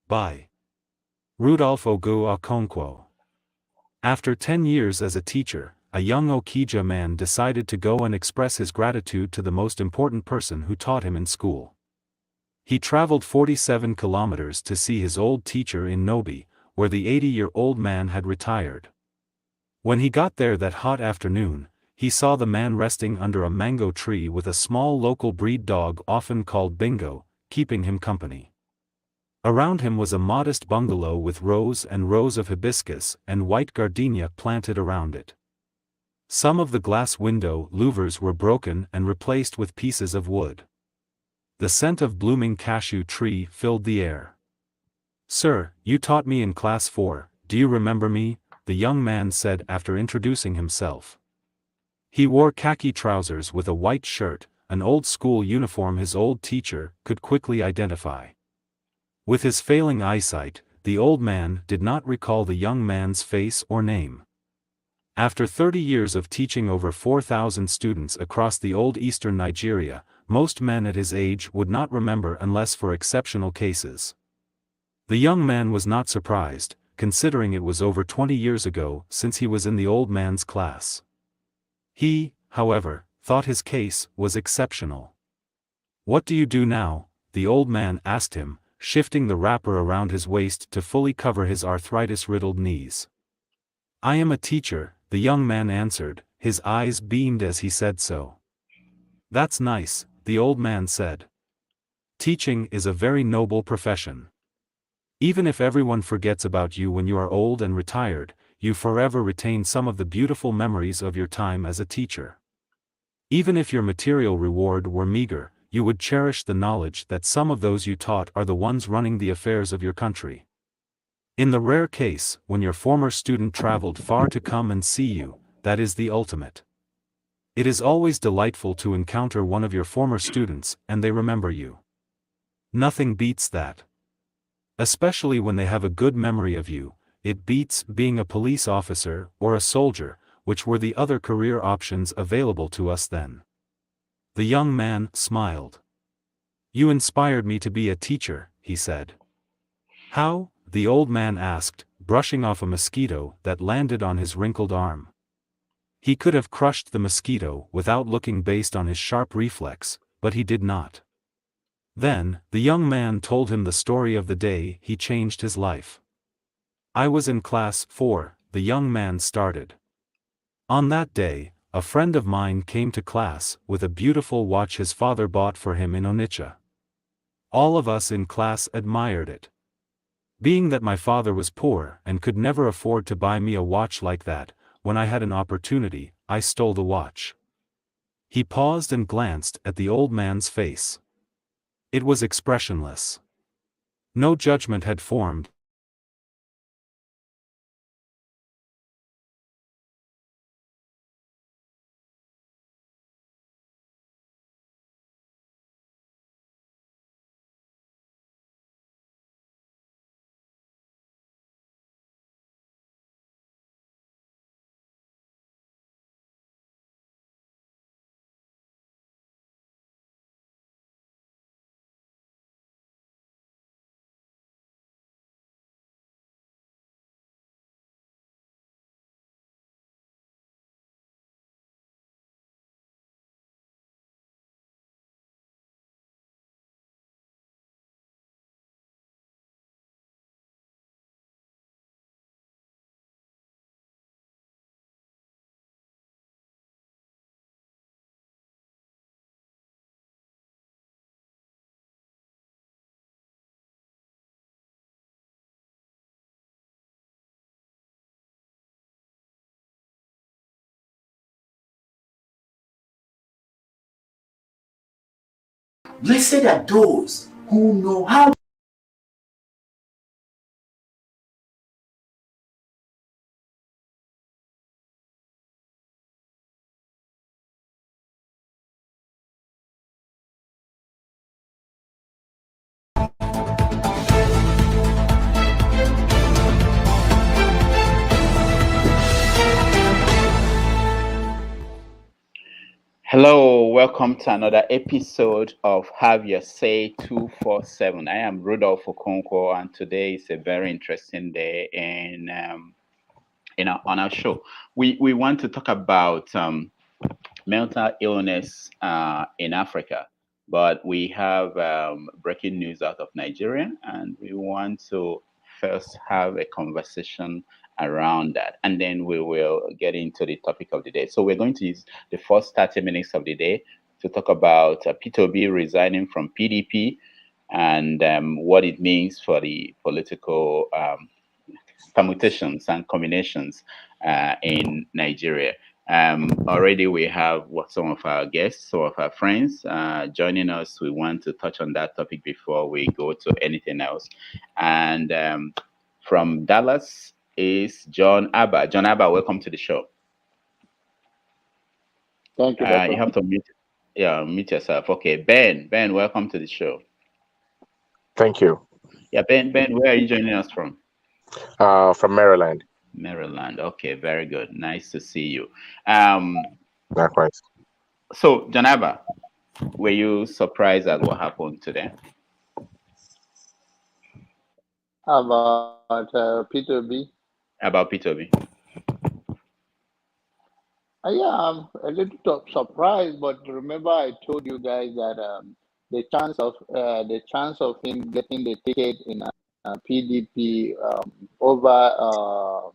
By Rudolph Ogu Okonkwo. After 10 years as a teacher, a young Okija man decided to go and express his gratitude to the most important person who taught him in school. He traveled 47 kilometers to see his old teacher in Nobi, where the 80-year-old man had retired. When he got there that hot afternoon, he saw the man resting under a mango tree with a small local breed dog often called Bingo, keeping him company. Around him was a modest bungalow with rows and rows of hibiscus and white gardenia planted around it. Some of the glass window louvers were broken and replaced with pieces of wood. The scent of blooming cashew tree filled the air. "Sir, you taught me in class 4, do you remember me?" the young man said after introducing himself. He wore khaki trousers with a white shirt, an old school uniform his old teacher could quickly identify. With his failing eyesight, the old man did not recall the young man's face or name. After 30 years of teaching over 4,000 students across the old eastern Nigeria, most men at his age would not remember unless for exceptional cases. The young man was not surprised, considering it was over 20 years ago since he was in the old man's class. He, however, thought his case was exceptional. "What do you do now?" the old man asked him, shifting the wrapper around his waist to fully cover his arthritis-riddled knees. "I am a teacher," the young man answered, his eyes beamed as he said so. "That's nice," the old man said. "Teaching is a very noble profession. Even if everyone forgets about you when you are old and retired, you forever retain some of the beautiful memories of your time as a teacher. Even if your material reward were meager, you would cherish the knowledge that some of those you taught are the ones running the affairs of your country. In the rare case when your former student traveled far to come and see you, that is the ultimate. It is always delightful to encounter one of your former students and they remember you. Nothing beats that. Especially when they have a good memory of you. It beats being a police officer or a soldier, which were the other career options available to us then." The young man smiled. "You inspired me to be a teacher," he said. "How?" the old man asked, brushing off a mosquito that landed on his wrinkled arm. He could have crushed the mosquito without looking based on his sharp reflex, but he did not. Then, the young man told him the story of the day he changed his life. "I was in class 4, the young man started. On that day, a friend of mine came to class with a beautiful watch his father bought for him in Onitsha. All of us in class admired it. Being that my father was poor and could never afford to buy me a watch like that, when I had an opportunity, I stole the watch." He paused and glanced at the old man's face. It was expressionless. No judgment had formed. Blessed are those who know how. Hello, welcome to another episode of Have Your Say 247. I am Rudolph Okonkwo, and today is a very interesting day on our show. We want to talk about mental illness in Africa, but we have breaking news out of Nigeria, and we want to first have a conversation around that, and then we will get into the topic of the day. So we're going to use the first 30 minutes of the day to talk about Peter Obi resigning from PDP and what it means for the political permutations and combinations in Nigeria. Already we have some of our guests, some of our friends joining us. We want to touch on that topic before we go to anything else. And from Dallas is John Abba. John Abba, welcome to the show. Thank you, Doctor. You have to mute yourself. Okay, Ben, welcome to the show. Thank you. Yeah, Ben, where are you joining us from? From Maryland. Maryland. Okay, very good. Nice to see you. Likewise. So, Janaba, were you surprised at what happened today? About Peter B. About Peter B. Yeah, I'm a little surprised, but remember I told you guys that the chance of him getting the ticket in PDP over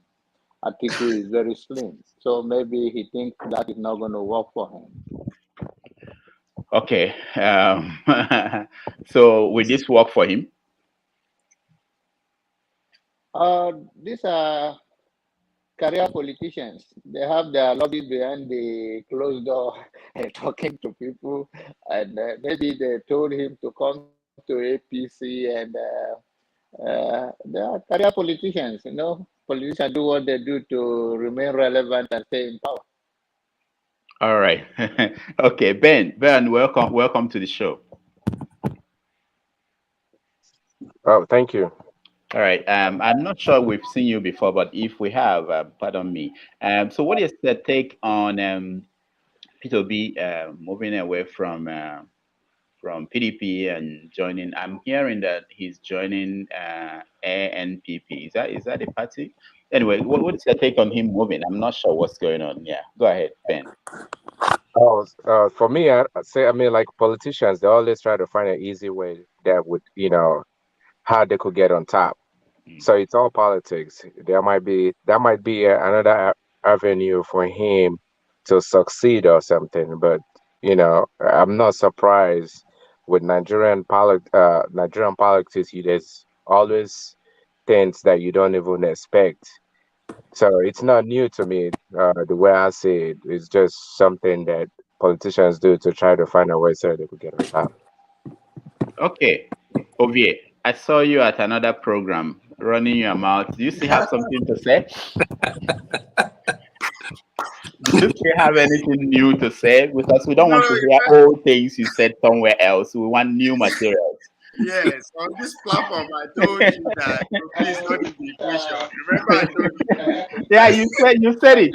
Atiku is very slim. So maybe he thinks that is not going to work for him. Okay. So will this work for him? These are career politicians. They have their lobbies behind the closed door talking to people. And maybe they told him to come to APC and they are career politicians, you know. Politicians do what they do to remain relevant and stay in power. All right. Okay, Ben, welcome to the show. Oh, thank you. All right. I'm not sure we've seen you before, but if we have, pardon me. So what is the take on Peter Obi moving away from PDP and joining? I'm hearing that he's joining ANPP. Is that a party? Anyway, what's your take on him moving? I'm not sure what's going on. Yeah, go ahead, Ben. Oh, for me, I mean, like politicians, they always try to find an easy way that would, how they could get on top. So it's all politics. That might be another avenue for him to succeed or something. But I'm not surprised with Nigerian politics. There's always things that you don't even expect. So it's not new to me. The way I see it, it's just something that politicians do to try to find a way so they could get on top. Okay, Ovie, I saw you at another program running your mouth. Do you still have something to say? Do you still have anything new to say? Because we don't want to hear old things you said somewhere else. We want new materials. Yes, on this platform, I told you that please not in the equation. Remember, I told you. Yeah, you said it.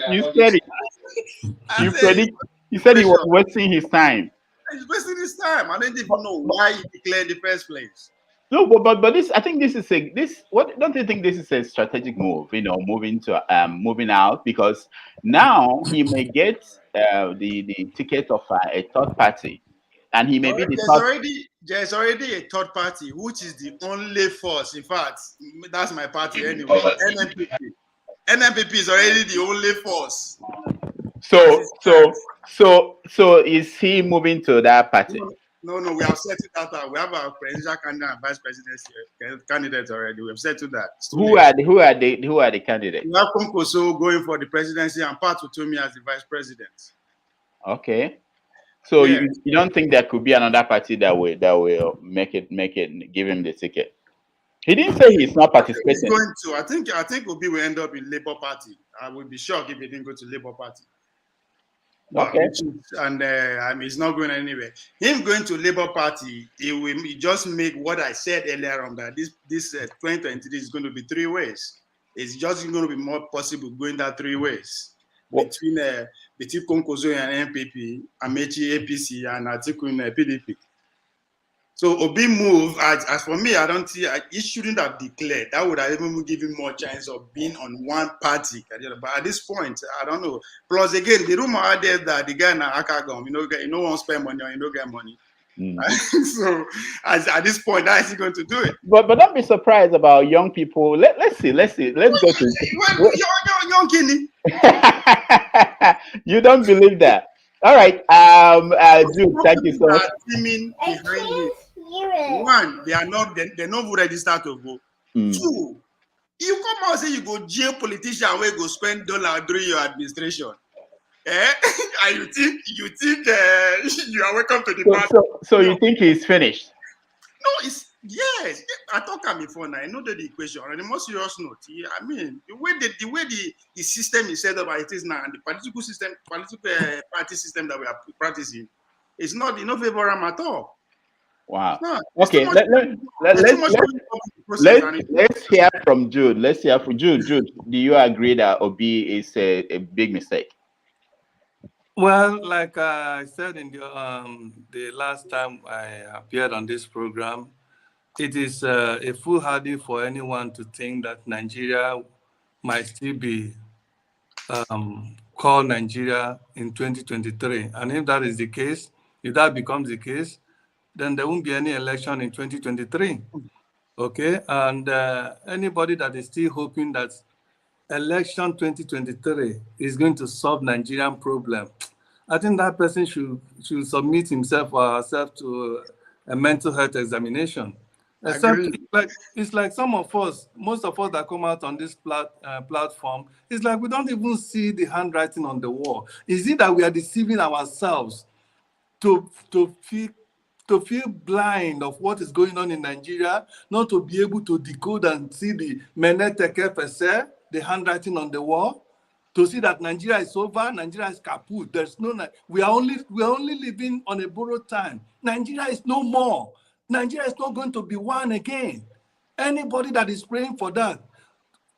You said he was wasting his time. He's wasting his time. I didn't even know why he declared in the first place. No, but this, I think don't you think this is a strategic move? Moving out, because now he may get the ticket of a third party, and he may be the there's already a third party, which is the only force. In fact, that's my party anyway. NNPP is already the only force. So is he moving to that party? No, we have settled that out. We have our presidential candidate and vice presidential candidates already. We have settled that. Who are the candidates? We have Konkoso going for the presidency and Pat Utomi as the vice president. Okay. So yeah. You don't think there could be another party that will make it give him the ticket? He didn't say he's not participating. He's going to. I think Obi will end up in Labour Party. I would be shocked if he didn't go to Labour Party. Okay. And he's not going anywhere. Him going to Labour Party, he just make what I said earlier on, that this 2023 is going to be three ways. It's just going to be more possible going that three ways. between Konkozo and NPP, Amechi APC, and Atiku in PDP. So Obi move, as for me, I don't see, he shouldn't have declared. That would have even given more chance of being on one party. But at this point, I don't know. Plus, again, the rumor out there that the guy na Akagom, you know, won't spend money or you don't get money. So at this point, how is he going to do it? But don't be surprised about young people. Let's see. Let's go to young Kenny. You don't believe that. All right. Jude, thank you so much. Teaming behind him. One, they're not registered to vote. Two, you come out and say you go jail politician where go spend dollar during your administration. And you think you are welcome to the party. So you think he's finished? No, yes. I talked about before now. I know the equation. On a more serious note, I mean the way the system is set up as it is now, and the political party system that we are practicing, it's not favorable at all. Wow. Okay. Let's hear from Jude. Let's hear from Jude. Jude, do you agree that Obi is a big mistake? Well, like I said in the last time I appeared on this program, it is a foolhardy for anyone to think that Nigeria might still be called Nigeria in 2023. And if that is the case, if that becomes the case, then there won't be any election in 2023. Okay, and anybody that is still hoping that election 2023 is going to solve Nigerian problem, I think that person should submit himself or herself to a mental health examination. Except it's like some of us, most of us that come out on this platform, it's like we don't even see the handwriting on the wall. Is it that we are deceiving ourselves to feel blind of what is going on in Nigeria, not to be able to decode and see the meneteke fese, the handwriting on the wall, to see that Nigeria is over, Nigeria is kaput. There's no, we are only living on a borrowed time. Nigeria is no more. Nigeria is not going to be one again. Anybody that is praying for that,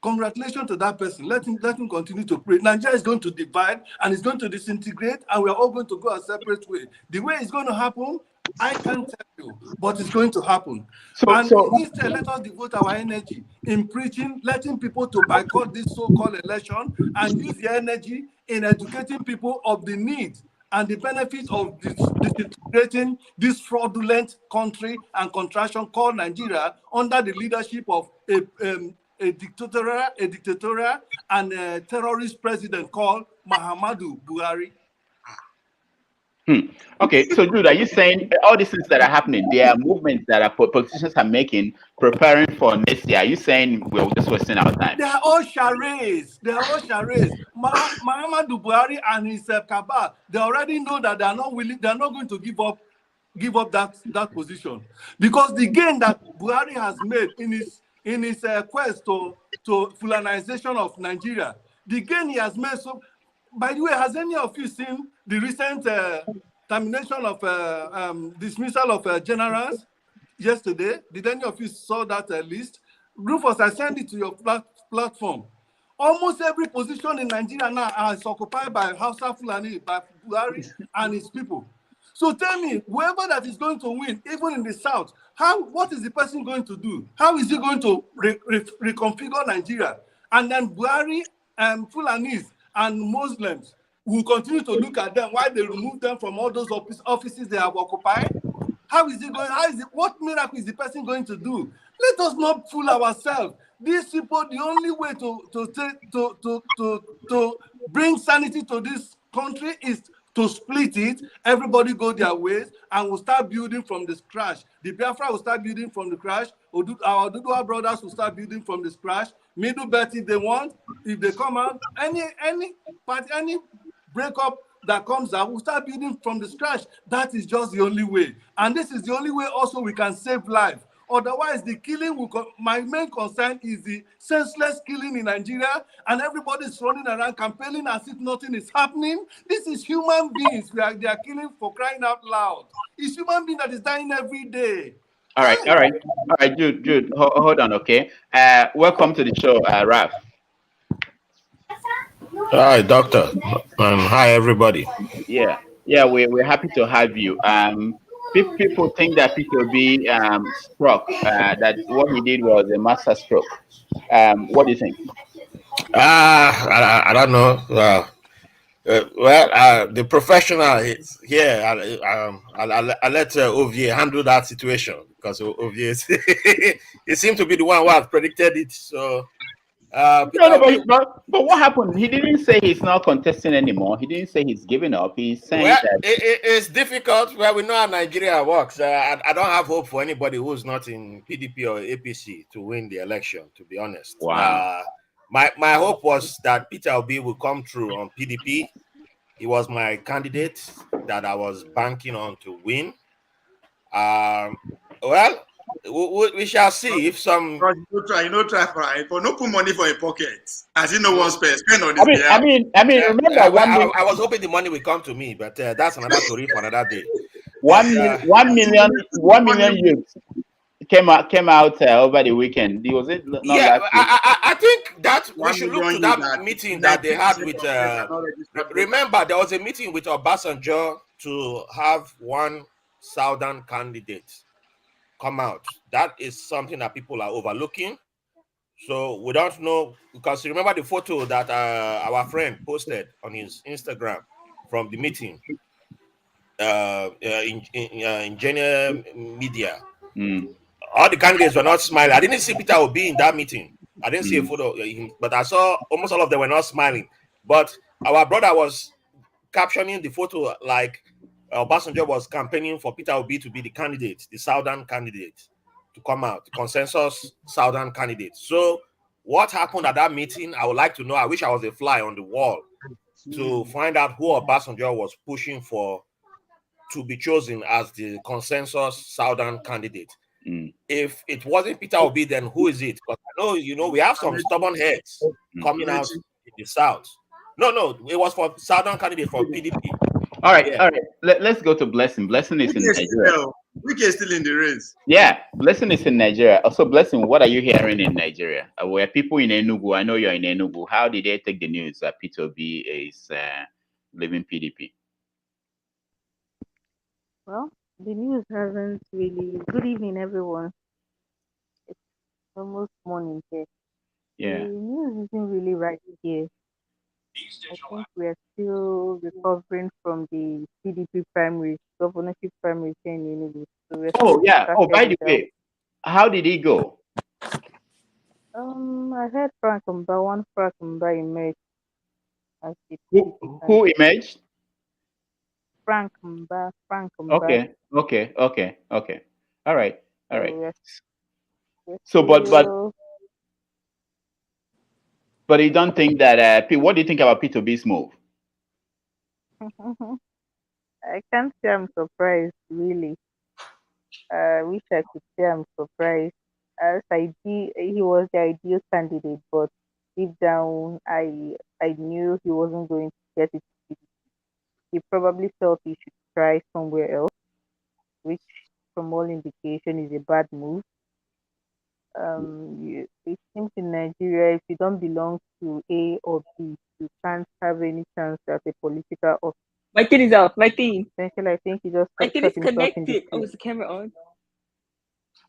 congratulations to that person. Let him continue to pray. Nigeria is going to divide and it's going to disintegrate, and we're all going to go a separate way. The way it's going to happen, I can't tell you, but it's going to happen. Instead, let us devote our energy in preaching, letting people to boycott this so-called election, and use the energy in educating people of the need and the benefits of disintegrating this fraudulent country and contraction called Nigeria under the leadership of a dictatorial and a terrorist president called Muhammadu Buhari. Okay, so Jude, are you saying all these things that are happening, there are movements that our politicians are making, preparing for next year? Are you saying we're just wasting our time? They are all charades. Muhammadu Buhari and his cabal, they already know that they are not willing, they are not going to give up that position. Because the gain that Buhari has made in his quest to Fulanization of Nigeria, the gain he has made. So, by the way, has any of you seen the recent termination of dismissal of generals yesterday? Did any of you saw that list? Rufus, I sent it to your platform. Almost every position in Nigeria now is occupied by Hausa Fulani, by Buhari and his people. So tell me, whoever that is going to win, even in the south, what is the person going to do? How is he going to reconfigure Nigeria? And then Buhari and Fulanis and Muslims will continue to look at them while they remove them from all those offices they have occupied. How is it going? What miracle is the person going to do? Let us not fool ourselves. These people, the only way to bring sanity to this country is to split it. Everybody go their ways, and we'll start building from the scratch. The Biafra will start building from the scratch. Our Oduduwa brothers will start building from the scratch. Middle belt if they want. If they come out, any breakup that comes out, we'll start building from the scratch. That is just the only way. And this is the only way also we can save life. Otherwise, the killing my main concern is the senseless killing in Nigeria, and everybody's running around campaigning as if nothing is happening. This is human beings they are killing, for crying out loud. It's human being that is dying every day. All right, Jude, hold on, okay? Welcome to the show, Raf. Hi, doctor. Hi, everybody. Yeah, yeah, we're happy to have you. People think that Peter B struck, that what he did was a master stroke. What do you think? I don't know. The professional is here. I'll let Ovier handle that situation because Ovier, he seemed to be the one who had predicted it. So, No, Peter, but what happened? He didn't say he's not contesting anymore. He didn't say he's giving up. He's saying well, that. it's difficult. Well, we know how Nigeria works. I don't have hope for anybody who's not in PDP or APC to win the election, to be honest. Wow. My hope was that Peter Obi would come through on PDP. He was my candidate that I was banking on to win. Well, we shall see if some. You try for no put money for a pocket. As you know, one spend on this. I mean, remember I was hoping the money would come to me, but that's another story for another day. 1 million youths came out over the weekend. Was it not last week? I think that we should look to that meeting that they had with. Remember, there was a meeting with Obasanjo to have one Southern candidate come out. That is something that people are overlooking. So we don't know, because remember the photo that our friend posted on his Instagram from the meeting in Genia Media. All the candidates were not smiling. I didn't see Peter Obi in that meeting. I didn't see a photo of him, but I saw almost all of them were not smiling. But our brother was captioning the photo like Obasanjo was campaigning for Peter Obi to be the candidate, the Southern candidate, to come out, the consensus Southern candidate. So what happened at that meeting, I would like to know. I wish I was a fly on the wall to find out who Obasanjo was pushing for to be chosen as the consensus Southern candidate. If it wasn't Peter Obi, then who is it? Because I know, we have some stubborn heads coming out in the South. No, it was for Southern candidate for PDP. All right. Let's go to Blessing. Blessing is in Nigeria. Wike is still in the race. Yeah, Blessing is in Nigeria. Also, Blessing, what are you hearing in Nigeria? Were people in Enugu? I know you're in Enugu. How did they take the news that Peter Obi is leaving PDP? Well, the news hasn't really. Good evening, everyone. It's almost morning here. Yeah. The news isn't really right here. I think we're still recovering from the PDP primaries, governorship primaries here in Enugu. So by the way, how did he go? I heard one Frank Mba emerged as the Who emerged? Frank Mba. Okay. All right. So, but you don't think that? What do you think about Peter B's move? I can't say I'm surprised, really. I wish I could say I'm surprised. As he was the ideal candidate, but deep down, I knew he wasn't going to get it. He probably felt he should try somewhere else, which, from all indication, is a bad move. It seems in Nigeria, if you don't belong to A or B, you can't have any chance at a political office. My thing is out. My thing. Essentially, I think he just My thing is connected. Oh, is the camera on?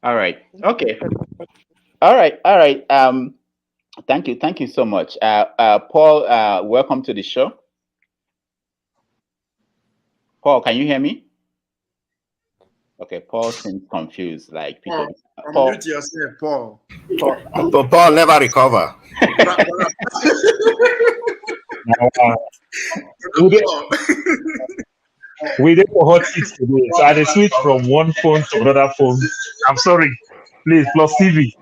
All right. Okay. All right. Thank you so much. Paul, welcome to the show. Paul, can you hear me? Okay, Paul seems confused. Like people. Paul, unmute yourself, Paul. Paul never recover. We did for hot seats today, so I switch from one phone to another phone. I'm sorry. Please, plus TV.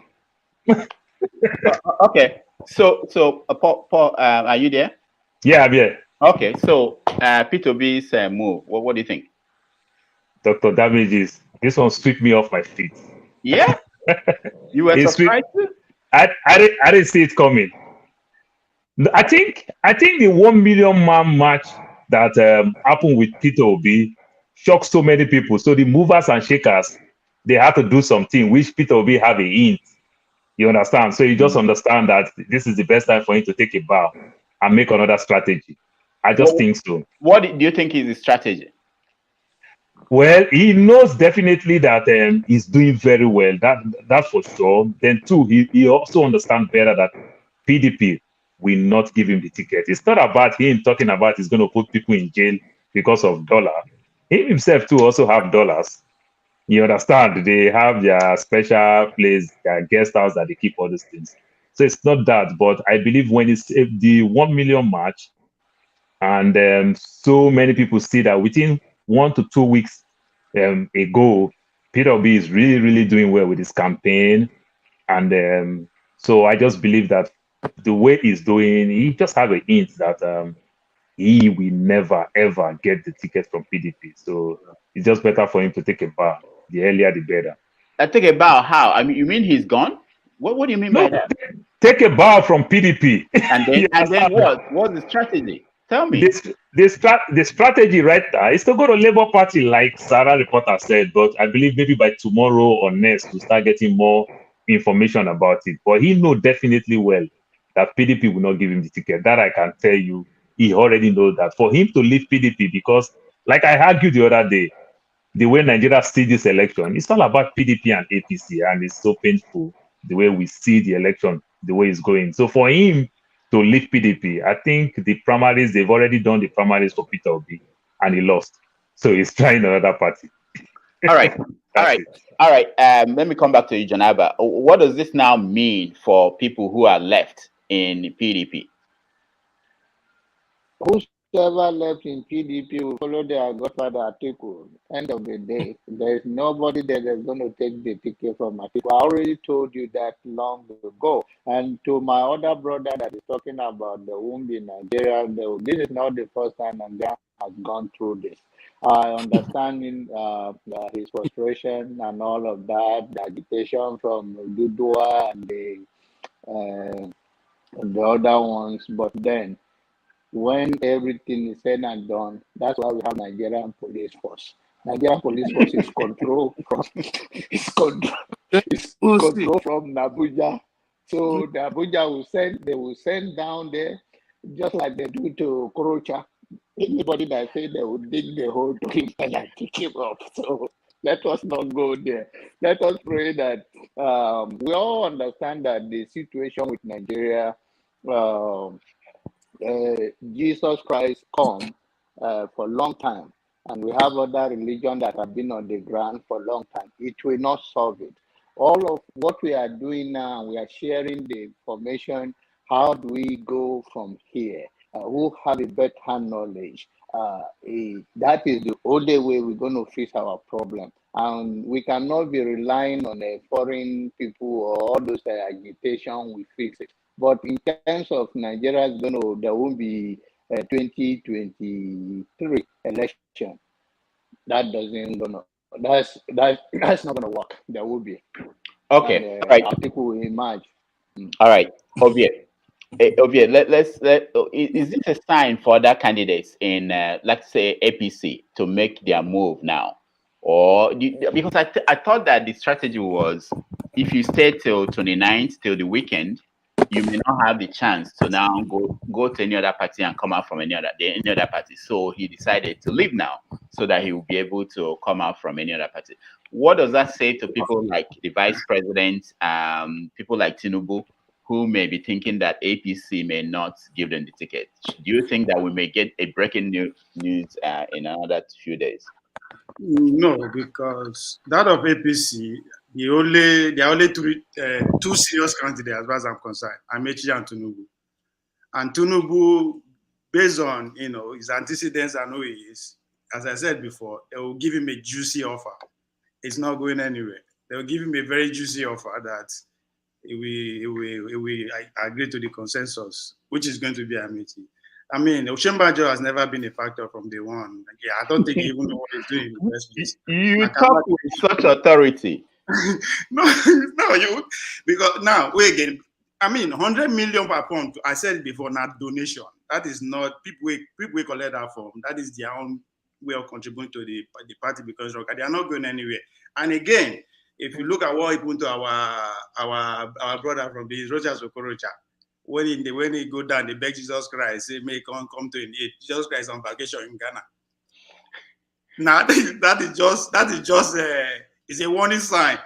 Okay. So Paul, are you there? Yeah, I'm here. Okay. So Peter B's move. What do you think? Dr. Damages, this one swept me off my feet. Yeah, you were surprised. I didn't see it coming. I think the 1 million man march that happened with Peter Obi shocked so many people. So the movers and shakers, they had to do something which Peter Obi have a hint. You understand? So you just understand that this is the best time for him to take a bow. and make another strategy. I just think so. What do you think is the strategy? Well, he knows definitely that he's doing very well. That's for sure. Then two, he also understands better that PDP will not give him the ticket. It's not about him talking about he's going to put people in jail because of dollar. He himself too also have dollars. You understand? They have their special place, their guest house that they keep all these things. So it's not that, but I believe when it's the 1 million march, and so many people see that within 1 to 2 weeks ago, Peter Obi is really, really doing well with his campaign. And so I just believe that the way he's doing, he just have a hint that he will never, ever get the ticket from PDP. So it's just better for him to take a bow. The earlier, the better. Take a bow? How? I mean, you mean he's gone? What do you mean by that? Take a bow from PDP. And then what? What's the strategy? Tell me. The strategy right now is to go to Labour Party, like Sarah Reporter said, but I believe maybe by tomorrow or next to start getting more information about it. But he knows definitely well that PDP will not give him the ticket. That I can tell you. He already knows that. For him to leave PDP, because like I argued the other day, the way Nigeria sees this election, it's all about PDP and APC, and it's so painful the way we see the election, the way it's going. So for him to leave PDP, I think the primaries, they've already done the primaries for Peter Obi, and he lost. So he's trying another party. All right. All right. Let me come back to you, Janaba. What does this now mean for people who are left in PDP? Whoever left in PDP will follow their godfather Atiku. End of the day, there's nobody that is going to take the ticket from Atiku. I already told you that long ago. And to my other brother that is talking about the womb in Nigeria, this is not the first time Nigeria has gone through this. I understand his frustration and all of that, the agitation from Dudua and the other ones, but then when everything is said and done, that's why we have Nigerian police force. Nigerian police force is control from control from Abuja. So the Abuja will send down there, just like they do to Korocha. Anybody that say they will dig the hole to him and kick him up. So let us not go there. Let us pray that we all understand that the situation with Nigeria. Jesus Christ come for a long time, and we have other religions that have been on the ground for a long time. It will not solve it. All of what we are doing now, we are sharing the information. How do we go from here? Who have a better knowledge? That is the only way we're going to fix our problem. And we cannot be relying on foreign people or all those agitation. We fix it. But in terms of Nigeria, there won't be a 2023 election. That's not gonna work. There will be. Okay. And, all right. People will emerge. All right. Ovie, is this a sign for other candidates in, let's say, APC to make their move now? Or because I thought that the strategy was, if you stay till 29th, till the weekend, you may not have the chance to now go to any other party and come out from any other party. So he decided to leave now so that he will be able to come out from any other party. What does that say to people like the vice president, people like Tinubu, who may be thinking that APC may not give them the ticket? Do you think that we may get a breaking news in another few days? No, because that of APC, there are only two serious candidates as far as I'm concerned, Amechi and Tinubu. And Tinubu, based on his antecedents and who he is, as I said before, they will give him a juicy offer. It's not going anywhere. They will give him a very juicy offer that he will agree to the consensus, which is going to be Amechi. I mean, Oshimbajo has never been a factor from day one. I don't think he even knows what he's doing in the first place. You talk with such authority. No, because now, wait again. I mean, 100 million per pound, I said it before, not donation. That is not, people collect that form. That is their own way of contributing to the party, because they are not going anywhere. And again, if you look at what happened to our brother from the Rochas Okorocha, when he go down, they beg Jesus Christ, say, may come to an aid. Jesus Christ on vacation in Ghana. Now that is just it's a warning sign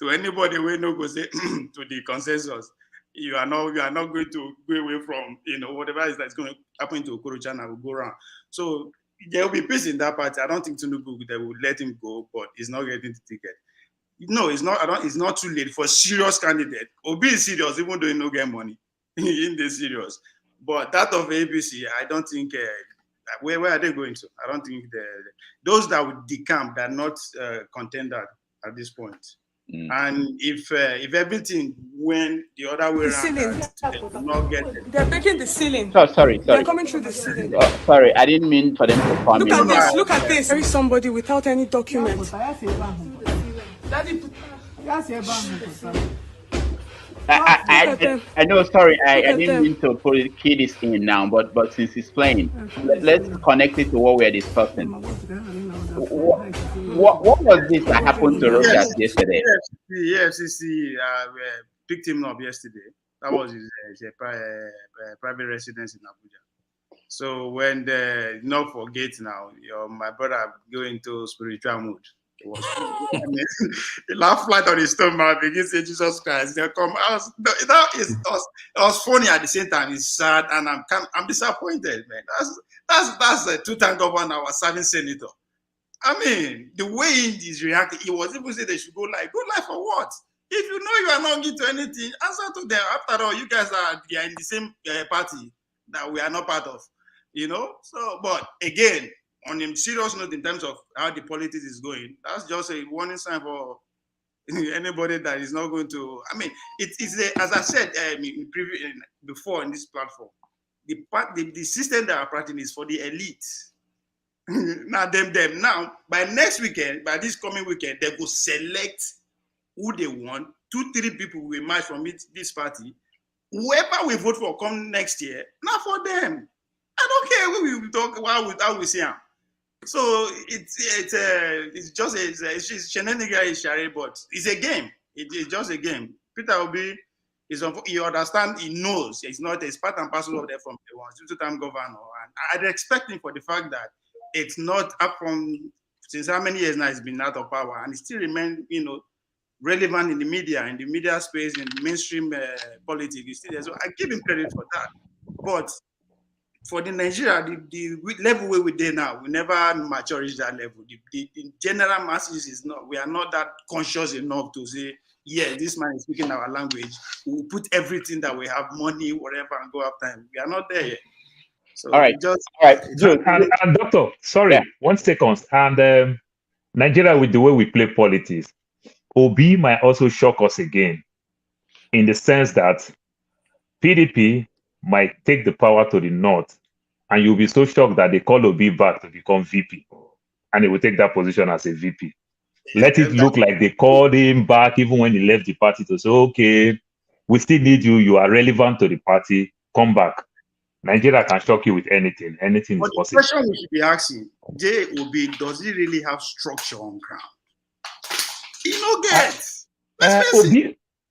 to anybody who no go say to the consensus. You are not going to go away from whatever is that's going to happen to Okorocha will go around. So there will be peace in that party. I don't think Tinubu they will let him go, but he's not getting the ticket. No, it's not. It's not too late for serious candidate. Obi is serious, even though he no get money in the serious. But that of APC, I don't think. Where are they going to? I don't think those that would decamp, they're not contender at this point. And if everything went the other way around, they will not get it. They're breaking the ceiling. Sorry. They're coming through the ceiling. Sorry, I didn't mean for them to come Look in. at this. Look at this. There is somebody without any document. I know. Sorry, I didn't mean to key this in now, but since it's playing, let's connect it to what we are discussing. What was this that happened to Rojas yesterday? The FCC picked him up yesterday. That was his private residence in Abuja. So when not forget now, my brother go into spiritual mood. It was the last flight on his stomach begins to say Jesus Christ. They come out. It was funny at the same time. It's sad, and I'm disappointed, man. That's a two-time governor, our serving senator. I mean, the way he is reacting, he was even say they should go live. Go live for what? If you know you are not going to anything, answer to them. After all, you guys are in the same party that we are not part of. So, but again, on a serious note, in terms of how the politics is going, that's just a warning sign for anybody that is not going to. I mean, it's as I said before in this platform, the system that are practicing is for the elite. Now now by next weekend, by this coming weekend, they will select who they want. 2-3 people will emerge from this party. Whoever we vote for come next year, not for them. I don't care who we talk how we see them. So it's just shenanigans, but it's a game. It's just a game. Peter Obi he understands, he knows it's part and parcel of them from the one two-time governor, and I'd expect him for the fact that it's not up from since how many years now it's been out of power, and it still remains relevant in the media space, in the mainstream politics. So I give him credit for that, but for the Nigeria, the level where we're there now, we never mature reach that level. The general masses is not. We are not that conscious enough to say, yeah, this man is speaking our language. We'll put everything that we have, money, whatever, and go after him. We are not there yet. So all right, and doctor, sorry, 1 second. And Nigeria, with the way we play politics, Obi might also shock us again, in the sense that PDP might take the power to the north, and you'll be so shocked that they call Obi back to become VP, and he will take that position as a VP. Let it look like they called him back even when he left the party to say, okay, we still need you. You are relevant to the party. Come back. Nigeria can shock you with anything. Anything is possible. The question we should be asking, Obi, does he really have structure on ground? He no gets.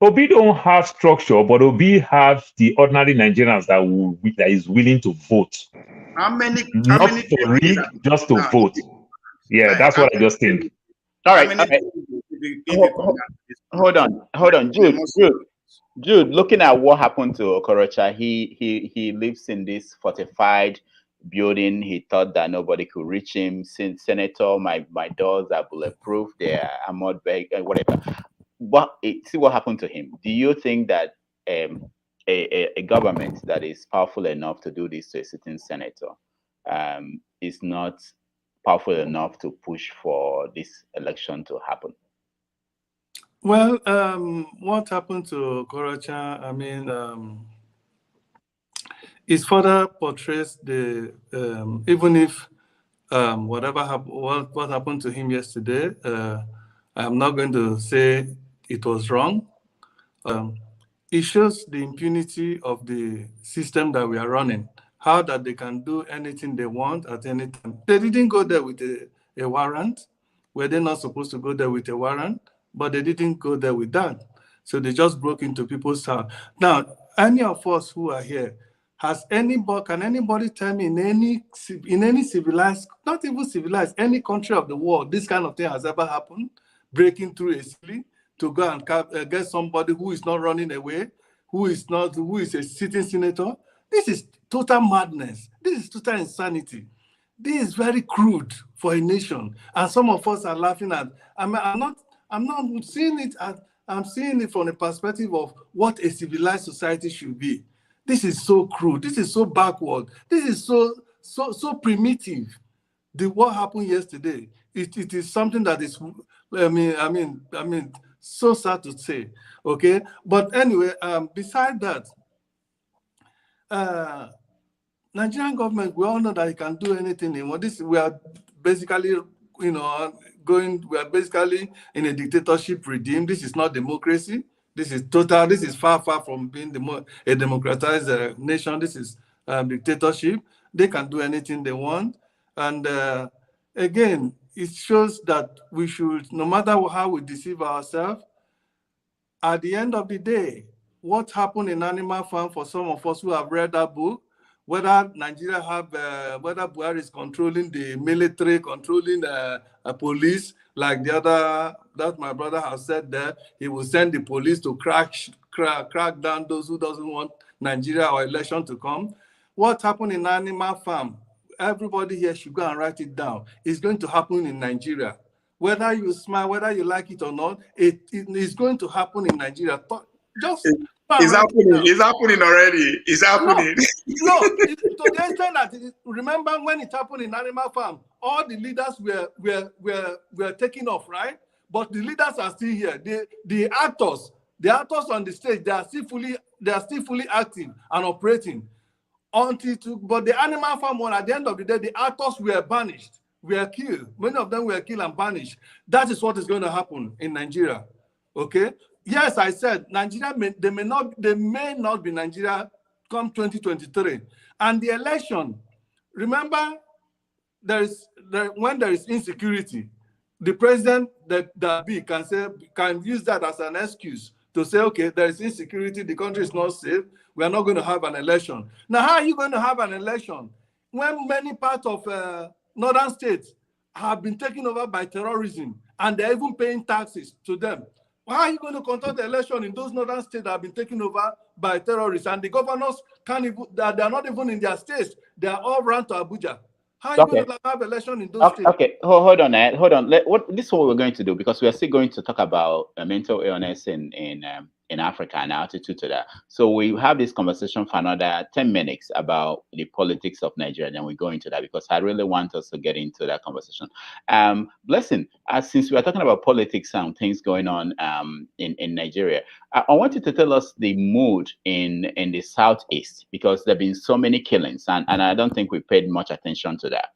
Obi don't have structure, but Obi have the ordinary Nigerians that is willing to vote. How many to read, just to vote. Yeah, that's what I just think. All right. Hold on, Jude. Looking at what happened to Okorocha, he lives in this fortified building. He thought that nobody could reach him. Since Senator, my doors are bulletproof. They are armored, whatever. But see what happened to him. Do you think that a government that is powerful enough to do this to a sitting senator is not powerful enough to push for this election to happen? Well, what happened to Okorocha, I mean, it further portrays the, even if what happened to him yesterday, I'm not going to say it was wrong. It shows the impunity of the system that we are running, how that they can do anything they want at any time. They didn't go there with a warrant. Were they not supposed to go there with a warrant? But they didn't go there with that. So they just broke into people's house. Now, any of us who are here, can anybody tell me in any civilized, not even civilized, any country of the world, this kind of thing has ever happened? Breaking through a ceiling to go and get somebody who is not running away, who is a sitting senator. This is total madness. This is total insanity. This is very crude for a nation, and some of us are laughing at. I'm not seeing it. I'm seeing it from the perspective of what a civilized society should be. This is so crude. This is so backward. This is so primitive. What happened yesterday? It is something that is. I mean, so sad to say. Okay, but anyway, beside that. Nigerian government, we all know that it can do anything. We are basically, we are basically in a dictatorship regime. This is not democracy. This is far from being a democratized nation. This is dictatorship. They can do anything they want. And again, it shows that we should, no matter how we deceive ourselves, at the end of the day, what happened in Animal Farm, for some of us who have read that book, whether Nigeria whether Buhari is controlling the military, controlling a police, like that my brother has said there, he will send the police to crack down those who doesn't want Nigeria or election to come. What happened in Animal Farm, everybody here should go and write it down. It's going to happen in Nigeria. Whether you smile, whether you like it or not, it is going to happen in Nigeria. It's happening already. It's happening. No, to the extent that remember when it happened in Animal Farm, all the leaders were taken off, right? But the leaders are still here. The actors on the stage, they are still fully active and operating. But the Animal Farm one, at the end of the day, the actors were banished, were killed. Many of them were killed and banished. That is what is going to happen in Nigeria. Okay. Yes, I said Nigeria they may not be Nigeria come 2023. And the election, remember, when there is insecurity, the president can use that as an excuse to say, okay, there is insecurity, the country is not safe, we are not going to have an election. Now, how are you going to have an election when many parts of northern states have been taken over by terrorism and they're even paying taxes to them? How are you going to conduct the election in those northern states that have been taken over by terrorists and the governors they are not even in their states, they are all run to Abuja? How are you going to have election in those states? Okay, hold on, Ed. Hold on. This is what we're going to do, because we are still going to talk about mental illness in Africa and our attitude to that. So we have this conversation for another 10 minutes about the politics of Nigeria, and then we go into that, because I really want us to get into that conversation. Blessing, since we are talking about politics and things going on in Nigeria, I want you to tell us the mood in the Southeast, because there have been so many killings, and I don't think we paid much attention to that.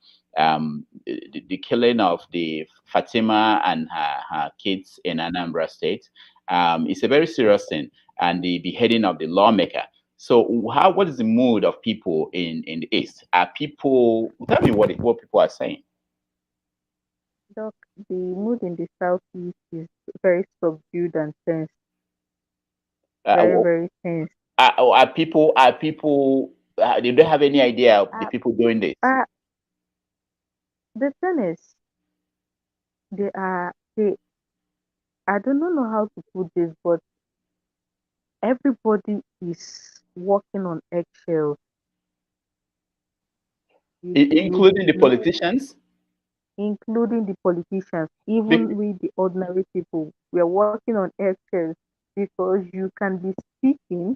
The killing of the Fatima and her kids in Anambra State, it's a very serious thing, and the beheading of the lawmaker. So what is the mood of people in the East? Tell me what people are saying. Doc, the mood in the Southeast is very subdued and tense. Very tense. Are people do they have any idea of the people doing this? The thing is, I don't know how to put this, but everybody is walking on eggshells. Including the politicians? Including the politicians. Even we, the ordinary people, we are walking on eggshells, because you can be speaking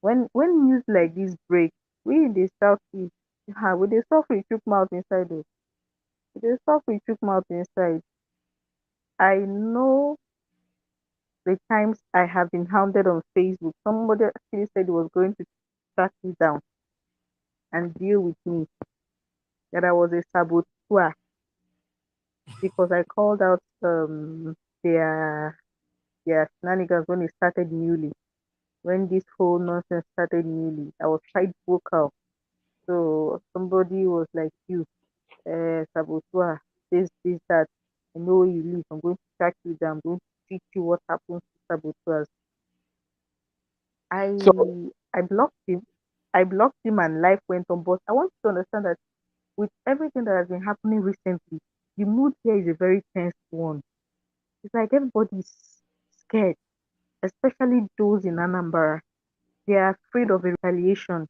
when news like this break. We in the Southeast, with the suffering chook mouth inside us. With the suffering chook mouth inside. I know the times I have been hounded on Facebook. Somebody actually said he was going to track me down and deal with me, that I was a saboteur, because I called out their shenanigans when it started newly. When this whole nonsense started newly, I was quite vocal. So somebody was like, you, saboteur, this, that. I know where you live. I'm going to track you down. I'm going to teach you what happens to saboteurs. I blocked him. I blocked him and life went on. But I want you to understand that with everything that has been happening recently, the mood here is a very tense one. It's like everybody's scared, especially those in Anambra. They are afraid of a retaliation.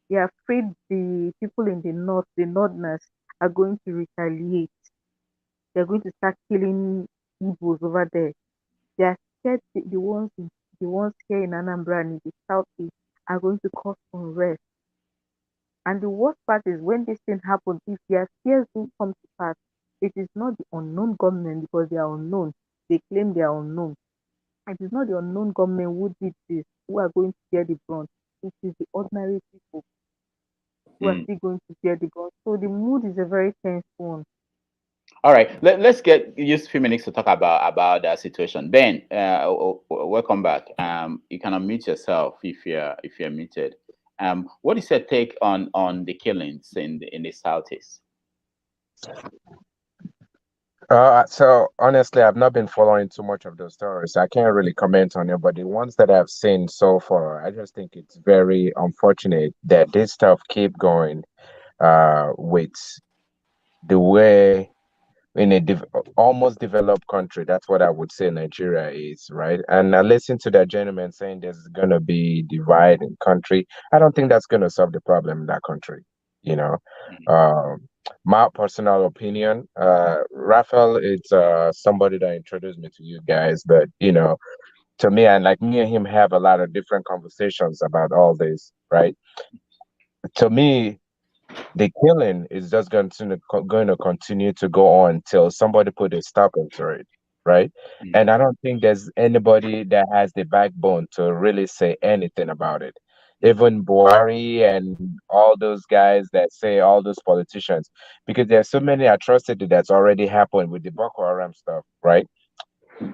They are afraid the people in the northerners are going to retaliate. They're going to start killing Igbos over there. They are scared the ones here in Anambra and in the southeast are going to cause unrest. And the worst part is when this thing happens, if their fears do come to pass, it is not the unknown government because they are unknown. They claim they are unknown. It is not the unknown government who did this, who are going to bear the brunt. It is the ordinary people who are still going to bear the brunt. So the mood is a very tense one. All right, let's use a few minutes to talk about that situation. Ben, welcome back. You can unmute yourself if you're muted. What is your take on the killings in the southeast? So honestly, I've not been following too much of those stories. I can't really comment on it, but the ones that I've seen so far, I just think it's very unfortunate that this stuff keep going with the way in a almost developed country. That's what I would say Nigeria is, right? And I listened to that gentleman saying there's gonna be divide in country. I don't think that's gonna solve the problem in that country, you know. My personal opinion, Raphael is somebody that introduced me to you guys, but to me, and like me and him have a lot of different conversations about all this, right? To me, the killing is just going to continue to go on until somebody put a stop to it, right? And I don't think there's anybody that has the backbone to really say anything about it. Even Buhari and all those guys that say, all those politicians, because there's so many atrocities that's already happened with the Boko Haram stuff, right?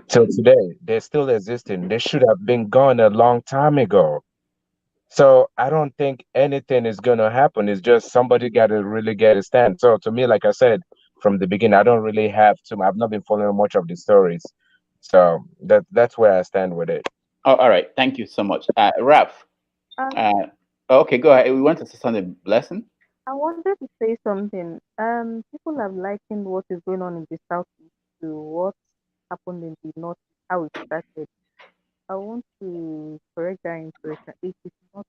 Till today, they're still existing. They should have been gone a long time ago. So I don't think anything is gonna happen. It's just somebody got to really get a stand. So to me, like I said from the beginning, I don't really have to. I've not been following much of the stories, so that's where I stand with it. Oh, all right, thank you so much, Ralph. Okay, go ahead. We want to say something, Blessing. I wanted to say something. People have likened what is going on in the southeast to what happened in the north, how it started. I want to correct that impression. It is not.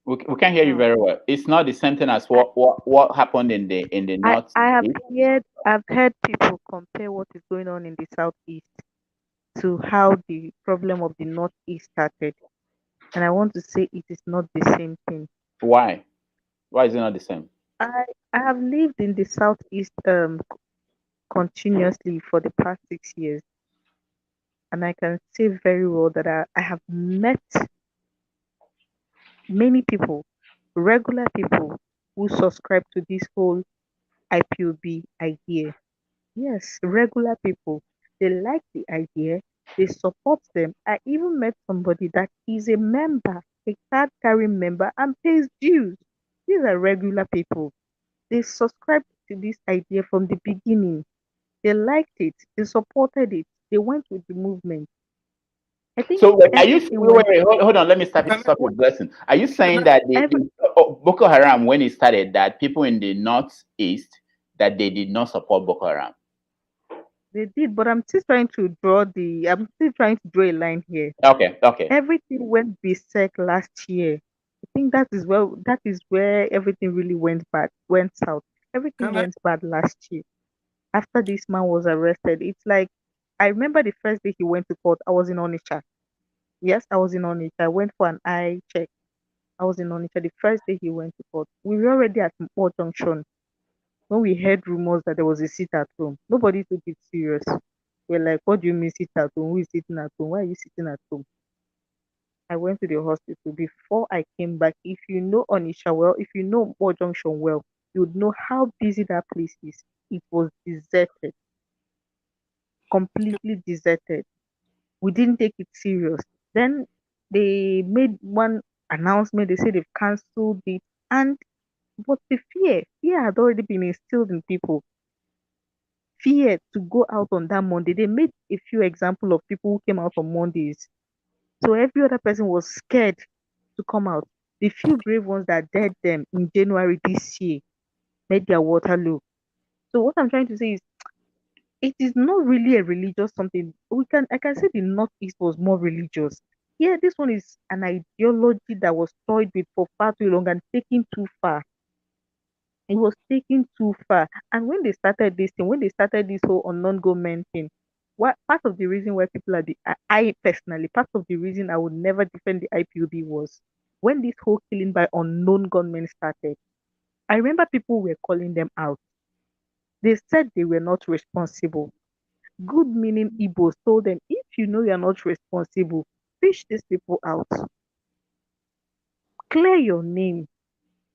We can't hear you very well. It's not the same thing as what happened in the north. I've heard people compare what is going on in the southeast to how the problem of the northeast started, and I want to say it is not the same thing. Why? Why is it not the same? I have lived in the southeast continuously for the past 6 years, and I can say very well that I have met many people, regular people, who subscribe to this whole IPOB idea. Yes, regular people. They like the idea, they support them. I even met somebody that is a member, a card carrying member, and pays dues. These are regular people. They subscribed to this idea from the beginning. They liked it, they supported it, they went with the movement. I think so. Are you wait, hold on? Let me stop your Blessing. Are you saying that the Boko Haram, when it started, that people in the northeast that they did not support Boko Haram? They did, but I'm still trying to draw a line here. Okay. Everything went BSEC last year. I think that is where everything really went south. Everything went bad last year. After this man was arrested, it's like I remember the first day he went to court, I was in Onitsha. Yes, I was in Onitsha. I went for an eye check. I was in Onitsha the first day he went to court. We were already at Mpo Junction when we heard rumors that there was a sit at home. Nobody took it serious. We're like, what do you mean sit at home? Who is sitting at home? Why are you sitting at home? I went to the hospital. Before I came back, if you know Onitsha well, if you know Mpo Junction well, you would know how busy that place is. It was deserted. Completely deserted. We didn't take it serious. Then they made one announcement. They said they've cancelled it. But the fear had already been instilled in people. Fear to go out on that Monday. They made a few examples of people who came out on Mondays. So every other person was scared to come out. The few brave ones that dared them in January this year made their Waterloo. So what I'm trying to say is it is not really a religious something. I can say the Northeast was more religious. Yeah, this one is an ideology that was toyed with for far too long and taken too far. It was taken too far. And when they started this thing, when they started this whole unknown government thing, what part of the reason why people are I personally, part of the reason I would never defend the IPOB was when this whole killing by unknown gunmen started. I remember people were calling them out. They said they were not responsible. Good meaning Igbos told them, if you know you're not responsible, fish these people out. Clear your name.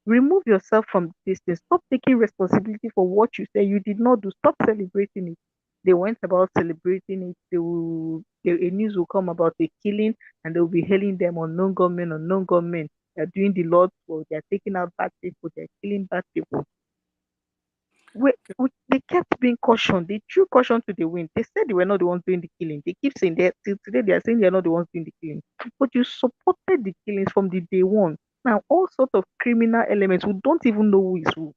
Remove yourself from this thing. Stop taking responsibility for what you say you did not do. Stop celebrating it. They went about celebrating it. A news will come about a killing and they'll be hailing them unknown government. They're doing the Lord's work. They're taking out bad people. They're killing bad people. They kept being cautioned. They threw caution to the wind. They said they were not the ones doing the killing. They keep saying that till today they are saying they are not the ones doing the killing. But you supported the killings from the day one. Now all sorts of criminal elements who don't even know who is who.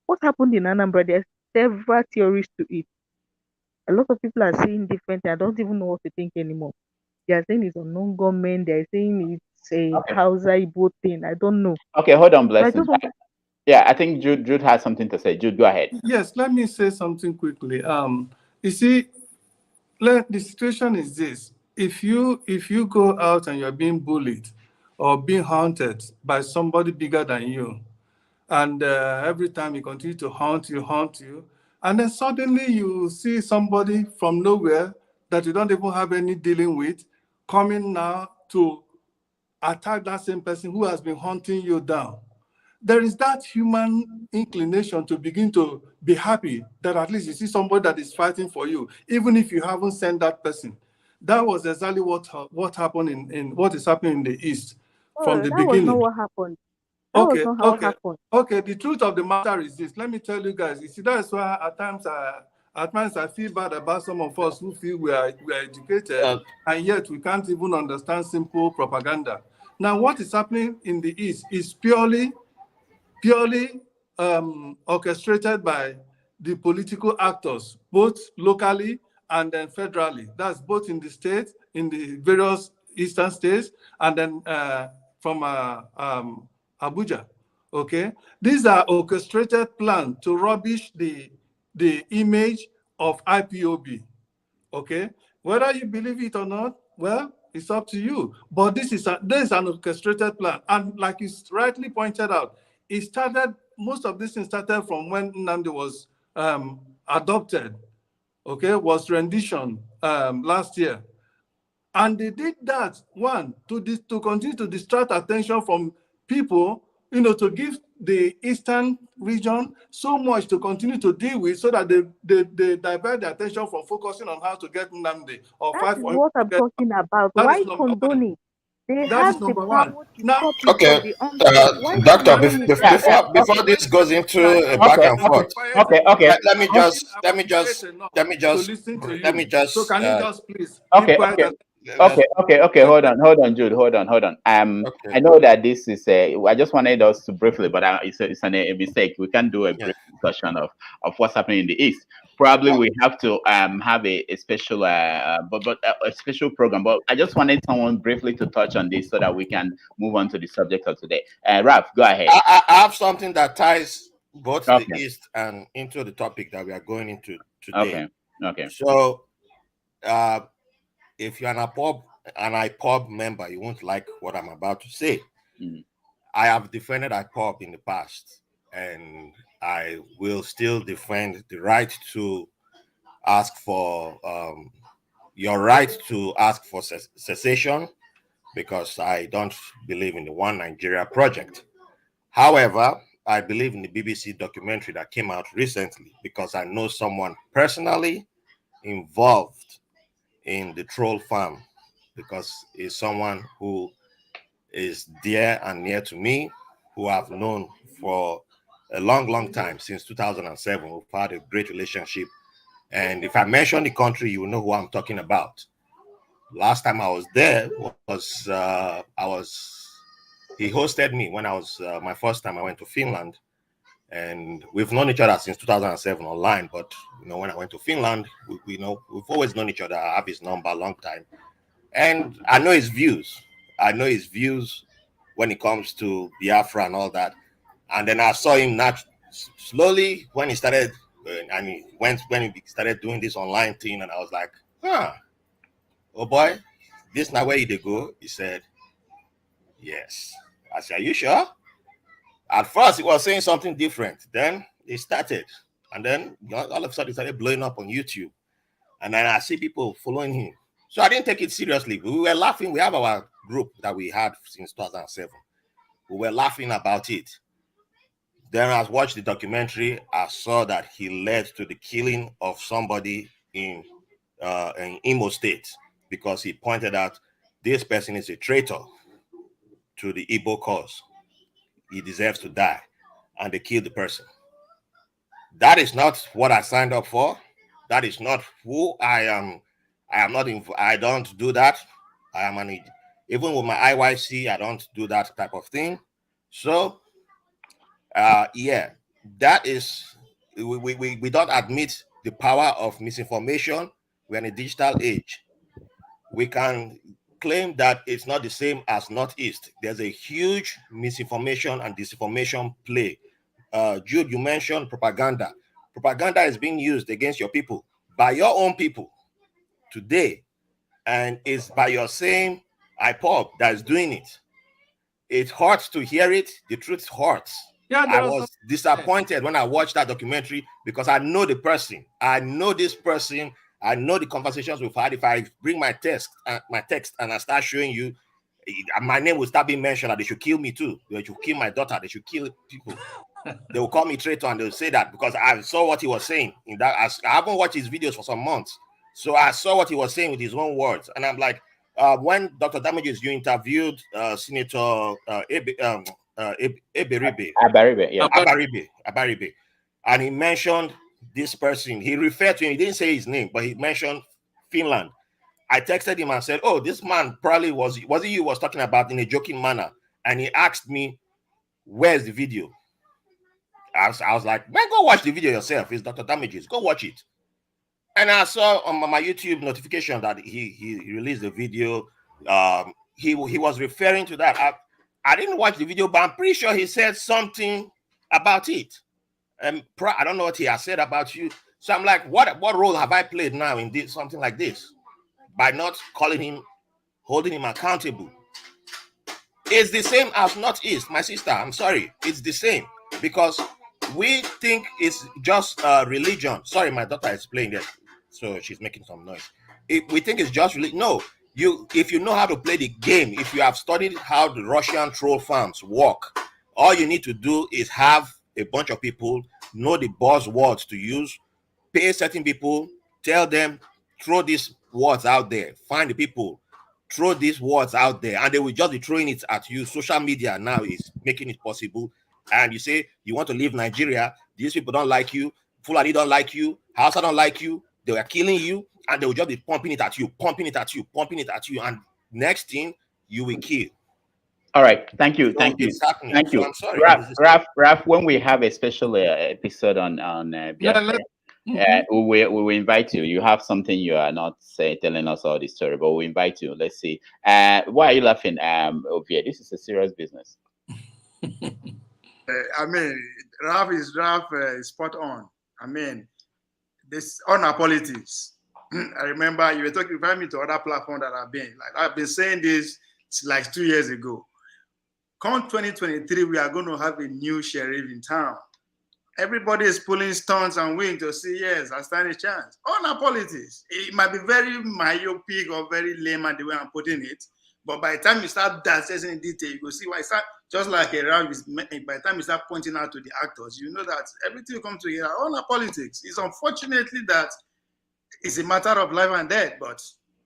What happened in Anambra? There's several theories to it. A lot of people are saying different things. I don't even know what to think anymore. They are saying it's unknown government. They are saying it's a Hausa Igbo thing. I don't know. Okay, hold on, Blessing. So yeah, I think Jude has something to say. Jude, go ahead. Yes, let me say something quickly. You see, the situation is this: if you go out and you're being bullied or being haunted by somebody bigger than you, and every time you continue to haunt you, and then suddenly you see somebody from nowhere that you don't even have any dealing with coming now to attack that same person who has been hunting you down. There is that human inclination to begin to be happy that at least you see somebody that is fighting for you, even if you haven't sent that person. That was exactly what happened in what is happening in the East from the beginning. That was not what happened. That was not how it happened. Okay, the truth of the matter is this. Let me tell you guys. You see, that's why at times I feel bad about some of us who feel we are educated, and yet we can't even understand simple propaganda. Now, what is happening in the East is purely orchestrated by the political actors, both locally and then federally. That's both in the state, in the various eastern states, and then from Abuja. Okay, these are orchestrated plans to rubbish the image of IPOB. Okay, whether you believe it or not, well, it's up to you. But this is an orchestrated plan, and like you rightly pointed out, most of this thing started from when Nnamdi was adopted, okay, was rendition last year. And they did that, one, to continue to distract attention from people, to give the Eastern region so much to continue to deal with so that they divert their attention from focusing on how to get Nnamdi or fight for him. What I'm talking about. Why condone it? They have the power to now, stop it okay, from the Doctor, before this goes into a back and forth, Okay. let me just. So can you just please? Okay. Hold on, Jude. Hold on. I know that this is I just wanted us to briefly, but it's a mistake. We can't do a brief discussion of what's happening in the East. Probably we have to have a special a special program. But I just wanted someone briefly to touch on this so that we can move on to the subject of today. Ralph, go ahead. I have something that ties both the East and into the topic that we are going into today. Okay. So, if you're an IPOB member, you won't like what I'm about to say. I have defended IPOB in the past, and I will still defend the right to ask for your right to ask for cessation, because I don't believe in the One Nigeria project. However, I believe in the BBC documentary that came out recently because I know someone personally involved in the troll farm, because he's someone who is dear and near to me, who I've known for a long time, since 2007. We've had a great relationship. And if I mention the country, you will know who I'm talking about. Last time I was there was I was He hosted me when I was my first time I went to Finland, and we've known each other since 2007 online. But when I went to Finland, we've always known each other. I have his number a long time, and I know his views. I know his views when it comes to Biafra and all that. And then I saw him slowly when he started, and when he started doing this online thing, and I was like, oh boy, this not where they go. He said, yes. I said, are you sure? At first, he was saying something different. Then it started, and then all of a sudden, it started blowing up on YouTube. And then I see people following him. So I didn't take it seriously. We were laughing. We have our group that we had since 2007. We were laughing about it. Then I watched the documentary. I saw that he led to the killing of somebody in Imo State because he pointed out this person is a traitor to the Igbo cause. He deserves to die, and they killed the person. That is not what I signed up for. That is not who I am. I am not. I don't do that. I am even with my IYC, I don't do that type of thing. So, yeah, that is. We don't admit the power of misinformation. We're in a digital age. We can claim that it's not the same as Northeast. There's a huge misinformation and disinformation play. Jude, you mentioned propaganda. Propaganda is being used against your people by your own people today, and it's by your same IPOB that is doing it. It hurts to hear it. The truth hurts. Yeah, I was disappointed when I watched that documentary because I know the person. I know this person. I know the conversations we've had. If I bring my text and I start showing you, my name will start being mentioned that they should kill me too. They should kill my daughter. They should kill people. They will call me traitor, and they'll say that because I saw what he was saying. In that, I haven't watched his videos for some months, so I saw what he was saying with his own words, and I'm like, when Dr. Damages, you interviewed Senator Abaribe, and he mentioned this person. He referred to him. He didn't say his name, but he mentioned Finland. I texted him and said, "Oh, this man probably was it you was talking about in a joking manner?" And he asked me, "Where's the video?" I was like, "Man, go watch the video yourself. It's Dr. Damages. Go watch it." And I saw on my YouTube notification that he released the video. He was referring to that. I didn't watch the video, but I'm pretty sure he said something about it. And I don't know what he has said about you. So I'm like, what role have I played now in this, something like this, by not calling him, holding him accountable? It's the same as Northeast, my sister. I'm sorry, it's the same because we think it's just religion. Sorry, my daughter is playing that, so she's making some noise. We think it's just religion. No, if you know how to play the game, if you have studied how the Russian troll farms work, all you need to do is have a bunch of people know the buzzwords to use, pay certain people, tell them, throw these words out there, find the people, throw these words out there, and they will just be throwing it at you. Social media now is making it possible. And you say you want to leave Nigeria, these people don't like you, Fulani don't like you, Hausa don't like you, they were killing you, and they will just be pumping it at you, and next thing you will kill. All right, thank you. So I'm sorry, Raf. When we have a special episode on Biafra, we will invite you. You have something you are not telling us all the story, but we'll invite you. Let's see. Why are you laughing, Ovie? This is a serious business. I mean, Raf is spot on. I mean, this on our politics. I remember you were talking about me to other platforms that I've been saying this like 2 years ago. Come 2023, we are going to have a new sheriff in town. Everybody is pulling stones and wings to say, yes, I stand a chance. On our politics, it might be very myopic or very lame at the way I'm putting it, but by the time you start dissecting in detail, you will see why it's just like a round. By the time you start pointing out to the actors, you know that everything will come together. On our politics, it's unfortunately that it's a matter of life and death, but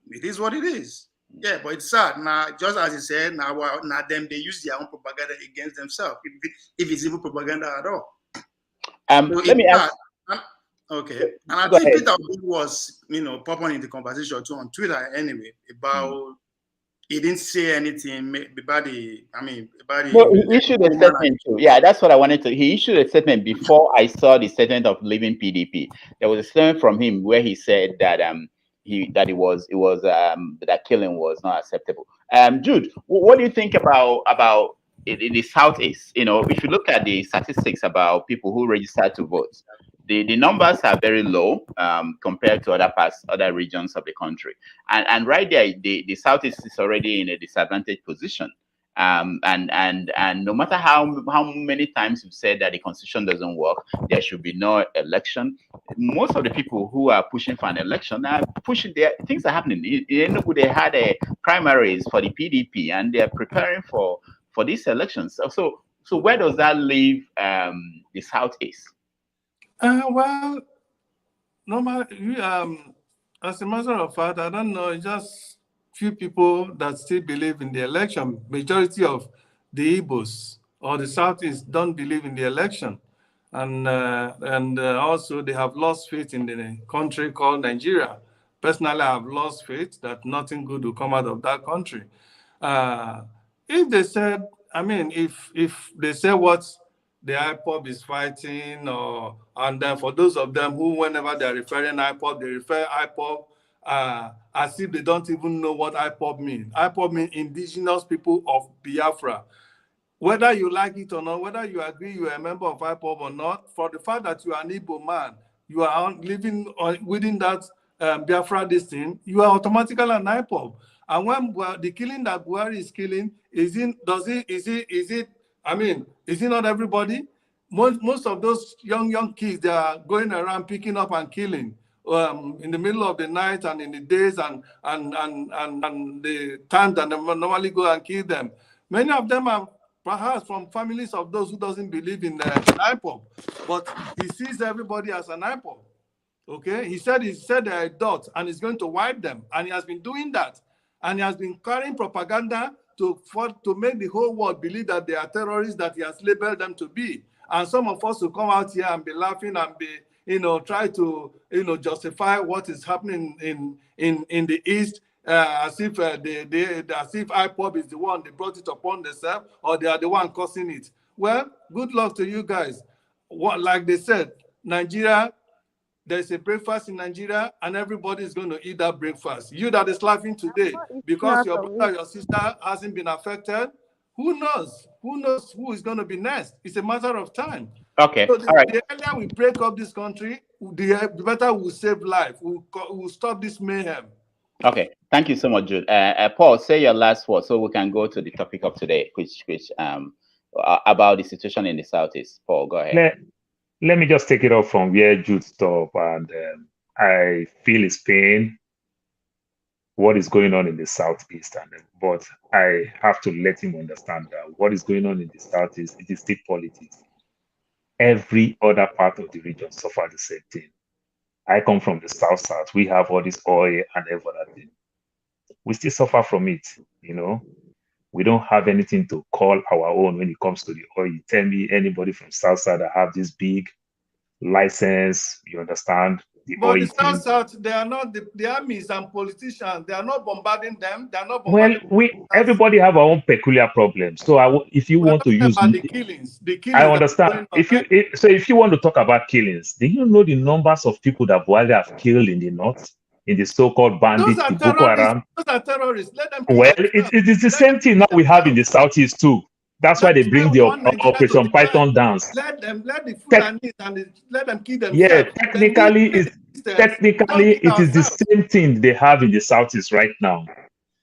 it is what it is. Yeah, but it's sad. Now, just as you said, now them, they use their own propaganda against themselves, if it's even propaganda at all. Let me ask. Okay, and I think Peter was, popping in the conversation too on Twitter anyway about he didn't say anything about the. I mean, about the. No, he issued a statement too. Yeah, that's what I wanted to. He issued a statement before I saw the statement of leaving PDP. There was a statement from him where he said that that killing was not acceptable. Jude, what do you think about the Southeast? You know, if you look at the statistics about people who registered to vote, the numbers are very low compared to other regions of the country, and right there, the Southeast is already in a disadvantaged position. And no matter how many times you've said that the constitution doesn't work, there should be no election. Most of the people who are pushing for an election are pushing. Things are happening. In Enugu, they had a primaries for the PDP, and they are preparing for these elections. So where does that leave the Southeast? Well, as a matter of fact, I don't know. It's just few people that still believe in the election. Majority of the Igbos or the Southeast don't believe in the election, and also they have lost faith in the country called Nigeria. Personally, I have lost faith that nothing good will come out of that country. If they said, I mean, if they say what the IPOB is fighting, and then for those of them who, whenever they're referring IPOB, they refer IPOB as if they don't even know what IPOB means. IPOB means Indigenous People of Biafra. Whether you like it or not, whether you agree you are a member of IPOB or not, for the fact that you are an Igbo man, you are living within that Biafra thing, you are automatically an IPOB. And when the killing that Buhari is killing, is it not everybody? Most of those young kids, they are going around picking up and killing in the middle of the night and in the days and the times that they normally go and kill them. Many of them are perhaps from families of those who doesn't believe in IPOB, but he sees everybody as an IPOB. Okay, he said they're a dot and he's going to wipe them, and he has been doing that, and he has been carrying propaganda to make the whole world believe that they are terrorists that he has labeled them to be. And some of us will come out here and be laughing and be, try to, justify what is happening in the East, as if IPOB is the one they brought it upon themselves, or they are the one causing it. Well, good luck to you guys. Like they said, Nigeria, there's a breakfast in Nigeria, and everybody is going to eat that breakfast. You that is laughing today because your brother or your sister hasn't been affected, who knows? Who knows who is going to be next? It's a matter of time. Okay, so all right. The earlier we break up this country, the better we'll save life. We'll stop this mayhem. Okay, thank you so much, Jude. Paul, say your last word so we can go to the topic of today, which about the situation in the Southeast. Paul, go ahead. Let me just take it off from where Jude stopped, and I feel his pain, what is going on in the Southeast, but I have to let him understand that what is going on in the Southeast, it is still politics. Every other part of the region suffer the same thing. I come from the South. We have all this oil and every other thing. We still suffer from it, We don't have anything to call our own when it comes to the oil. You tell me anybody from South that have this big license, you understand? But the South, they are not the armies and politicians. They are not bombarding them. They are not bombarding everybody have our own peculiar problems. So if you want to use the killings, I understand. If you want to talk about killings, do you know the numbers of people that Buhari have killed in the north? In the so-called bandits, the Boko Haram. Those are terrorists. Let them it is the same thing now we have in the Southeast too. That's why they bring the Operation Python dance. Let the Fulanis and let them kill themselves. Yeah, technically it is the same thing they have in the Southeast right now.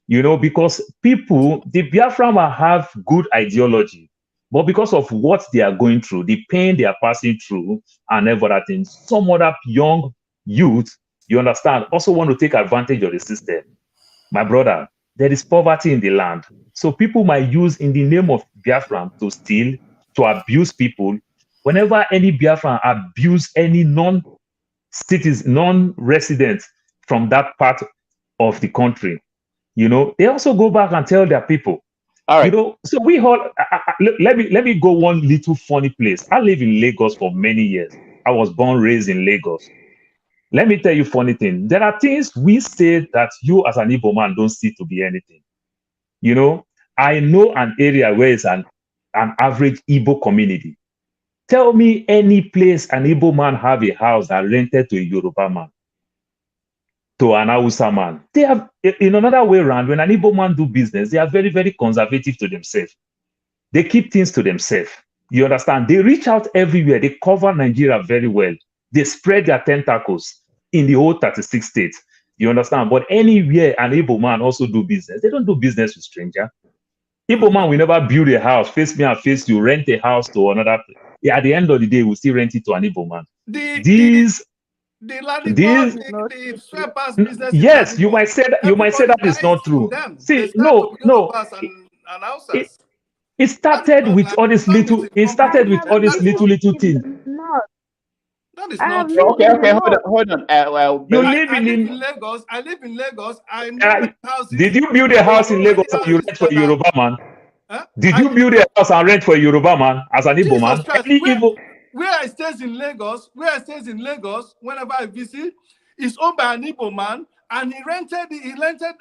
Because people, the Biafran have good ideology, but because of what they are going through, the pain they are passing through, and everything, some other young youth, you understand, also want to take advantage of the system. My brother, there is poverty in the land. So people might use in the name of Biafran to steal, to abuse people. Whenever any Biafran abuse any non-citizen, non-resident from that part of the country, they also go back and tell their people. All right. So we all, let me go one little funny place. I live in Lagos for many years. I was born, raised in Lagos. Let me tell you a funny thing. There are things we say that you as an Igbo man don't see to be anything. You know, I know an area where it's an average Igbo community. Tell me any place an Igbo man have a house that rented to a Yoruba man, to an Hausa man. They have, in another way around, when an Igbo man do business, they are very, very conservative to themselves. They keep things to themselves. You understand? They reach out everywhere. They cover Nigeria very well. They spread their tentacles in the whole 36 states. You understand? But anywhere an Igbo man also do business, they don't do business with stranger. Igbo man will never build a house, face me and face you, rent a house to another place. Yeah, at the end of the day, we'll still rent it to an Igbo man. Yes, you might say that. You might say that is not true. See, no. It started with all this little. It started with all this little thing. That is not true. Okay, hold on. You live in Lagos. I live in Lagos. I know houses. Did you build a house in Lagos and you rent for a Yoruba man? Huh? Did you build a house and rent for a Yoruba man as an Igbo man? Where I stays in Lagos, whenever I visit, is owned by an Igbo man, and he rented.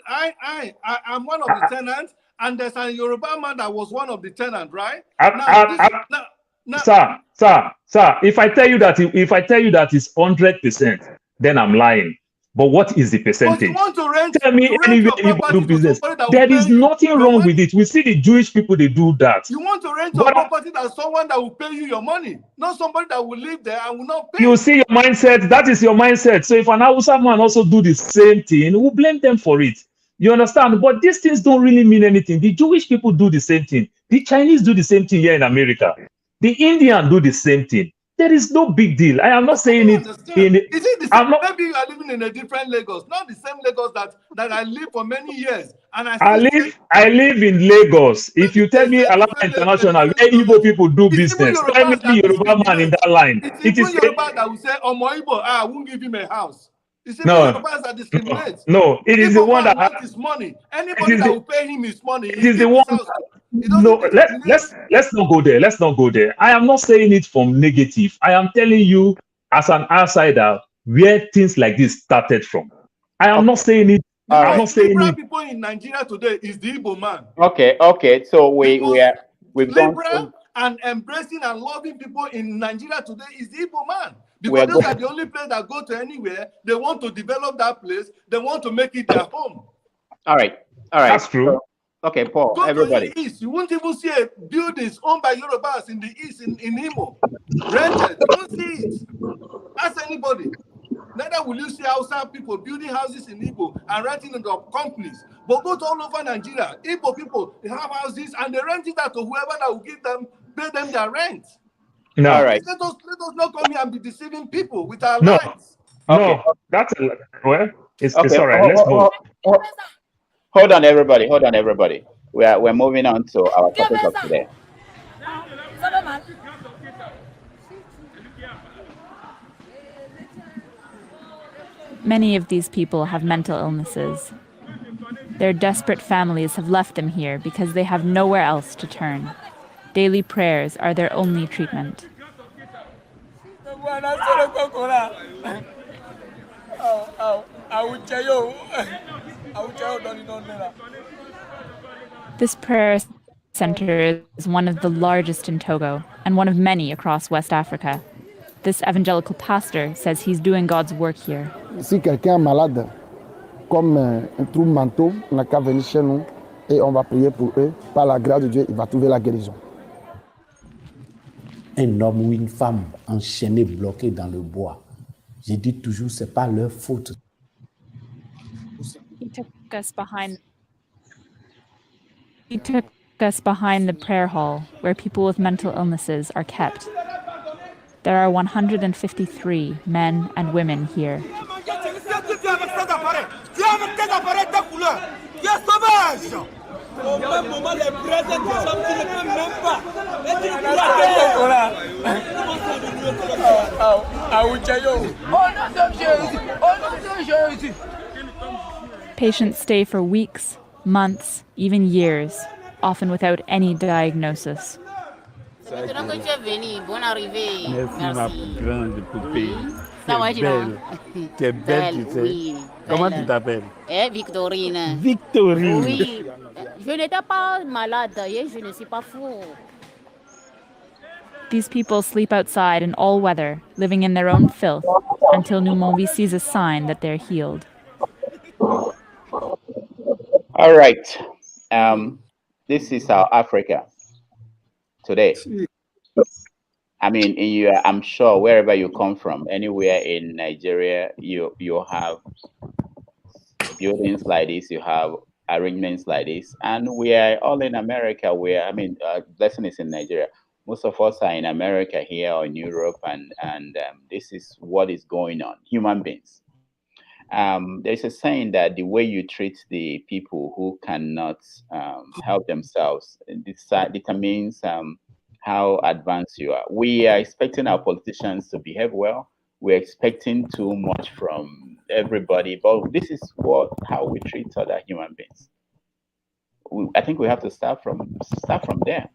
I'm one of the tenants, and there's a Yoruba man that was one of the tenants, right? Sir, if I tell you that it's 100%, then I'm lying. But what is the percentage? Tell me anywhere you do business. There is nothing wrong with it. We see the Jewish people, they do that. You want to rent your property that someone that will pay you your money, not somebody that will live there and will not pay. You see your mindset. That is your mindset. So if an Hausa man also do the same thing, we'll blame them for it. You understand? But these things don't really mean anything. The Jewish people do the same thing. The Chinese do the same thing here in America. The Indian do the same thing. There is no big deal. I am not saying it. Is it the same? Maybe you are living in a different Lagos, not the same Lagos that I lived for many years. And I live in Lagos. If you tell me Alaba International, where Igbo people do business, tell me the Yoruba man in that line. It is Yoruba that will say, Omo Igbo, I won't give him a house. No, it is the one that has his money. Anybody that will pay him his money. It is the one. No, let's not go there. Let's not go there. I am not saying it from negative. I am telling you as an outsider where things like this started from. I am not saying it. I'm not saying it. People in Nigeria today is the Igbo man. Okay. So we've gone and embracing and loving people in Nigeria today is the Igbo man. Because those are the only place that go to anywhere. They want to develop that place. They want to make it their home. All right. That's true. Okay, Paul, go everybody. To the east. You won't even see buildings owned by Yorubas in the east, in Imo. Rented. You won't see it. Ask anybody. Neither will you see outside people building houses in Igbo and renting into companies. But go to all over Nigeria. Igbo people, they have houses and they rent it out to whoever that will pay them their rent. No. All right. Let us not come here and be deceiving people with our lives. No, that's it's all right. Let's move. Hold on, everybody. We're moving on to our topic of today. Many of these people have mental illnesses. Their desperate families have left them here because they have nowhere else to turn. Daily prayers are their only treatment. This prayer center is one of the largest in Togo and one of many across West Africa. This evangelical pastor says he's doing God's work here. Si quelqu'un est malade, comme un trouble mental, on n'a qu'à venir chez nous et on va prier pour eux. Par la grâce de Dieu, il va trouver la guérison. Un homme ou une femme enchaînée, bloquée dans le bois. Je dis toujours, c'est pas leur faute. He took us behind the prayer hall where people with mental illnesses are kept. There are 153 men and women here. Patients stay for weeks, months, even years, often without any diagnosis. Merci ma grande poupée. Ça va, belle. Tu es belle, tu sais. oui. Comment belle. tu t'appelles? Victorine. Victorine. Oui. Je n'étais pas malade et je ne suis pas fou. These people sleep outside in all weather, living in their own filth, until Numombi sees a sign that they're healed. All right. This is our Africa today. I mean, I'm sure wherever you come from, anywhere in Nigeria, you have buildings like this, you have arrangements like this, and we are all in America. Blessing is in Nigeria. Most of us are in America here or in Europe, and this is what is going on. Human beings. There's a saying that the way you treat the people who cannot help themselves determines how advanced you are. We are expecting our politicians to behave well. We're expecting too much from everybody, but this is how we treat other human beings. I think we have to start from there.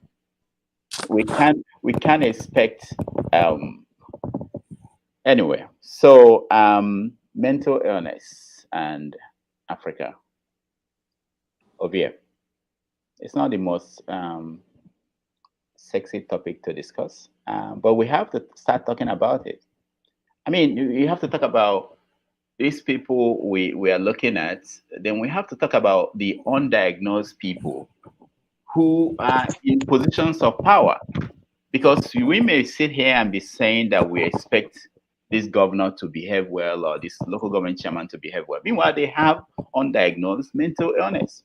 We can't expect anyway. So mental illness and Africa. Ovia. It's not the most sexy topic to discuss, but we have to start talking about it. I mean, you have to talk about these people we are looking at. Then we have to talk about the undiagnosed people who are in positions of power. Because we may sit here and be saying that we expect this governor to behave well or this local government chairman to behave well. Meanwhile, they have undiagnosed mental illness.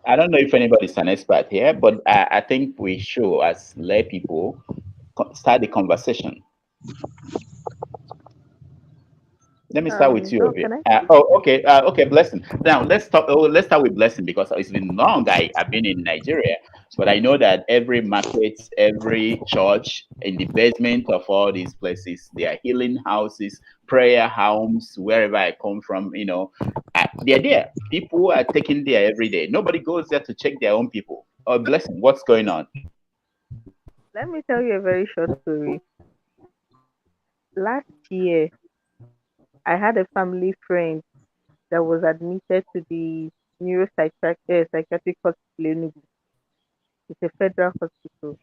I don't know if anybody's an expert here, but I think we should, as lay people, start the conversation. Let me start with you. Okay, Blessing. Now let's talk. Let's start with Blessing because it's been long. I've been in Nigeria, but I know that every market, every church, in the basement of all these places, there are healing houses, prayer homes. Wherever I come from, they're there. People are taken there every day. Nobody goes there to check their own people. Oh, Blessing, what's going on? Let me tell you a very short story. Last year, I had a family friend that was admitted to the neuropsychiatric hospital in Enugu. It's a federal hospital.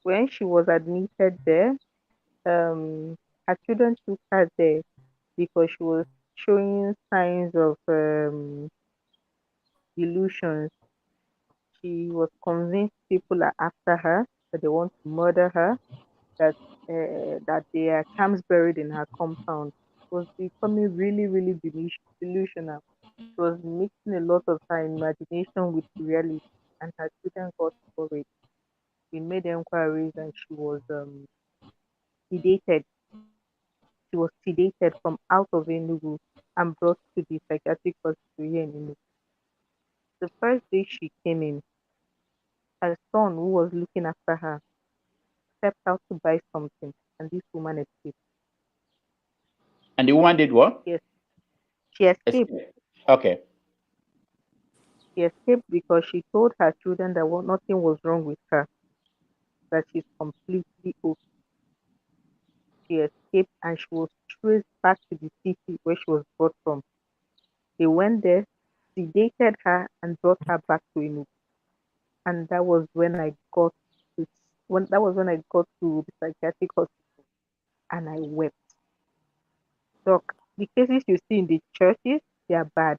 When she was admitted there, her children took her there because she was showing signs of delusions. She was convinced people are after her, that they want to murder her, that there are camps buried in her compound. It was becoming really, really delusional. It was mixing a lot of her imagination with reality, and her children got worried. We made inquiries, and she was sedated. She was sedated from out of Enugu and brought to the psychiatric hospital here in Enugu. The first day she came in, her son, who was looking after her, stepped out to buy something, and this woman escaped. And the woman did what? Yes, she escaped. Okay. She escaped because she told her children that nothing was wrong with her, that she's completely okay. She escaped and she was traced back to the city where she was brought from. They went there, sedated her, and brought her back to Enugu. And that was when I got to the psychiatric hospital, and I wept. Doc, the cases you see in the churches, they are bad,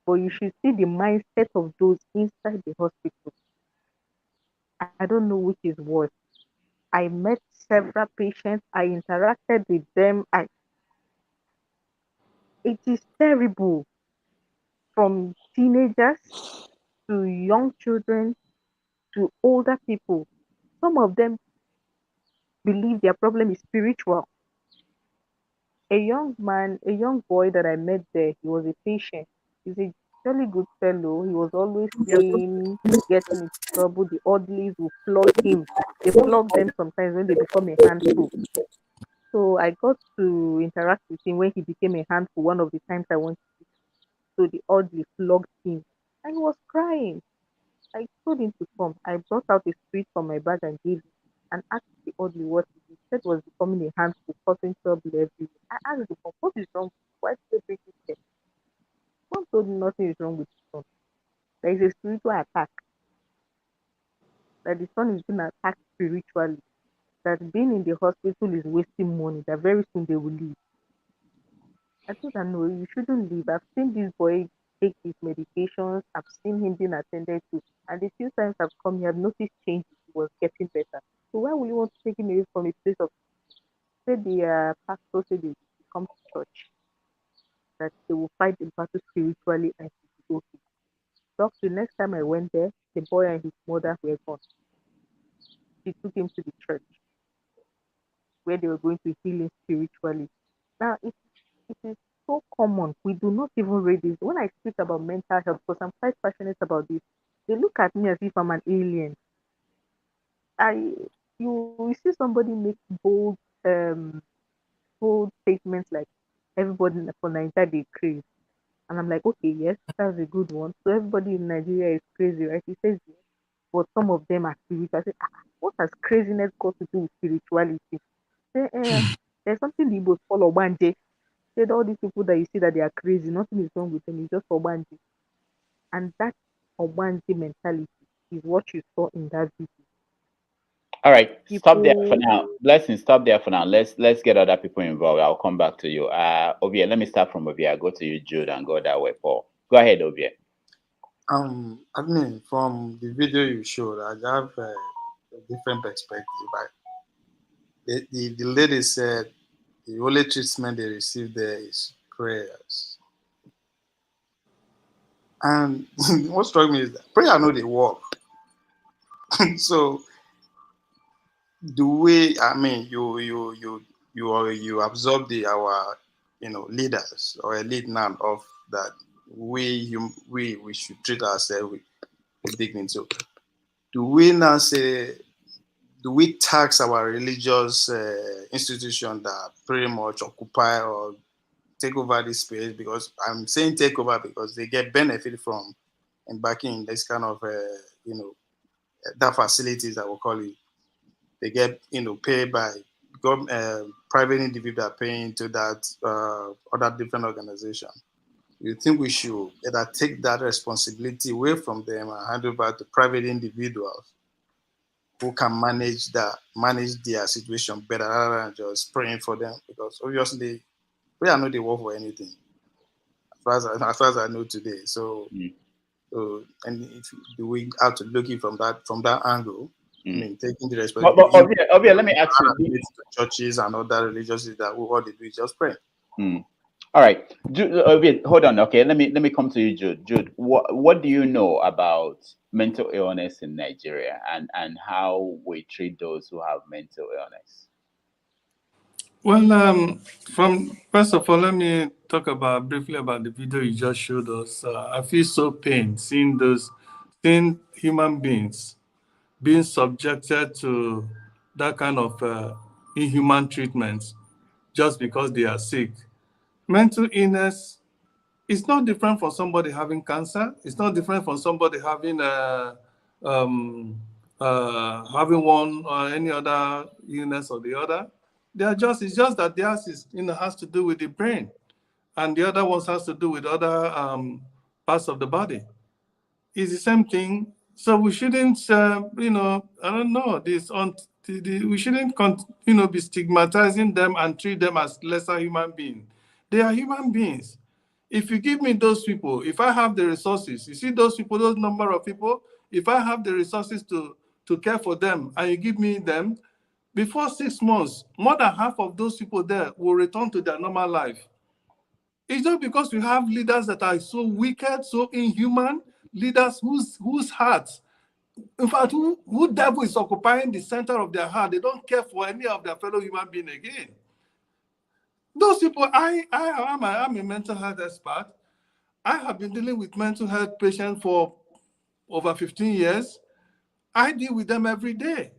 but you should see the mindset of those inside the hospital. I don't know which is worse. I met several patients. I interacted with them. It is terrible. From teenagers to young children to older people. Some of them believe their problem is spiritual. A young boy that I met there, he was a patient. He's a really good fellow. He was always playing, getting into trouble. The orderlies will flog him. They flog them sometimes when they become a handful. So I got to interact with him when he became a handful one of the times I went to. So the orderly flogged him. And he was crying. I told him to come. I brought out a spirit from my bag and gave him and asked the oddly what he said was becoming a handful, causing trouble everywhere. I asked the mom, what is wrong? Why did they bring this here? Mom told me nothing is wrong with his son. There is a spiritual attack. That the son is being attacked spiritually. That being in the hospital is wasting money. That very soon they will leave. I told her, no, you shouldn't leave. I've seen this boy take his medications. I've seen him being attended to. And the few times I've come here, I've noticed changes. He was getting better. So why would you want to take him away from a place of... Said the pastor said they will come to church. That they will fight the battle spiritually and he will go. Talk to next time I went there, the boy and his mother were gone. She took him to the church where they were going to heal him spiritually. Now, it is so common. We do not even read this. When I speak about mental health, because I'm quite passionate about this, they look at me as if I'm an alien. You see somebody make bold statements like everybody for Nigeria they crazy. And I'm like, okay, yes, that's a good one. So everybody in Nigeria is crazy, right? He says yes, but some of them are spiritual. I say, what has craziness got to do with spirituality? Say, there's something the Igbos call Obanje. Said all these people that you see that they are crazy, nothing is wrong with them, it's just Obanje. And that Obanje mentality is what you saw in that video. All right, stop there for now. Blessing, stop there for now. Let's get other people involved. I'll come back to you. Ovia, let me start from Ovia. Go to you, Jude, and go that way, Paul. Go ahead, Ovia. I mean, from the video you showed, I have a different perspective. The lady said the only treatment they receive there is prayers. And what struck me is that prayer know they work. So the way, I mean, you absorb our leaders or elite now of that we should treat ourselves with dignity. So do we now say, do we tax our religious institution that pretty much occupy or take over this space? Because I'm saying take over because they get benefit from embarking in this kind of that facilities, I will call it. They get paid by private individuals paying to that other different organization. You think we should either take that responsibility away from them and hand over to private individuals who can manage their situation better rather than just praying for them? Because obviously, prayer know they work for anything, as far as I know today. So, and if we have to look it from that angle, I mean, taking the responsibility. But let me ask you: churches and other religions that what they do is just pray. All right, Jude, hold on. Okay, let me come to you, Jude. Jude, what do you know about mental illness in Nigeria and how we treat those who have mental illness? Well, first of all, let me talk briefly about the video you just showed us. I feel so pained seeing human beings being subjected to that kind of inhuman treatments just because they are sick. Mental illness is not different from somebody having cancer. It's not different from somebody having one or any other illness or the other. It's just that theirs has to do with the brain, and the other ones has to do with other parts of the body. It's the same thing. So we shouldn't, I don't know, we shouldn't, be stigmatizing them and treat them as lesser human beings. They are human beings. If you give me those people, if I have the resources, you see those people, those number of people, if I have the resources to care for them and you give me them, before 6 months, more than half of those people there will return to their normal life. It's not because we have leaders that are so wicked, so inhuman, leaders whose hearts, in fact, who devil is occupying the center of their heart. They don't care for any of their fellow human beings again. Those people, I'm a mental health expert. I have been dealing with mental health patients for over 15 years. I deal with them every day.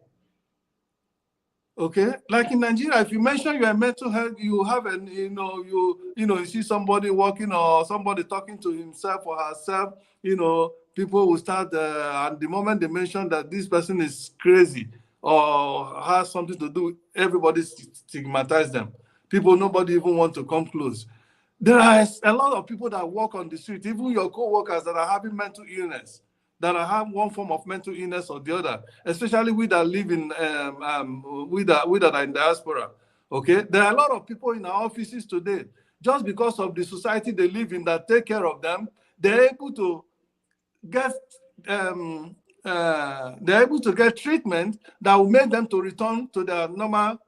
Okay, like in Nigeria, if you mention your mental health, you have you see somebody walking or somebody talking to himself or herself, people will start, and the moment they mention that this person is crazy or has something to do, everybody stigmatize them. People, nobody even want to come close. There are a lot of people that walk on the street, even your co-workers that are having mental illness, that have one form of mental illness or the other, especially we that live in, we that are in diaspora, okay? There are a lot of people in our offices today, just because of the society they live in that take care of them, they're able to get treatment that will make them to return to their normal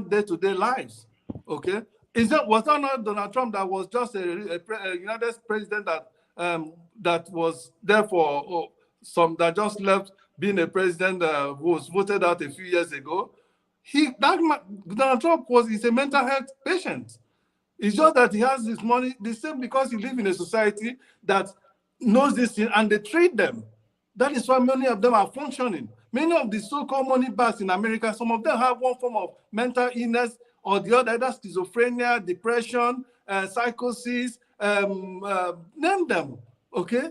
day-to-day lives, okay? Was that not Donald Trump that was just a United States president that was there for some that just left being a president who was voted out a few years ago? Donald Trump is a mental health patient. It's just that he has this money, the same because he lives in a society that knows this thing and they treat them. That is why many of them are functioning. Many of the so-called money bags in America, some of them have one form of mental illness or the other, either schizophrenia, depression, psychosis, name them, okay?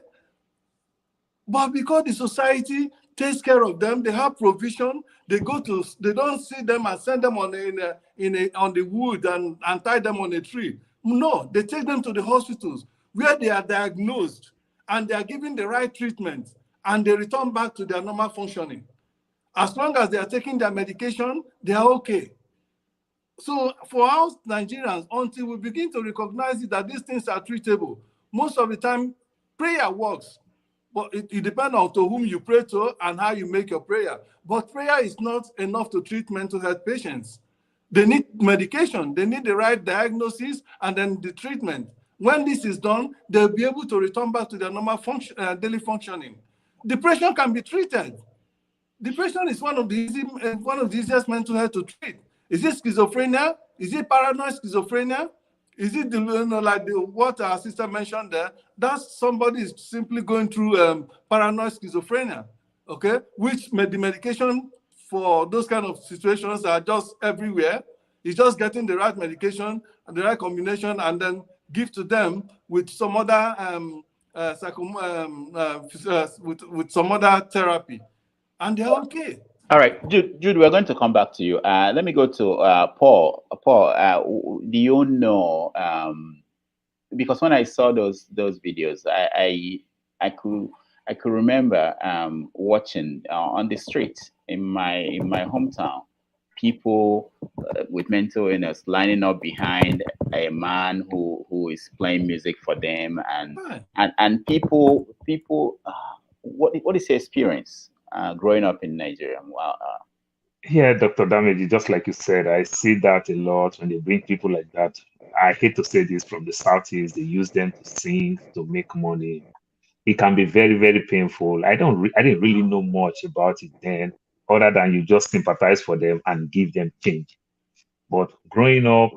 But because the society takes care of them, they have provision, they don't see them and send them on the wood and tie them on a tree. No, they take them to the hospitals where they are diagnosed and they are given the right treatment and they return back to their normal functioning. As long as they are taking their medication, they are okay. So for us Nigerians, until we begin to recognize that these things are treatable, most of the time prayer works. But it depends on to whom you pray to and how you make your prayer. But prayer is not enough to treat mental health patients. They need medication, they need the right diagnosis and then the treatment. When this is done, they'll be able to return back to their normal daily functioning. Depression can be treated. Depression is one of the easiest mental health to treat. Is it schizophrenia? Is it paranoid schizophrenia? Is it what our sister mentioned there? That's somebody is simply going through paranoid schizophrenia, okay? Which the medication for those kind of situations are just everywhere. It's just getting the right medication and the right combination and then give to them with some other with some other therapy, and they're okay. All right, Jude, we're going to come back to you. Let me go to Paul. Paul, do you know? Because when I saw those videos, I could remember watching on the street in my hometown, people with mental illness lining up behind a man who is playing music for them, and people. What is your experience? Growing up in Nigeria? Yeah, Dr. Damage, just like you said, I see that a lot when they bring people like that. I hate to say this, from the Southeast, they use them to sing, to make money. It can be very, very painful. I didn't really know much about it then, other than you just sympathize for them and give them change. But growing up,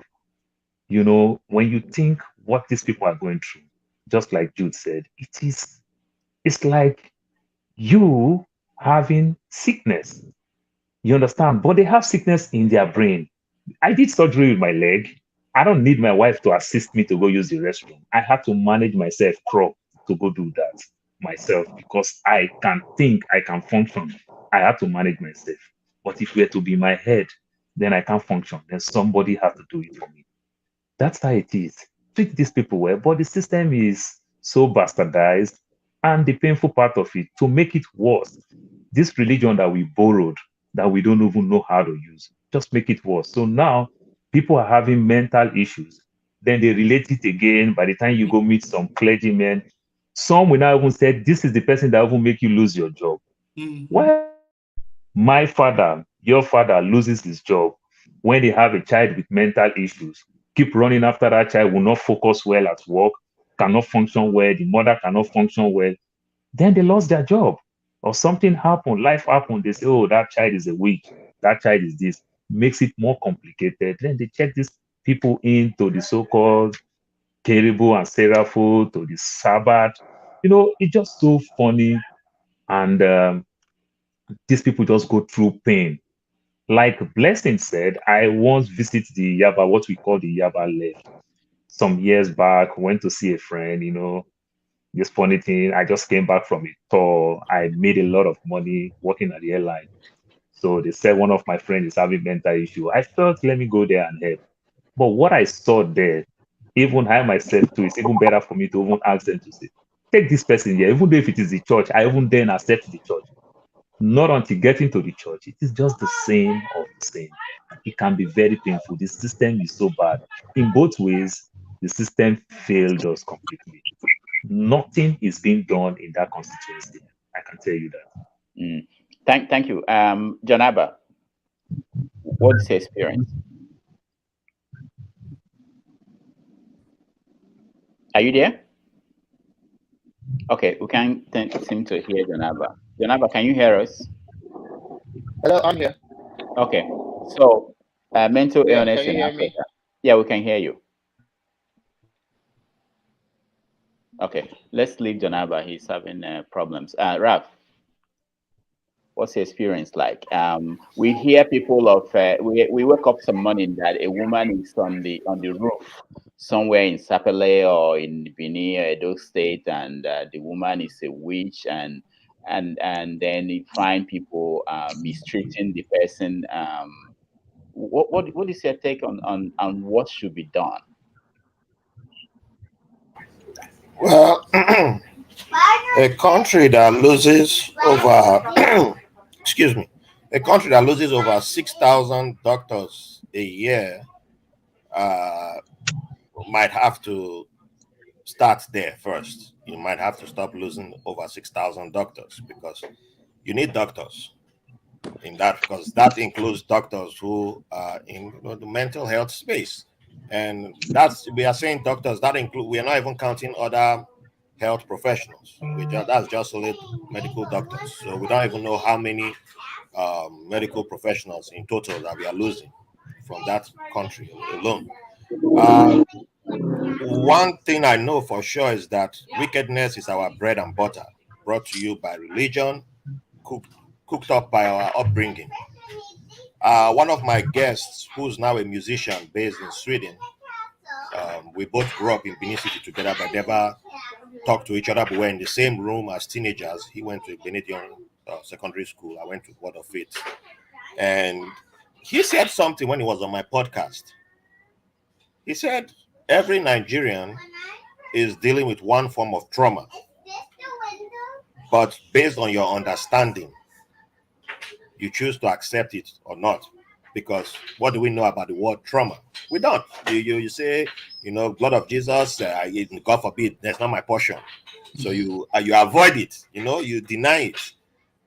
you know, when you think what these people are going through, just like Jude said, it's like you having sickness. You understand? But they have sickness in their brain. I did surgery with my leg. I don't need my wife to assist me to go use the restroom. I have to manage myself, crawl to go do that myself because I can think, I can function. I have to manage myself. But if it were to be my head, then I can't function. Then somebody has to do it for me. That's how it is. Treat these people well, but the system is so bastardized. And the painful part of it, to make it worse, this religion that we borrowed, that we don't even know how to use, just make it worse. So now people are having mental issues. Then they relate it again. By the time you go meet some clergymen, some will now even say, this is the person that will make you lose your job. Why? My father, your father loses his job when they have a child with mental issues. Keep running after that child, will not focus well at work, cannot function well, the mother cannot function well. Then they lost their job. Or something happened, life happened, they say, oh, that child is a witch, that child is this. Makes it more complicated. Then they check these people into the so-called Keribu and Seraphim, to the Sabbath. You know, it's just so funny. And these people just go through pain. Like Blessing said, I once visited the Yaba, what we call the Yaba left, some years back, went to see a friend, you know. this funny thing, I just came back from a tour. I made a lot of money working at the airline. So they said one of my friends is having mental issue. I felt, let me go there and help. But what I saw there, even I myself too, it's even better for me to even ask them to say, take this person here, even though if it is the church, I even then accept the church. Not until getting to the church, it is just the same of the same. It can be very painful. The system is so bad. In both ways, the system failed us completely. Nothing is being done in that constituency. I can tell you that. Thank you. Janaba, what's your experience? Are you there? Okay, we can't seem to hear Janaba. Janaba, can you hear us? Hello, I'm here. Okay, so mental illness can you in hear Africa. me? Yeah, we can hear you. Okay, let's leave Janaba. He's having problems. Raf, what's your experience like? We hear people of we wake up some morning that a woman is on the roof somewhere in Sapele or in Benin or Edo State, and the woman is a witch, and then you find people mistreating the person. What is your take on what should be done? Well, a country that loses over, excuse me, a country that loses over 6,000 doctors a year might have to start there first. You might have to stop losing over 6,000 doctors, because you need doctors in that, because that includes doctors who are in the mental health space. And we are saying doctors, that include, we are not even counting other health professionals. That's just only medical doctors. So we don't even know how many medical professionals in total that we are losing from that country alone. One thing I know for sure is that wickedness is our bread and butter, brought to you by religion, cooked up by our upbringing. One of my guests, who's now a musician based in Sweden, we both grew up in Benin City together, but never talked to each other. But we were in the same room as teenagers. He went to Benedict secondary school. I went to Word of Faith. And he said something when he was on my podcast. He said, every Nigerian is dealing with one form of trauma, but based on your understanding, you choose to accept it or not. Because what do we know about the word trauma? We don't. You say, blood of Jesus, God forbid, that's not my portion. So you avoid it, you deny it.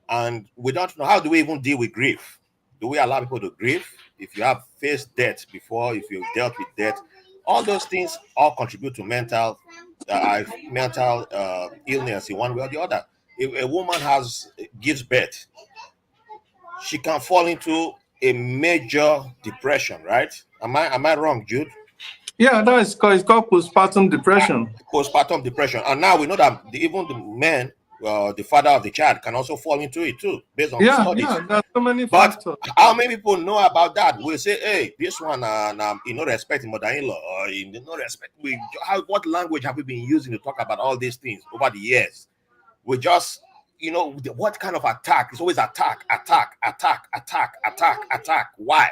And we don't know, how do we even deal with grief? Do we allow people to grieve? If you have faced death before, if you've dealt with death, all those things all contribute to mental illness in one way or the other. If a woman gives birth, she can fall into a major depression, right? Am I wrong, Jude? Yeah, it's called postpartum depression. Postpartum depression. And now we know that even the men, the father of the child, can also fall into it too, based on studies. Yeah, there are so many but factors. How many people know about that? We say, hey, this one, respect mother-in-law, or no respect. What language have we been using to talk about all these things over the years? We just, what kind of attack? It's always attack. Why?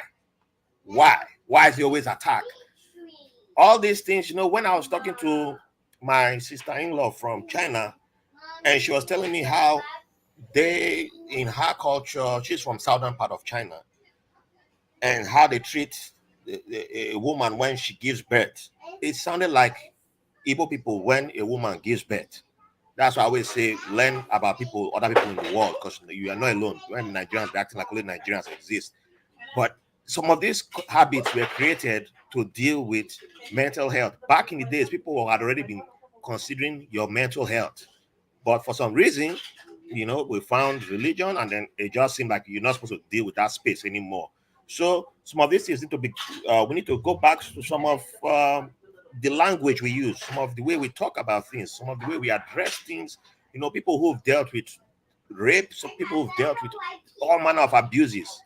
Why is it always attack? All these things, when I was talking to my sister-in-law from China, and she was telling me how in her culture, she's from southern part of China, and how they treat a woman when she gives birth. It sounded like Igbo people when a woman gives birth. That's why I always say, learn about other people in the world, because you are not alone. When Nigerians, acting like only Nigerians exist. But some of these habits were created to deal with mental health. Back in the days, people had already been considering your mental health. But for some reason, we found religion, and then it just seemed like you're not supposed to deal with that space anymore. So some of these things need to be, we need to go back to some of the language we use, some of the way we talk about things, some of the way we address things. People who've dealt with rape, some people who've dealt with all manner of abuses.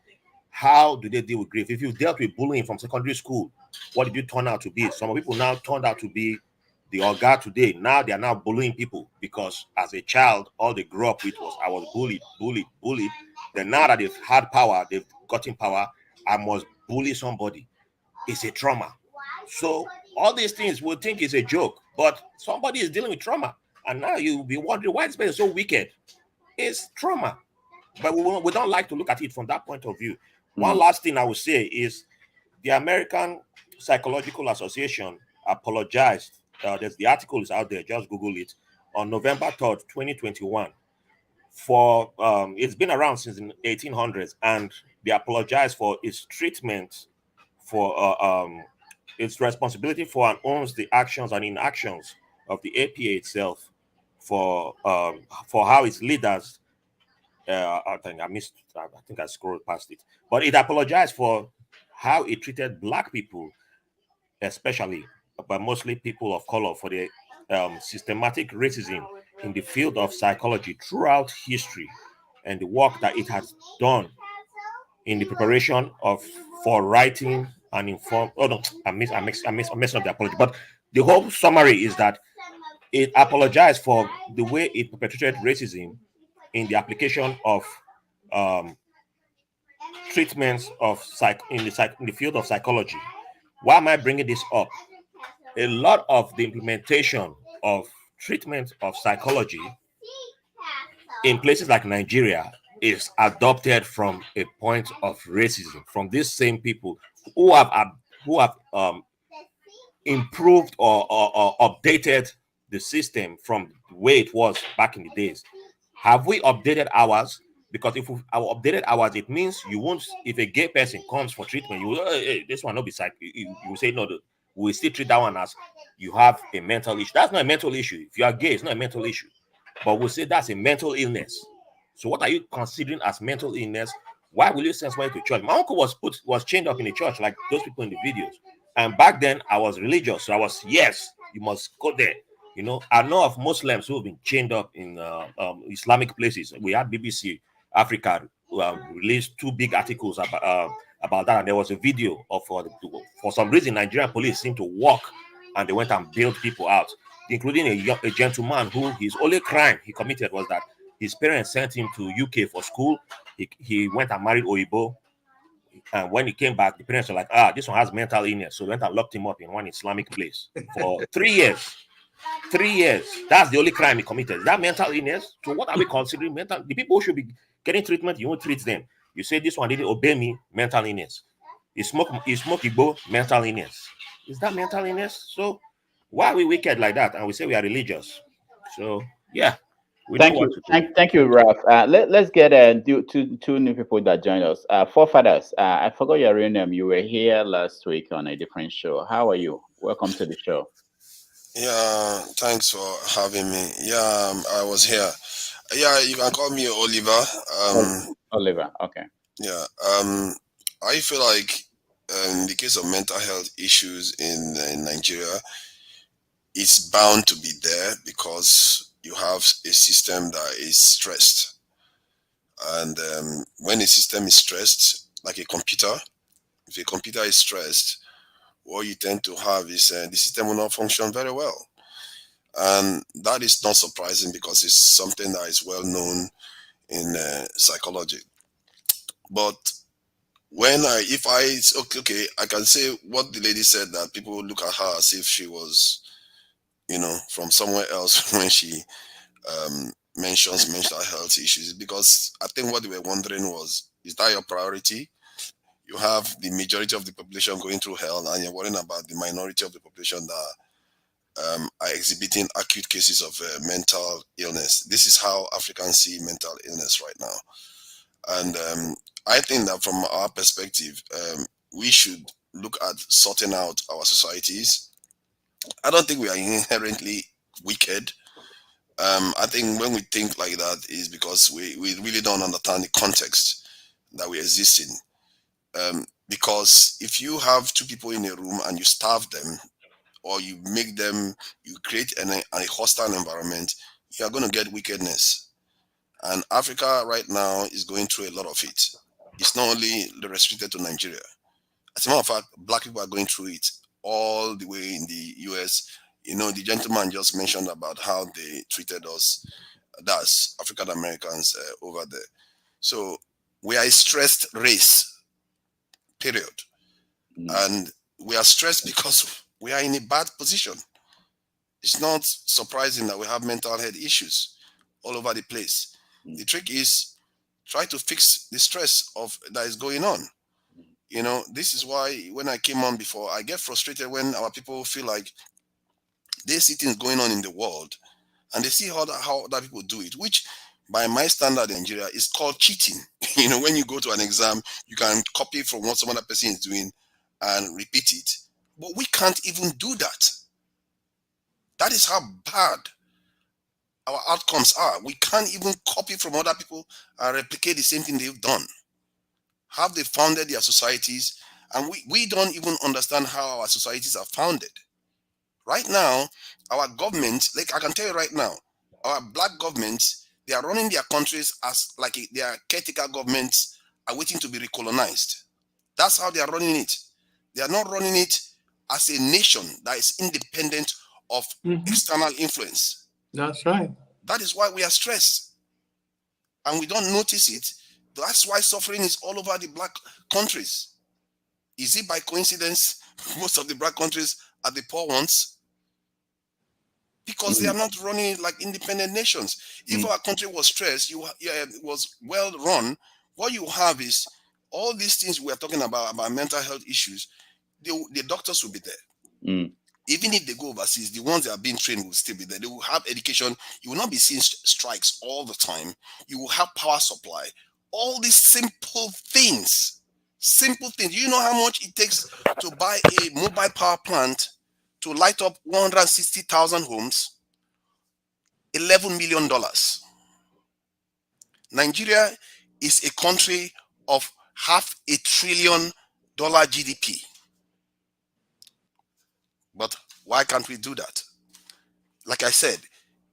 How do they deal with grief? If you've dealt with bullying from secondary school, what did you turn out to be? Some people now turned out to be the Oga today, now they are now bullying people because as a child, all they grew up with was I was bullied. Then now that they've had power, they've gotten power, I must bully somebody. It's a trauma. So all these things we'll think is a joke, but somebody is dealing with trauma. And now you'll be wondering why this person is so wicked. It's trauma. But we don't like to look at it from that point of view. One last thing I will say is the American Psychological Association apologized. The article is out there, just Google it, on November 3rd, 2021. For it's been around since the 1800s, and they apologized for its treatment, for its responsibility for and owns the actions and inactions of the APA itself, for how its leaders. I think I scrolled past it, but it apologized for how it treated Black people, especially, but mostly people of color, for the systematic racism in the field of psychology throughout history, and the work that it has done in the preparation for writing and inform. Oh no, I'm messing up the apology. But the whole summary is that it apologized for the way it perpetrated racism in the application of treatments of in the field of psychology. Why am I bringing this up? A lot of the implementation of treatment of psychology in places like Nigeria is adopted from a point of racism, from these same people who have improved or updated the system from the way it was back in the days. Have we updated ours? Because if we have updated ours, it means you won't. If a gay person comes for treatment, you will, hey, this one not be psych. You will say no. We still treat that one as you have a mental issue. That's not a mental issue. If you are gay, it's not a mental issue. But we'll say that's a mental illness. So what are you considering as mental illness? Why will you send somebody to church? My uncle was chained up in a church like those people in the videos. And back then I was religious, so I was, yes, you must go there. You know, I know of Muslims who have been chained up in Islamic places. We had BBC Africa released 2 big articles about that, and there was a video of for some reason Nigerian police seemed to walk and they went and bailed people out, including a gentleman who his only crime he committed was that his parents sent him to UK for school. He went and married Oyibo, and when he came back, the parents were like, this one has mental illness, so they went and locked him up in one Islamic place for 3 years. 3 years. That's the only crime he committed. Is that mental illness? So what are we considering mental? The people who should be getting treatment, you won't treat them. You say this one didn't obey me, mental illness. You smoke Igbo, mental illness. Is that mental illness? So why are we wicked like that? And we say we are religious. So yeah. Thank you, Ralph. Let's get two new people that joined us. Forefathers, I forgot your real name. You were here last week on a different show. How are you? Welcome to the show. Yeah, thanks for having me. Yeah, I was here. Yeah, you can call me Oliver. Oliver, okay. Yeah, I feel like in the case of mental health issues in Nigeria, it's bound to be there because you have a system that is stressed. And when a system is stressed, like a computer, if a computer is stressed, what you tend to have is the system will not function very well. And that is not surprising because it's something that is well known in psychology. But okay, I can say what the lady said, that people look at her as if she was, from somewhere else when she mentions mental health issues, because I think what they were wondering was, is that your priority? You have the majority of the population going through hell, and you're worrying about the minority of the population that are exhibiting acute cases of mental illness. This is how Africans see mental illness right now. And I think that from our perspective, we should look at sorting out our societies. I don't think we are inherently wicked. I think when we think like that is because we really don't understand the context that we exist in. Because if you have 2 people in a room and you starve them, or you create a hostile environment, you are going to get wickedness. And Africa right now is going through a lot of it. It's not only restricted to Nigeria. As a matter of fact, Black people are going through it all the way in the US, You know, the gentleman just mentioned about how they treated us, that's African Americans over there. So we are a stressed race, period. And we are stressed because we are in a bad position. It's not surprising that we have mental health issues all over the place. The trick is try to fix the stress that is going on. You know, this is why when I came on before, I get frustrated when our people feel like they see things going on in the world and they see how other people do it, which by my standard in Nigeria is called cheating. You know, when you go to an exam, you can copy from what some other person is doing and repeat it. But we can't even do that. That is how bad our outcomes are. We can't even copy from other people and replicate the same thing they've done. Have they founded their societies? And we don't even understand how our societies are founded. Right now, our government, like I can tell you right now, our black governments, they are running their countries as like their caretaker governments are waiting to be recolonized. That's how they are running it. They are not running it as a nation that is independent of external influence. That's right. That is why we are stressed. And we don't notice it. That's why suffering is all over the black countries. Is it by coincidence most of the black countries are the poor ones? Because they are not running it like independent nations. If our country was stressed, it was well run, what you have is all these things we are talking about mental health issues, the doctors will be there. Even if they go overseas, the ones that are being trained will still be there. They will have education. You will not be seeing strikes all the time. You will have power supply. All these simple things. Simple things. You know how much it takes to buy a mobile power plant to light up 160,000 homes? $11 million. Nigeria is a country of $500 billion GDP. But why can't we do that? Like I said,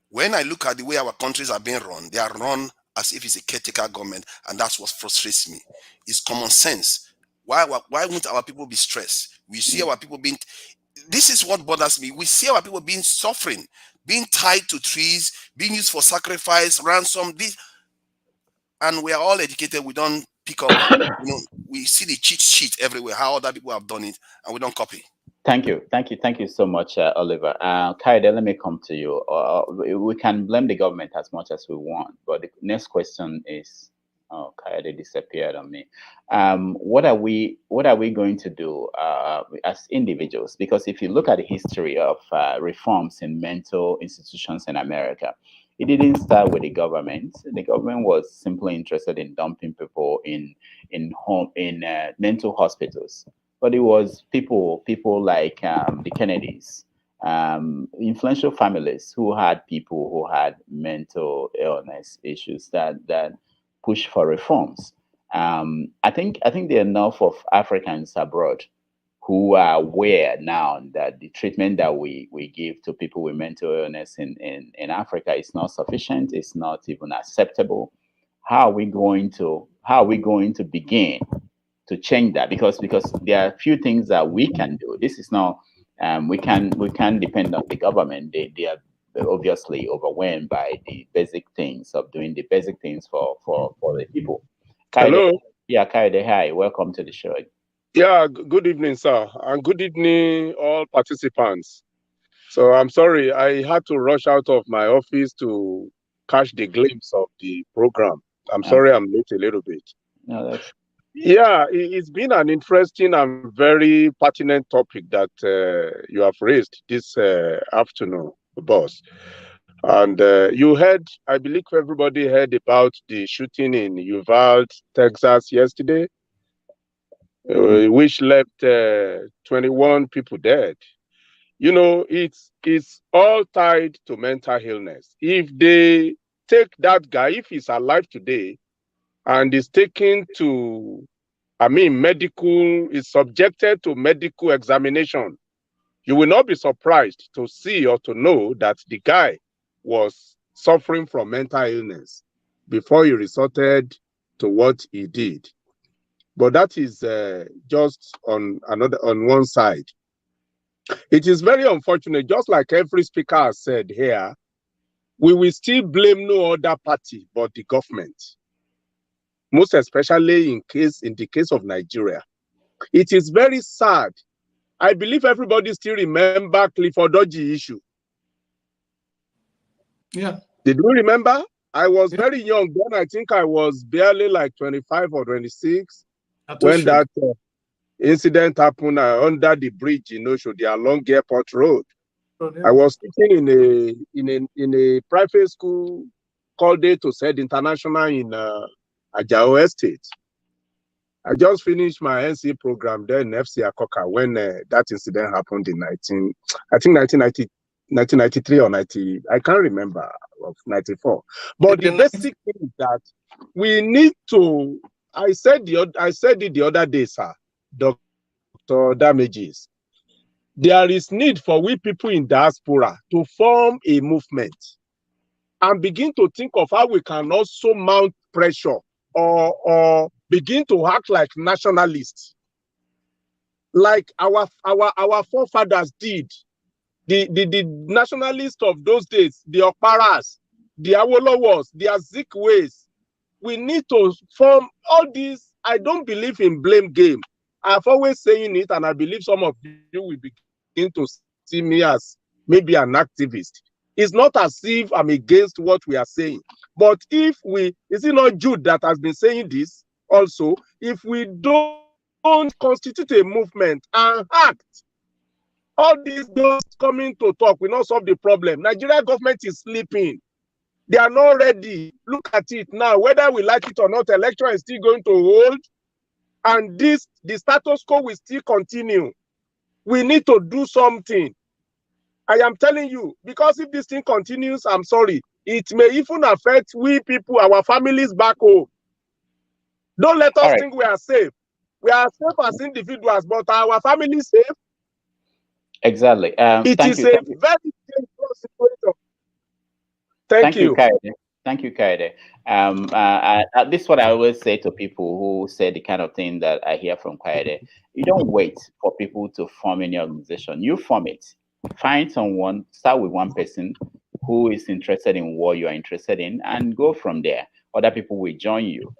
when I look at the way our countries are being run, they are run as if it's a caretaker government, and that's what frustrates me. It's common sense. Why won't our people be stressed? We see our people being... This is what bothers me. We see our people being suffering, being tied to trees, being used for sacrifice, ransom, this, and we are all educated. We don't pick up, we see the cheat sheet everywhere, how other people have done it, and we don't copy. Thank you so much, Oliver. Kaide, let me come to you. We can blame the government as much as we want, but the next question is, Kaide disappeared on me. What are we going to do as individuals? Because if you look at the history of reforms in mental institutions in America, it didn't start with the government. The government was simply interested in dumping people in mental hospitals. But it was people like the Kennedys, influential families who had people who had mental illness issues that pushed for reforms. I think there are enough of Africans abroad who are aware now that the treatment that we give to people with mental illness in Africa is not sufficient. It's not even acceptable. How are we going to begin to change that? Because there are a few things that we can do. This is not we can depend on the government. They are obviously overwhelmed by the basic things of doing the basic things for the people. Kaide, hello. Yeah, Kaide, hi, welcome to the show. Yeah, good evening, sir, and good evening, all participants. So I'm sorry, I had to rush out of my office to catch the glimpse of the program. I'm sorry I'm late a little bit. No, that's... Yeah, it's been an interesting and very pertinent topic that you have raised this afternoon, boss. And you heard, I believe everybody heard about the shooting in Uvalde, Texas yesterday, which left 21 people dead. You know, it's all tied to mental illness. If they take that guy, if he's alive today, and is taken to, is subjected to medical examination, you will not be surprised to see or to know that the guy was suffering from mental illness before he resorted to what he did. But that is just on one side. It is very unfortunate, just like every speaker has said here, we will still blame no other party but the government. Most especially in the case of Nigeria. It is very sad. I believe everybody still remember Clifford Orji issue. Yeah. Did you remember? I was very young then. I think I was barely like 25 or 26 when that incident happened under the bridge in Oshodi along Airport Road. I was teaching in a private school called Day to Said International in Ajao Estate. I just finished my NC program there in FC Akoka when that incident happened in 1993 or 90. I can't remember, of 94. But the basic thing is that we need to. I said it the other day, sir, Dr. Damages. There is need for we people in diaspora to form a movement and begin to think of how we can also mount pressure or begin to act like nationalists, like our forefathers did. The nationalists of those days, the Okparas, the Awolowos, the Azikwe's. We need to form all these. I don't believe in blame game. I've always saying it, and I believe some of you will begin to see me as maybe an activist. It's not as if I'm against what we are saying. But if we, is it not Jude that has been saying this also? If we don't constitute a movement and act, all these those coming to talk will not solve the problem. Nigeria government is sleeping. They are not ready. Look at it now. Whether we like it or not, election is still going to hold. And the status quo will still continue. We need to do something. I am telling you, because if this thing continues, I'm sorry, it may even affect we people, our families back home. Don't let us think we are safe. We are safe as individuals, but are our families safe? Exactly. It is a very dangerous situation. Thank you. Thank you, Kaide. This is what I always say to people who say the kind of thing that I hear from Kaide. You don't wait for people to form any organization. You form it. Find someone, start with one person who is interested in what you are interested in, and go from there. Other people will join you.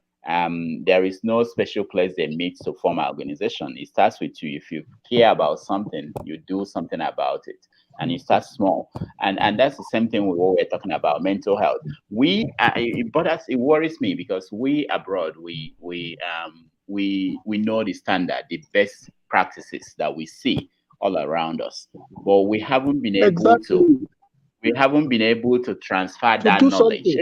There is no special place they meet to form an organization. It starts with you. If you care about something, you do something about it. And you start small, and that's the same thing with what we're talking about, mental health. It worries me because we abroad, we know the standard, the best practices that we see all around us, but we haven't been able to transfer that knowledge,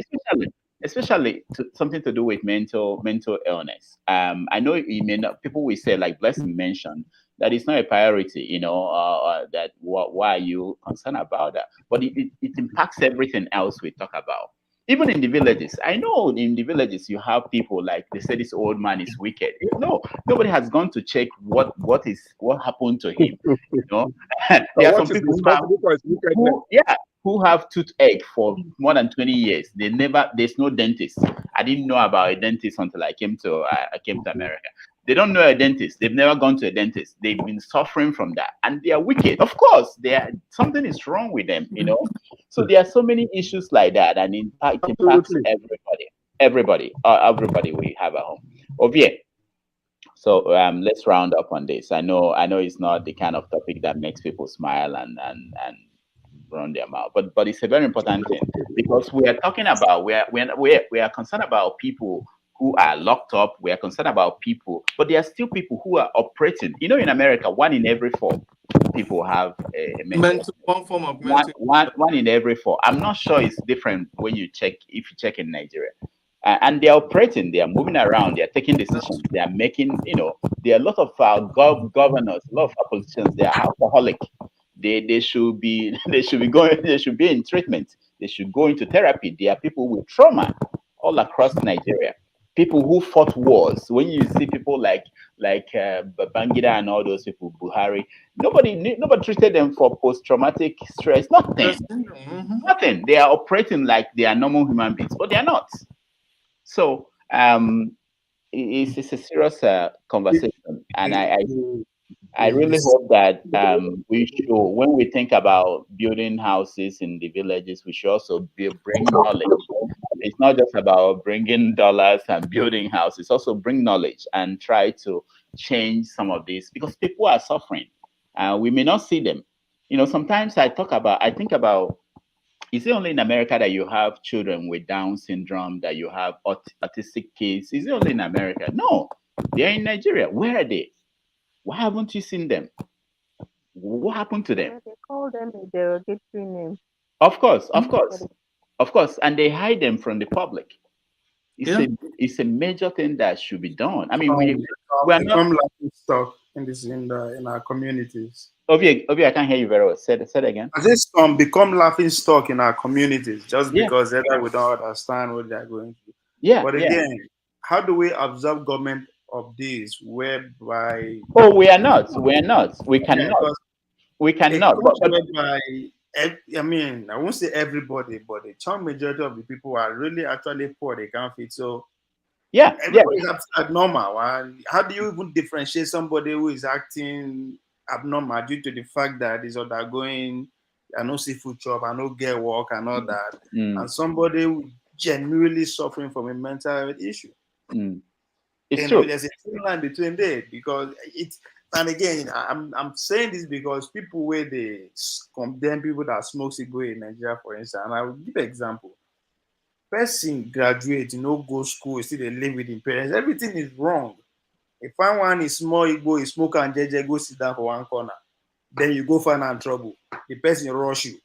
especially to something to do with mental illness. I know it may not, people will say, like Blessing mentioned, that is not a priority, that why are you concerned about that? But it impacts everything else we talk about. Even in the villages, I know in the villages you have people like, they say this old man is wicked. No, nobody has gone to check what happened to him. There are some people who have toothache for more than 20 years. There's no dentist. I didn't know about a dentist until I came to America. They don't know a dentist. They've never gone to a dentist. They've been suffering from that, and they are wicked. Of course, something is wrong with them, So there are so many issues like that, and it impacts everybody we have at home. Ovie. So let's round up on this. I know it's not the kind of topic that makes people smile and run their mouth, but it's a very important thing, because we are talking about we are concerned about people who are locked up. We are concerned about people, but there are still people who are operating. In America, 1 in every 4 people have a one form of mental. One in every 4. I'm not sure it's different when if you check in Nigeria. And they are operating, they are moving around, they are taking decisions, they are making, there are a lot of governors, a lot of politicians, they are alcoholic. They should be in treatment. They should go into therapy. There are people with trauma all across Nigeria. People who fought wars. When you see people like Babangida and all those people, Buhari, nobody treated them for post-traumatic stress. Nothing. Nothing. They are operating like they are normal human beings, but they are not. So it's a serious conversation, and I really hope that we should, when we think about building houses in the villages, we should also bring knowledge. It's not just about bringing dollars and building houses, also bring knowledge and try to change some of this, because people are suffering. We may not see them. Sometimes I think about, is it only in America that you have children with Down syndrome, that you have autistic kids? Is it only in America? No, they're in Nigeria. Where are they? Why haven't you seen them? What happened to them? They call them a derogatory name. Of course. And they hide them from the public. It's a major thing that should be done. I mean, we are not laughing stock in our communities. Obi, I can't hear you very well. Say it again. I just become laughing stock in our communities just because we don't understand what they're going through. Yeah. But again, how do we observe government of this whereby? Oh, we are not. We cannot. We cannot. I mean, I won't say everybody, but the strong majority of the people are really actually poor. They can't fit. So everybody is abnormal. And how do you even differentiate somebody who is acting abnormal due to the fact that is undergoing no seafood chop, I no get work and all that, and somebody who genuinely suffering from a mental health issue? It's true. There's a thin line between there, because it's, and again, I'm saying this because people where they condemn people that smoke cigarette in Nigeria, for instance, and I will give an example. Person graduate, go school, still they live with their parents. Everything is wrong. If one is small, Igbo, is smoke and JJ, go sit down for one corner. Then you go find out trouble. The person rush you.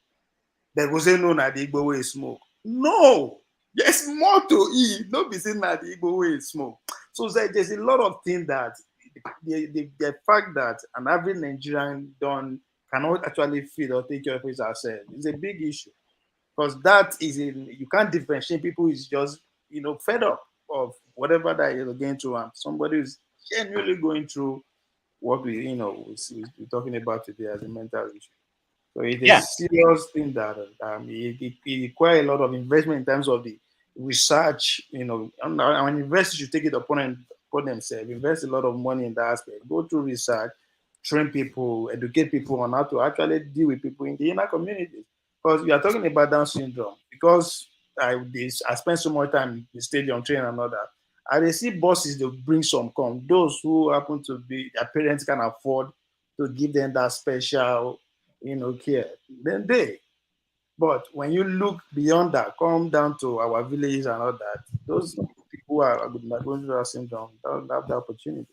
They go say no, na the Igbo way smoke. No, there's more to it. Don't be saying that the Igbo way smoke. So there's a lot of things that the fact that an average Nigerian cannot actually feed or take care of his ourselves is a big issue, because that is you can't differentiate people who is just fed up of whatever that you're going through, and somebody who's genuinely going through what we're talking about today as a mental issue. So it's a serious thing that it requires a lot of investment in terms of the research. Our university should take it upon themselves, invest a lot of money in that aspect, go through research, train people, educate people on how to actually deal with people in the inner communities. Because we are talking about Down syndrome, because I spend so much time in the stadium training and all that. I see bosses, they bring some those who happen to be, their parents can afford to give them that special, care. Then but when you look beyond that, come down to our villages and all that, those people are going through that syndrome, don't have the opportunity.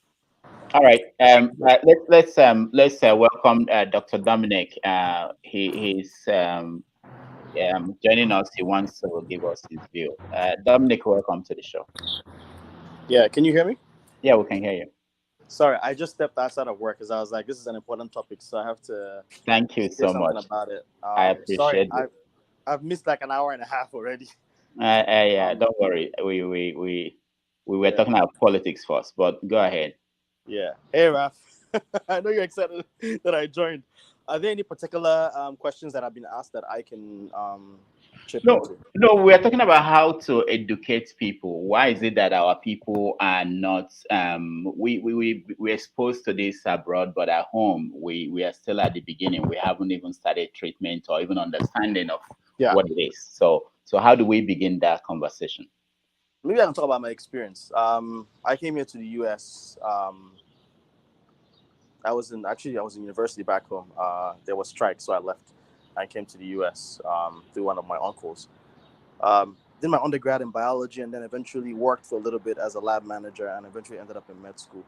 All right. Let's welcome Dr. Dominic. He's joining us. He wants to give us his view. Dominic, welcome to the show. Yeah, can you hear me? Yeah, we can hear you. Sorry, I just stepped outside of work because I was like, this is an important topic, so I have to. Thank you so much about it. I appreciate it. I've missed like an hour and a half already. Don't worry. We were talking about politics first, but go ahead. Yeah. Hey, Raf. I know you're excited that I joined. Are there any particular questions that have been asked that I can chip into? No, we're talking about how to educate people. Why is it that our people are not we're exposed to this abroad, but at home we are still at the beginning. We haven't even started treatment or even understanding of what it is. So how do we begin that conversation? Maybe I can talk about my experience. I came here to the US. I was in university back home. There was strike, so I left. I came to the US through one of my uncles. Did my undergrad in biology, and then eventually worked for a little bit as a lab manager, and eventually ended up in med school.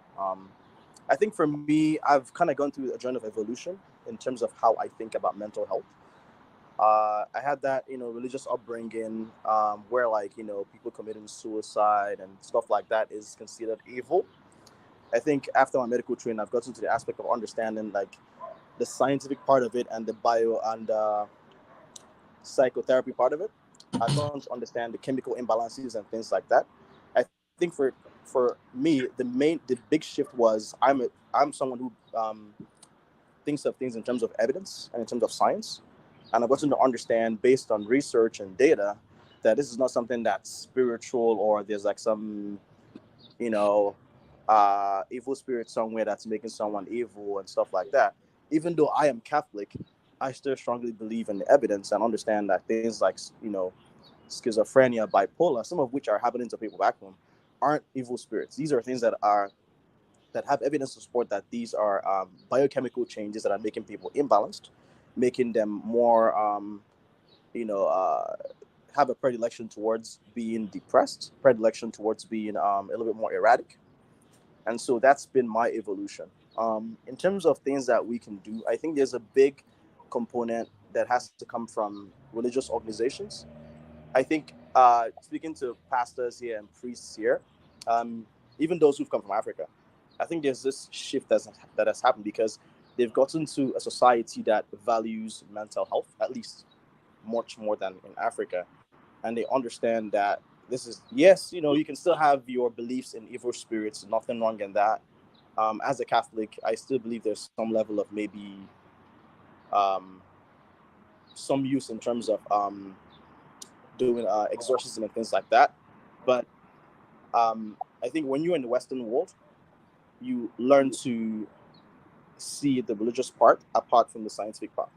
I think for me, I've kind of gone through a journey of evolution in terms of how I think about mental health. I had that, religious upbringing where people committing suicide and stuff like that is considered evil. I think after my medical training, I've gotten to the aspect of understanding the scientific part of it and the bio and psychotherapy part of it. I've gotten to understand the chemical imbalances and things like that. I think for me, the big shift was I'm someone who thinks of things in terms of evidence and in terms of science. And I've gotten to understand, based on research and data, that this is not something that's spiritual or there's some, evil spirit somewhere that's making someone evil and stuff like that. Even though I am Catholic, I still strongly believe in the evidence and understand that things like, schizophrenia, bipolar, some of which are happening to people back home, aren't evil spirits. These are things that have evidence to support that these are biochemical changes that are making people imbalanced, making them more, have a predilection towards being depressed, predilection towards being a little bit more erratic. And so that's been my evolution. In terms of things that we can do, I think there's a big component that has to come from religious organizations. I think speaking to pastors here and priests here, even those who've come from Africa, I think there's this shift that has happened because they've gotten to a society that values mental health, at least much more than in Africa. And they understand that this is, yes, you can still have your beliefs in evil spirits, nothing wrong in that. As a Catholic, I still believe there's some level of maybe some use in terms of doing exorcism and things like that. But I think when you're in the Western world, you learn to see the religious part apart from the scientific part.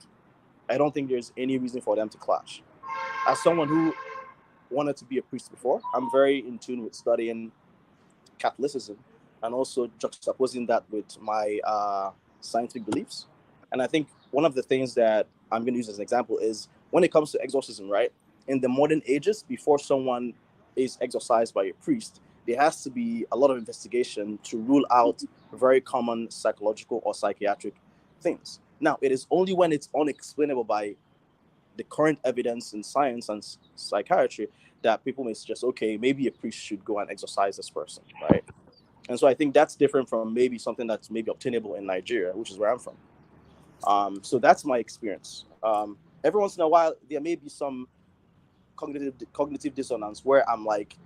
I don't think there's any reason for them to clash. As someone who wanted to be a priest before, I'm very in tune with studying Catholicism and also juxtaposing that with my scientific beliefs. And I think one of the things that I'm going to use as an example is when it comes to exorcism, right? In the modern ages, before someone is exorcised by a priest, there has to be a lot of investigation to rule out very common psychological or psychiatric things. Now, it is only when it's unexplainable by the current evidence in science and psychiatry that people may suggest, okay, maybe a priest should go and exorcise this person, right? And so I think that's different from maybe something that's maybe obtainable in Nigeria, which is where I'm from. So that's my experience. Every once in a while, there may be some cognitive dissonance where I'm like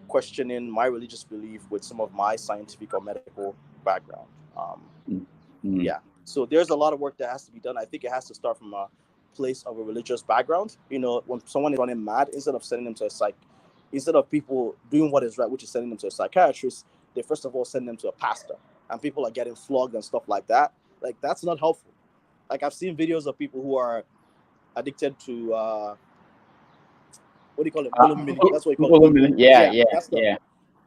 questioning my religious belief with some of my scientific or medical background. Yeah. So there's a lot of work that has to be done. I think it has to start from a place of a religious background. When someone is running mad, instead of people doing what is right, which is sending them to a psychiatrist, they first of all send them to a pastor, and people are getting flogged and stuff like that. Like, that's not helpful. Like, I've seen videos of people who are addicted to what do you call it? That's what you call it. Yeah.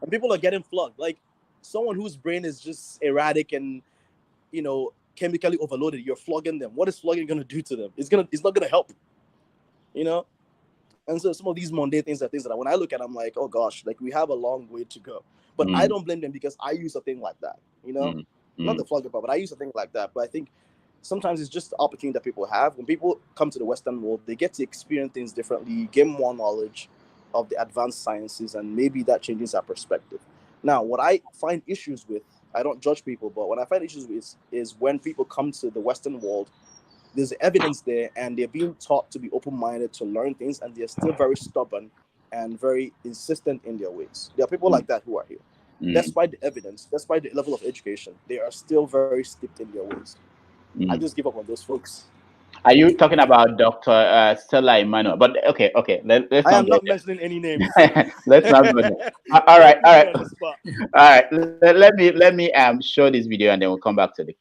And people are getting flogged. Like, someone whose brain is just erratic and chemically overloaded, you're flogging them. What is flogging going to do to them? It's not going to help. And so some of these mundane things are things that when I look at, I'm like, oh gosh, like, we have a long way to go. But I don't blame them because I use a thing like that. Not the flogging part, but I use a thing like that. But I think sometimes it's just the opportunity that people have. When people come to the Western world, they get to experience things differently, gain more knowledge of the advanced sciences, and maybe that changes our perspective. Now, what I find issues with, I don't judge people, but what I find issues with is when people come to the Western world, there's evidence there, and they're being taught to be open-minded, to learn things, and they're still very stubborn and very insistent in their ways. There are people like that who are here. Despite the evidence, despite the level of education, they are still very steeped in their ways. I just give up on those folks. Are you talking about Dr. Stella Immanuel? But okay. I am not mentioning any names. Let's not go there. All right. Let me show this video, and then we'll come back to the.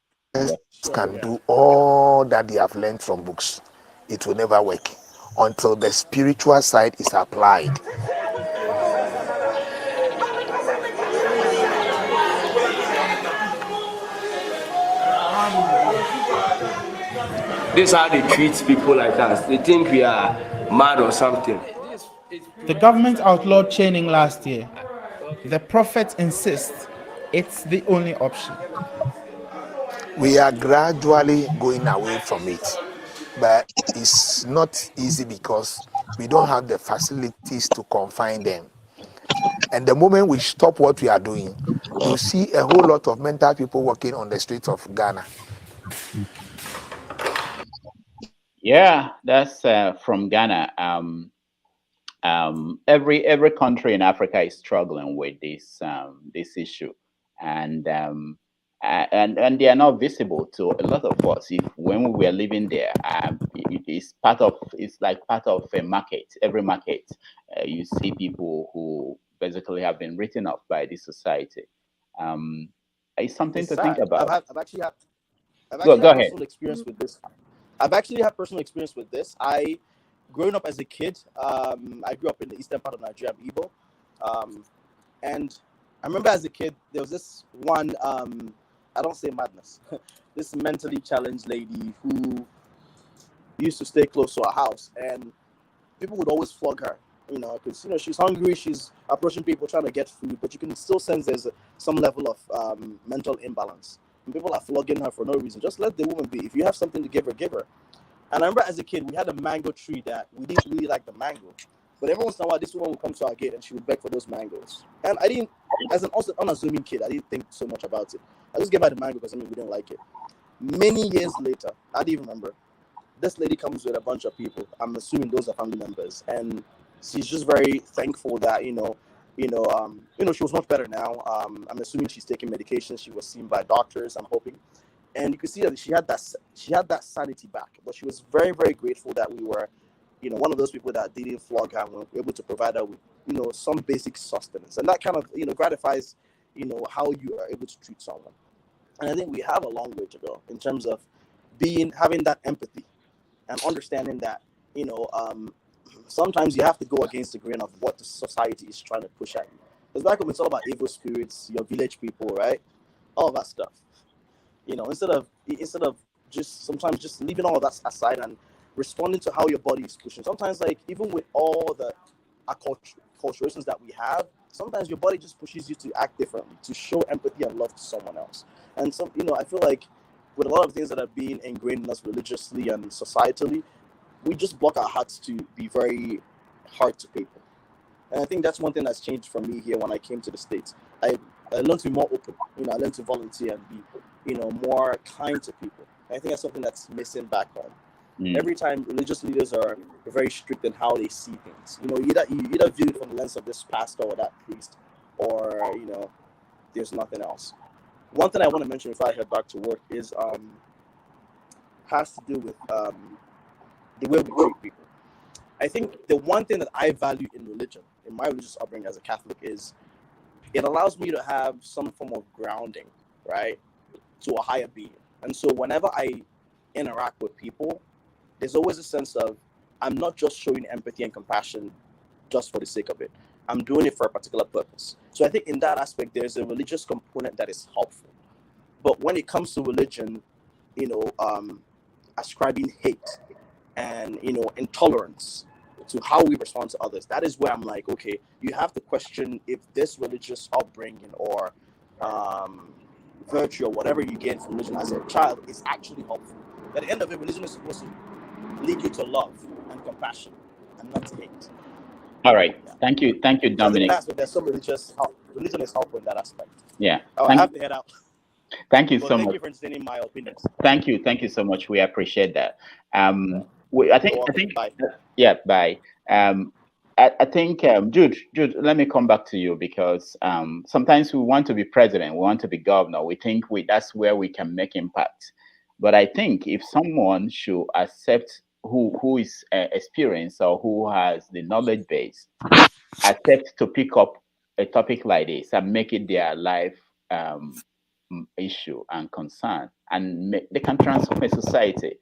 Can do all that they have learned from books. It will never work until the spiritual side is applied. This is how they treat people like us. They think we are mad or something. The government outlawed chaining last year. The prophets insist it's the only option. We are gradually going away from it, but it's not easy because we don't have the facilities to confine them. And the moment we stop what we are doing, you see a whole lot of mental people walking on the streets of Ghana. Yeah, that's from Ghana. Every country in Africa is struggling with this issue, and they are not visible to a lot of us. When we were living there, it's like part of a market. Every market, you see people who basically have been written off by this society, It's something It's to think sad. about. I've actually had Go ahead. personal experience with this. I've actually had personal experience with this. Growing up as a kid, I grew up in the eastern part of Nigeria, I'm Igbo. And I remember as a kid, there was this one, I don't say madness, this mentally challenged lady who used to stay close to our house, and people would always flog her, because, she's hungry, she's approaching people trying to get food, but you can still sense there's some level of mental imbalance. And people are flogging her for no reason. Just let the woman be. If you have something to give her, give her. And I remember as a kid, we had a mango tree that we didn't really like the mango. But every once in a while, this woman would come to our gate and she would beg for those mangoes. And I didn't, as an unassuming kid, I didn't think so much about it. I just gave her the mango because, we didn't like it. Many years later, I didn't remember, this lady comes with a bunch of people. I'm assuming those are family members. And she's just very thankful that, she was much better now. I'm assuming she's taking medication. She was seen by doctors, I'm hoping. And you could see that she had that sanity back. But she was very, very grateful that we were, one of those people that didn't flog her and were able to provide her with, some basic sustenance. And that kind of, gratifies, how you are able to treat someone. And I think we have a long way to go in terms of having that empathy and understanding that, sometimes you have to go against the grain of what the society is trying to push at you. Because back home, it's all about evil spirits, your village people, right? All that stuff. Instead of just sometimes just leaving all of that aside and responding to how your body is pushing. Sometimes, like, even with all the acculturations that we have, sometimes your body just pushes you to act differently, to show empathy and love to someone else. And some, I feel like with a lot of things that are being ingrained in us religiously and societally, we just block our hearts to be very hard to people. And I think that's one thing that's changed for me here when I came to the States. I learned to be more open. I learned to volunteer and be, more kind to people. And I think that's something that's missing back home. Every time religious leaders are very strict in how they see things. You either view it from the lens of this pastor or that priest, or there's nothing else. One thing I want to mention before I head back to work is has to do with the way we treat people. I think the one thing that I value in religion, in my religious upbringing as a Catholic, is it allows me to have some form of grounding, right, to a higher being. And so whenever I interact with people, there's always a sense of I'm not just showing empathy and compassion just for the sake of it. I'm doing it for a particular purpose. So I think in that aspect, there's a religious component that is helpful. But when it comes to religion, ascribing hate and, intolerance to how we respond to others, that is where I'm like, okay, you have to question if this religious upbringing or virtue or whatever you gain from religion as a child is actually helpful. At the end of it, religion is supposed to lead you to love and compassion and not to hate. All right. Thank you, Dominic. So there's some religion is helpful in that aspect. Yeah. I have to head out. Thank you so much. Thank you for entertaining my opinions. Thank you so much. We appreciate that. I think. Bye. Yeah. Bye. I think, Jude, let me come back to you because sometimes we want to be president, we want to be governor. We think that's where we can make impact. But I think if someone should accept who is experienced or who has the knowledge base, accept to pick up a topic like this and make it their life issue and concern, and they can transform a society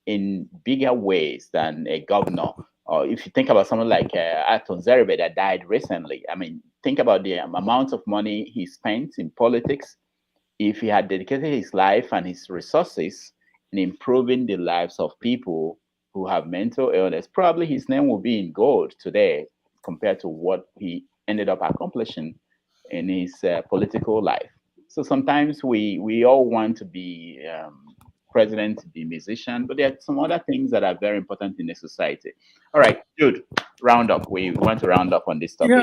in bigger ways than a governor. Or if you think about someone like Aton Zeribe that died recently, I mean, think about the amount of money he spent in politics. If he had dedicated his life and his resources in improving the lives of people who have mental illness, probably his name will be in gold today compared to what he ended up accomplishing in his political life. So sometimes we all want to be president, be musician, but there are some other things that are very important in the society. All right, Jude, round up. We want to round up on this topic.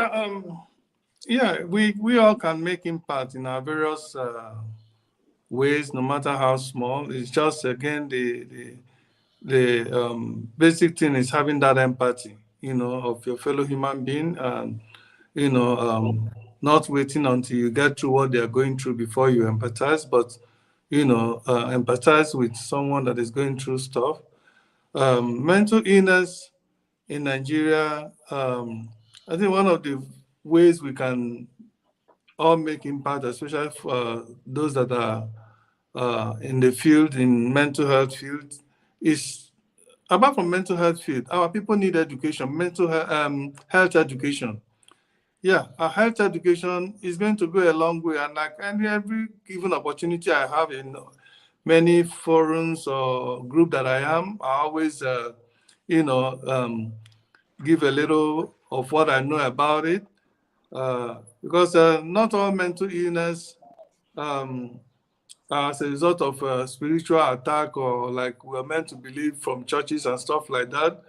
We all can make impact in our various ways, no matter how small. It's just, again, the basic thing is having that empathy, of your fellow human being, and not waiting until you get through what they are going through before you empathize, but empathize with someone that is going through stuff. Mental illness in Nigeria, I think one of the ways we can all make impact, especially for those that are in the field, in mental health field, is apart from mental health field, our people need education, mental health education. Yeah, our health education is going to go a long way, and like every given opportunity I have in many forums or group that I am, I always, give a little of what I know about it, because not all mental illness as a result of a spiritual attack or like we're meant to believe from churches and stuff like that.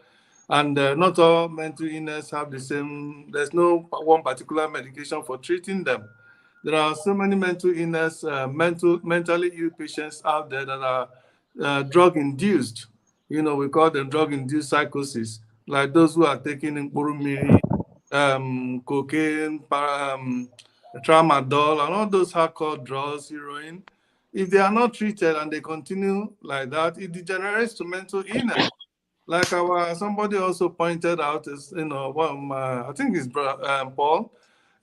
And not all mental illness have the same, there's no one particular medication for treating them. There are so many mental illness, mentally ill patients out there that are drug-induced. We call them drug-induced psychosis, like those who are taking Burumiri, cocaine, tramadol, and all those hardcore drugs, heroin. If they are not treated and they continue like that, it degenerates to mental illness. Like somebody also pointed out, is I think it's Paul.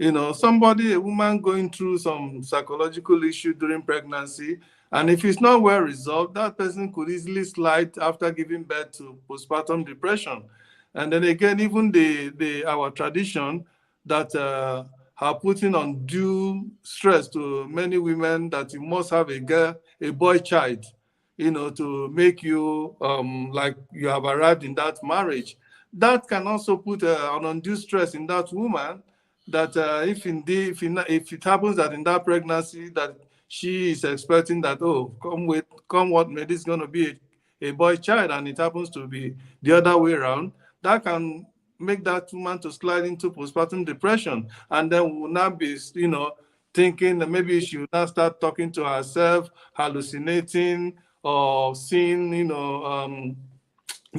A woman going through some psychological issue during pregnancy, and if it's not well resolved, that person could easily slide after giving birth to postpartum depression. And then again, even our tradition that are putting undue stress to many women that you must have a boy child, to make you like you have arrived in that marriage. That can also put an undue stress in that woman, that if it happens that in that pregnancy that she is expecting that, come what may, this is going to be a boy child, and it happens to be the other way around, that can make that woman to slide into postpartum depression, and then will not be, thinking that maybe she will now start talking to herself, hallucinating, or seeing,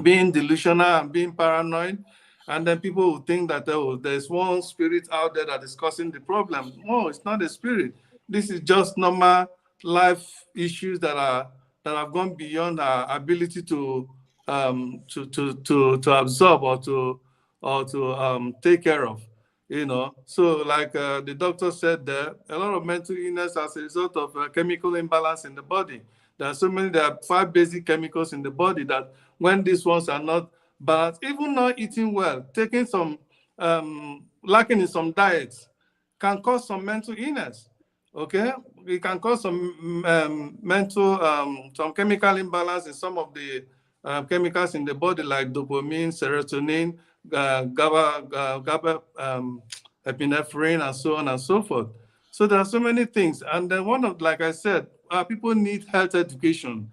being delusional and being paranoid. And then people will think that, there's one spirit out there that is causing the problem. No, it's not a spirit. This is just normal life issues that have gone beyond our ability to absorb or to take care of. So like the doctor said there, a lot of mental illness as a result of chemical imbalance in the body. There are 5 basic chemicals in the body that when these ones are not balanced, even not eating well, taking some, lacking in some diets can cause some mental illness, okay? It can cause some some chemical imbalance in some of the chemicals in the body like dopamine, serotonin, GABA, epinephrine, and so on and so forth. So there are so many things. And then like I said, people need health education,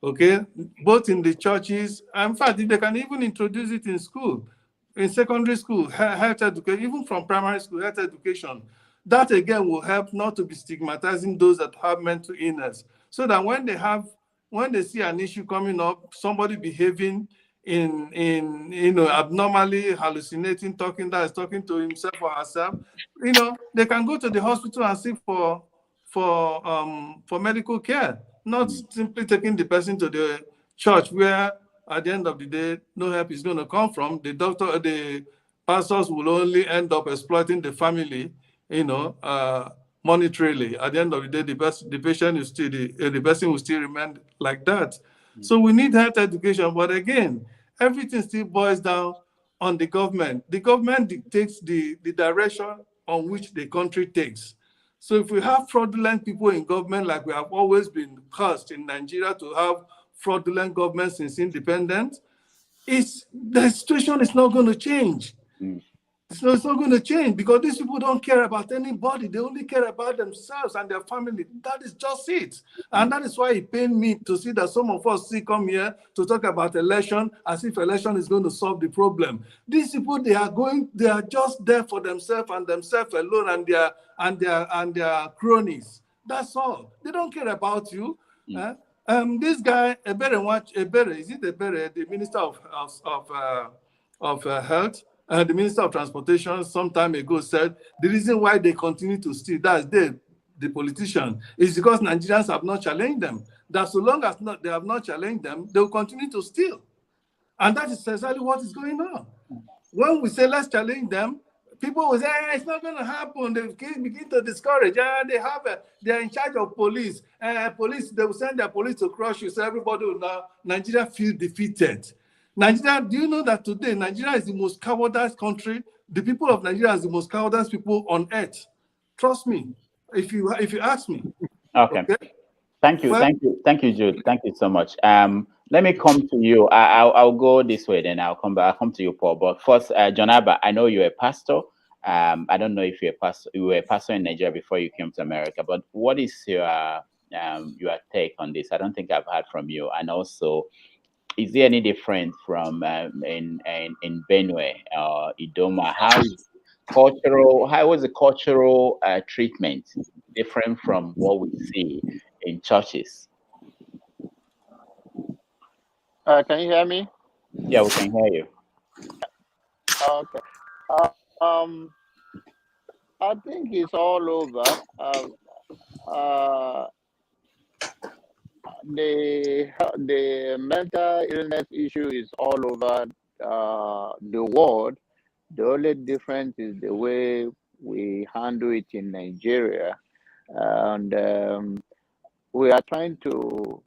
okay? Both in the churches, in fact, they can even introduce it in school, in secondary school, health education, even from primary school, health education. That again will help not to be stigmatizing those that have mental illness, so that when they see an issue coming up, somebody behaving in abnormally, hallucinating, talking to himself or herself, they can go to the hospital and seek for medical care, not simply taking the person to the church where at the end of the day no help is going to come from. The pastors will only end up exploiting the family, monetarily. At the end of the day, the patient is still the person will still remain like that. So we need health education, but again, everything still boils down on the government. The government dictates the direction on which the country takes. So if we have fraudulent people in government, like we have always been cursed in Nigeria to have fraudulent government since independence, the situation is not going to change. It's not going to change because these people don't care about anybody. They only care about themselves and their family. That is just it. And that is why it pained me to see that some of us come here to talk about election as if election is going to solve the problem. These people, they are just there for themselves and themselves alone and their cronies. That's all. They don't care about you. This guy, Ebere, is it Ebere, the Minister of Health? The Minister of Transportation some time ago said the reason why they continue to steal, that's the politician, is because Nigerians have not challenged them. That so long as they have not challenged them, they will continue to steal. And that is exactly what is going on. When we say let's challenge them, people will say, it's not going to happen. They begin to discourage. They're in charge of police. Police, they will send their police to crush you. So everybody will now, Nigeria feel defeated. Nigeria, do you know that today Nigeria is the most cowardice country? The people of Nigeria is the most cowardice people on earth. Trust me, if you ask me. Okay. Thank you, Jude. Thank you so much. Let me come to you. I'll go this way, then I'll come back. I'll come to you, Paul. But first, John Abba, I know you're a pastor. I don't know if you're a pastor. You were a pastor in Nigeria before you came to America. But what is your take on this? I don't think I've heard from you. And also, is there any difference from in Benue or Idoma? How was the cultural treatment different from what we see in churches? Can you hear me? Yeah, we can hear you. Okay. I think it's all over. The mental illness issue is all over the world. The only difference is the way we handle it in Nigeria, and we are trying to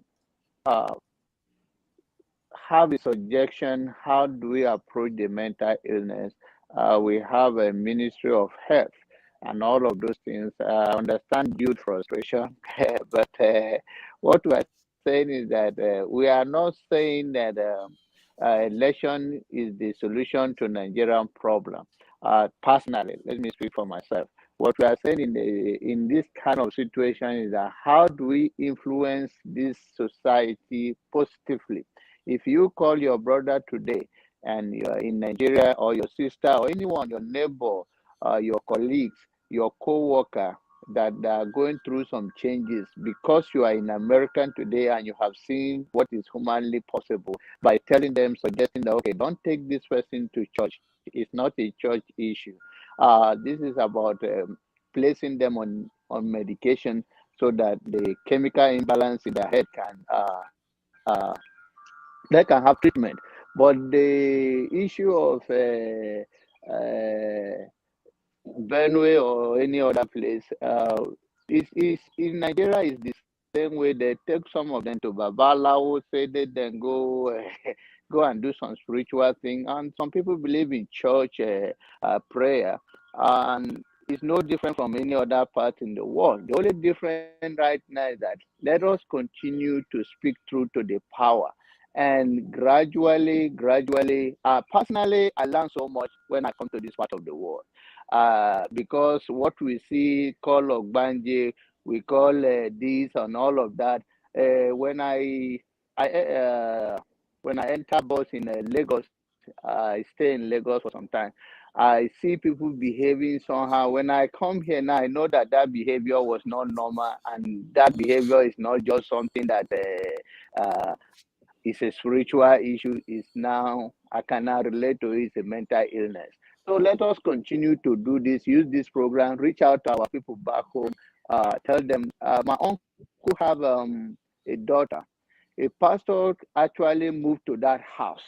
have a suggestion. How do we approach the mental illness? We have a Ministry of Health and all of those things. I understand due frustration, but what we are saying is that we are not saying that election is the solution to Nigerian problem. Personally, let me speak for myself. What we are saying in this kind of situation is that how do we influence this society positively? If you call your brother today and you're in Nigeria, or your sister, or anyone, your neighbor, your colleagues, your co-worker that are going through some changes, because you are in America today and you have seen what is humanly possible, by telling them, suggesting that, okay, don't take this person to church. It's not a church issue. This is about placing them on medication so that the chemical imbalance in their head they can have treatment. But the issue of Benue or any other place is in Nigeria is the same way. They take some of them to Babalawo, say they then go and do some spiritual thing, and some people believe in church prayer, and it's no different from any other part in the world. The only difference right now is that let us continue to speak truth to the power. And gradually, personally, I learn so much when I come to this part of the world, because what we see, call Ogbanje, we call this and all of that. When I enter bus in Lagos, I stay in Lagos for some time. I see people behaving somehow. When I come here now, I know that behavior was not normal, and that behavior is not just something that it's a spiritual issue. Is now I cannot relate to it. It's a mental illness. So let us continue to do this. Use this program. Reach out to our people back home. Tell them. My uncle have a daughter. A pastor actually moved to that house,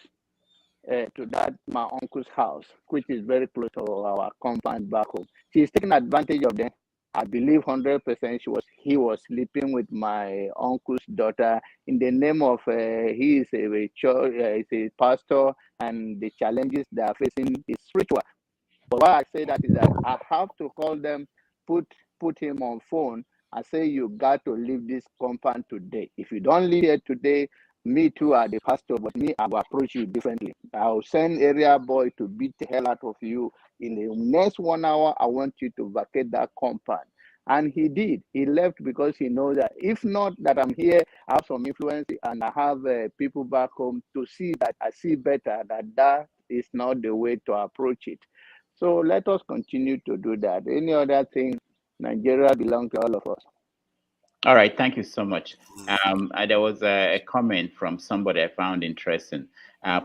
my uncle's house, which is very close to our compound back home. She's taking advantage of them. I believe 100% he was sleeping with my uncle's daughter in the name of he is a church, is a pastor, and the challenges they are facing is spiritual. But why I say that is that I have to call them, put him on phone, and say you got to leave this compound today. If you don't leave here today, me too are the pastor, but me, I will approach you differently. I'll send area boy to beat the hell out of you. In the next 1 hour, I want you to vacate that compound. And he did. He left because he knows that if not that I'm here, I have some influence and I have people back home to see that I see better, that is not the way to approach it. So let us continue to do that. Any other thing, Nigeria belongs to all of us. All right, thank you so much. There was a comment from somebody I found interesting.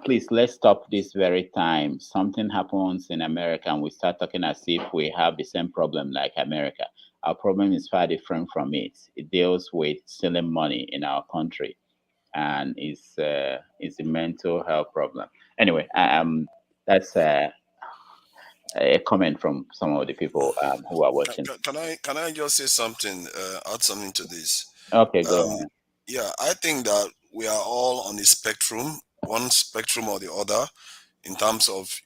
Please, let's stop this very time. Something happens in America and we start talking as if we have the same problem like America. Our problem is far different from it. It deals with stealing money in our country, and it's a mental health problem. Anyway, that's a comment from some of the people who are watching. Can I just say something? Add something to this. Okay, go ahead. Yeah, I think that we are all on the spectrum, one spectrum or the other, in terms of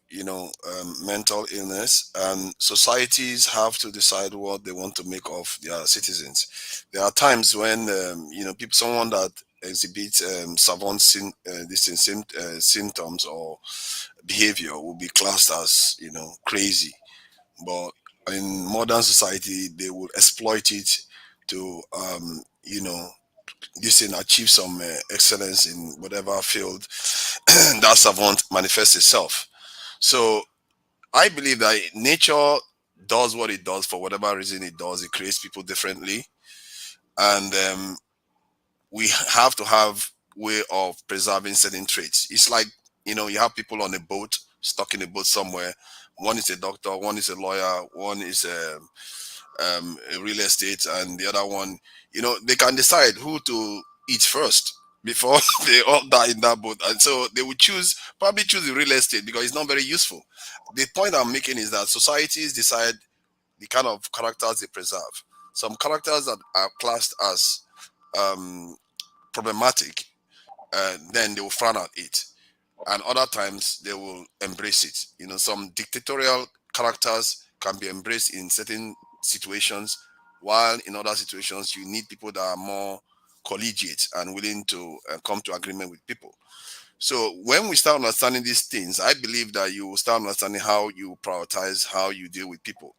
mental illness, and societies have to decide what they want to make of their citizens. There are times when someone that exhibits savant symptoms or behavior will be classed as crazy, but in modern society they will exploit it to achieve some excellence in whatever field that savant manifests itself. So I believe that nature does what it does for whatever reason it does. It creates people differently, and we have to have way of preserving certain traits. It's like you have people on a boat, stuck in a boat somewhere. One is a doctor, one is a lawyer, one is a real estate, and the other one, they can decide who to eat first before they all die in that boat. And so they would probably choose the real estate because it's not very useful. The point I'm making is that societies decide the kind of characters they preserve. Some characters that are classed as problematic, then they will frown at it. And other times they will embrace it. Some dictatorial characters can be embraced in certain situations, while in other situations you need people that are more collegiate and willing to come to agreement with people. So when we start understanding these things, I believe that you will start understanding how you prioritize, how you deal with people.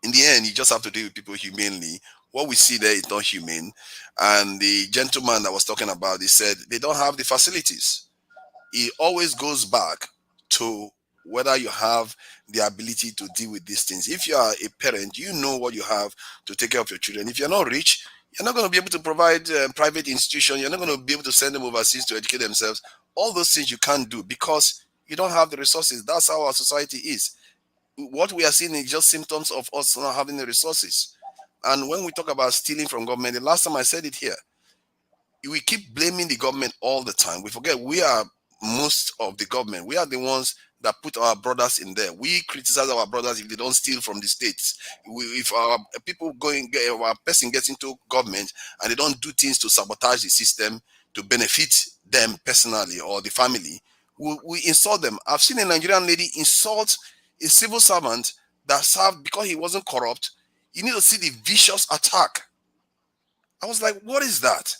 In the end, you just have to deal with people humanely. What we see there is not humane. And the gentleman that was talking about, he said they don't have the facilities. It always goes back to whether you have the ability to deal with these things. If you are a parent, you know what you have to take care of your children. If you're not rich, you're not going to be able to provide private institutions. You're not going to be able to send them overseas to educate themselves. All those things you can't do because you don't have the resources. That's how our society is. What we are seeing is just symptoms of us not having the resources. And when we talk about stealing from government, the last time I said it here, we keep blaming the government all the time. We forget we are most of the government. We are the ones that put our brothers in there. We criticize our brothers if they don't steal from the states. If our people our person gets into government and they don't do things to sabotage the system to benefit them personally or the family, we insult them. I've seen a Nigerian lady insult a civil servant that served because he wasn't corrupt. You need to see the vicious attack. I was like, what is that?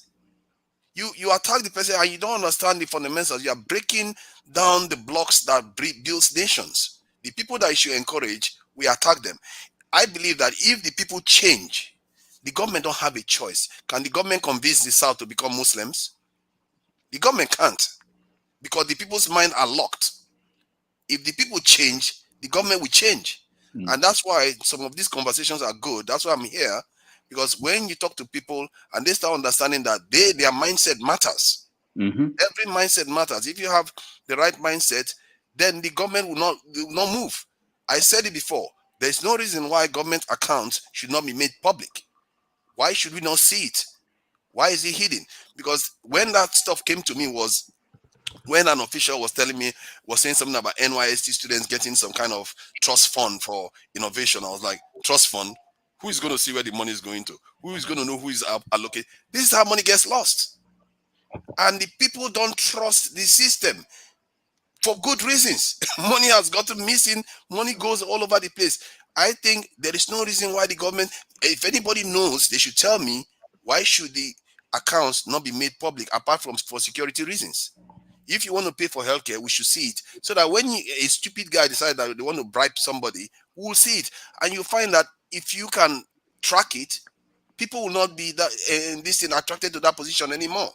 You attack the person and you don't understand the fundamentals. You are breaking down the blocks that builds nations. The people that you should encourage, we attack them. I believe that if the people change, the government don't have a choice. Can the government convince the South to become Muslims? The government can't, because the people's mind are locked. If the people change, the government will change. And that's why some of these conversations are good. That's why I'm here. Because when you talk to people and they start understanding that their mindset matters, every mindset matters. If you have the right mindset, then the government will not move. I said it before. There's no reason why government accounts should not be made public. Why should we not see it? Why is it hidden? Because when that stuff came to me was when an official was saying something about NYST students getting some kind of trust fund for innovation. I was like, trust fund? Who is going to see where the money is going to? Who is going to know who is allocated? This is how money gets lost. And the people don't trust the system for good reasons. Money has gotten missing. Money goes all over the place. I think there is no reason why the government, if anybody knows, they should tell me, why should the accounts not be made public apart from for security reasons? If you want to pay for healthcare, we should see it. So that when a stupid guy decides that they want to bribe somebody, we will see it. And you find that if you can track it, people will not be attracted to that position anymore.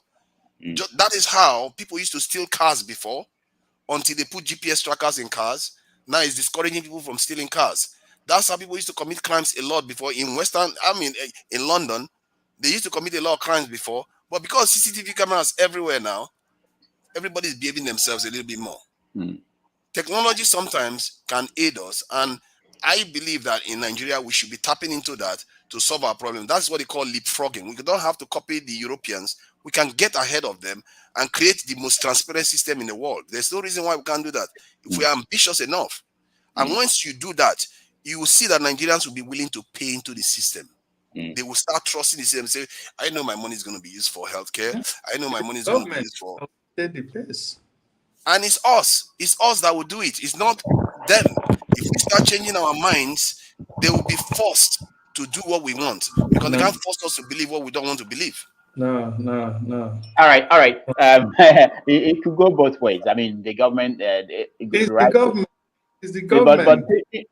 That is how people used to steal cars before, until they put GPS trackers in cars. Now it's discouraging people from stealing cars. That's how people used to commit crimes a lot before. In London, they used to commit a lot of crimes before. But because CCTV cameras everywhere now, everybody's behaving themselves a little bit more. Technology sometimes can aid us, and I believe that in Nigeria we should be tapping into that to solve our problem. That's what they call leapfrogging. We don't have to copy the Europeans. We can get ahead of them and create the most transparent system in the world. There's no reason why we can't do that if we are ambitious enough. And once you do that, you will see that Nigerians will be willing to pay into the system. They will start trusting the system. Say, I know my money is going to be used for healthcare. I know my money is going to be used for. And it's us. It's us that will do it. It's not them. If we start changing our minds, they will be forced to do what we want because they can't force us to believe what we don't want to believe. No. All right. It could go both ways. I mean, the government, It's the government. But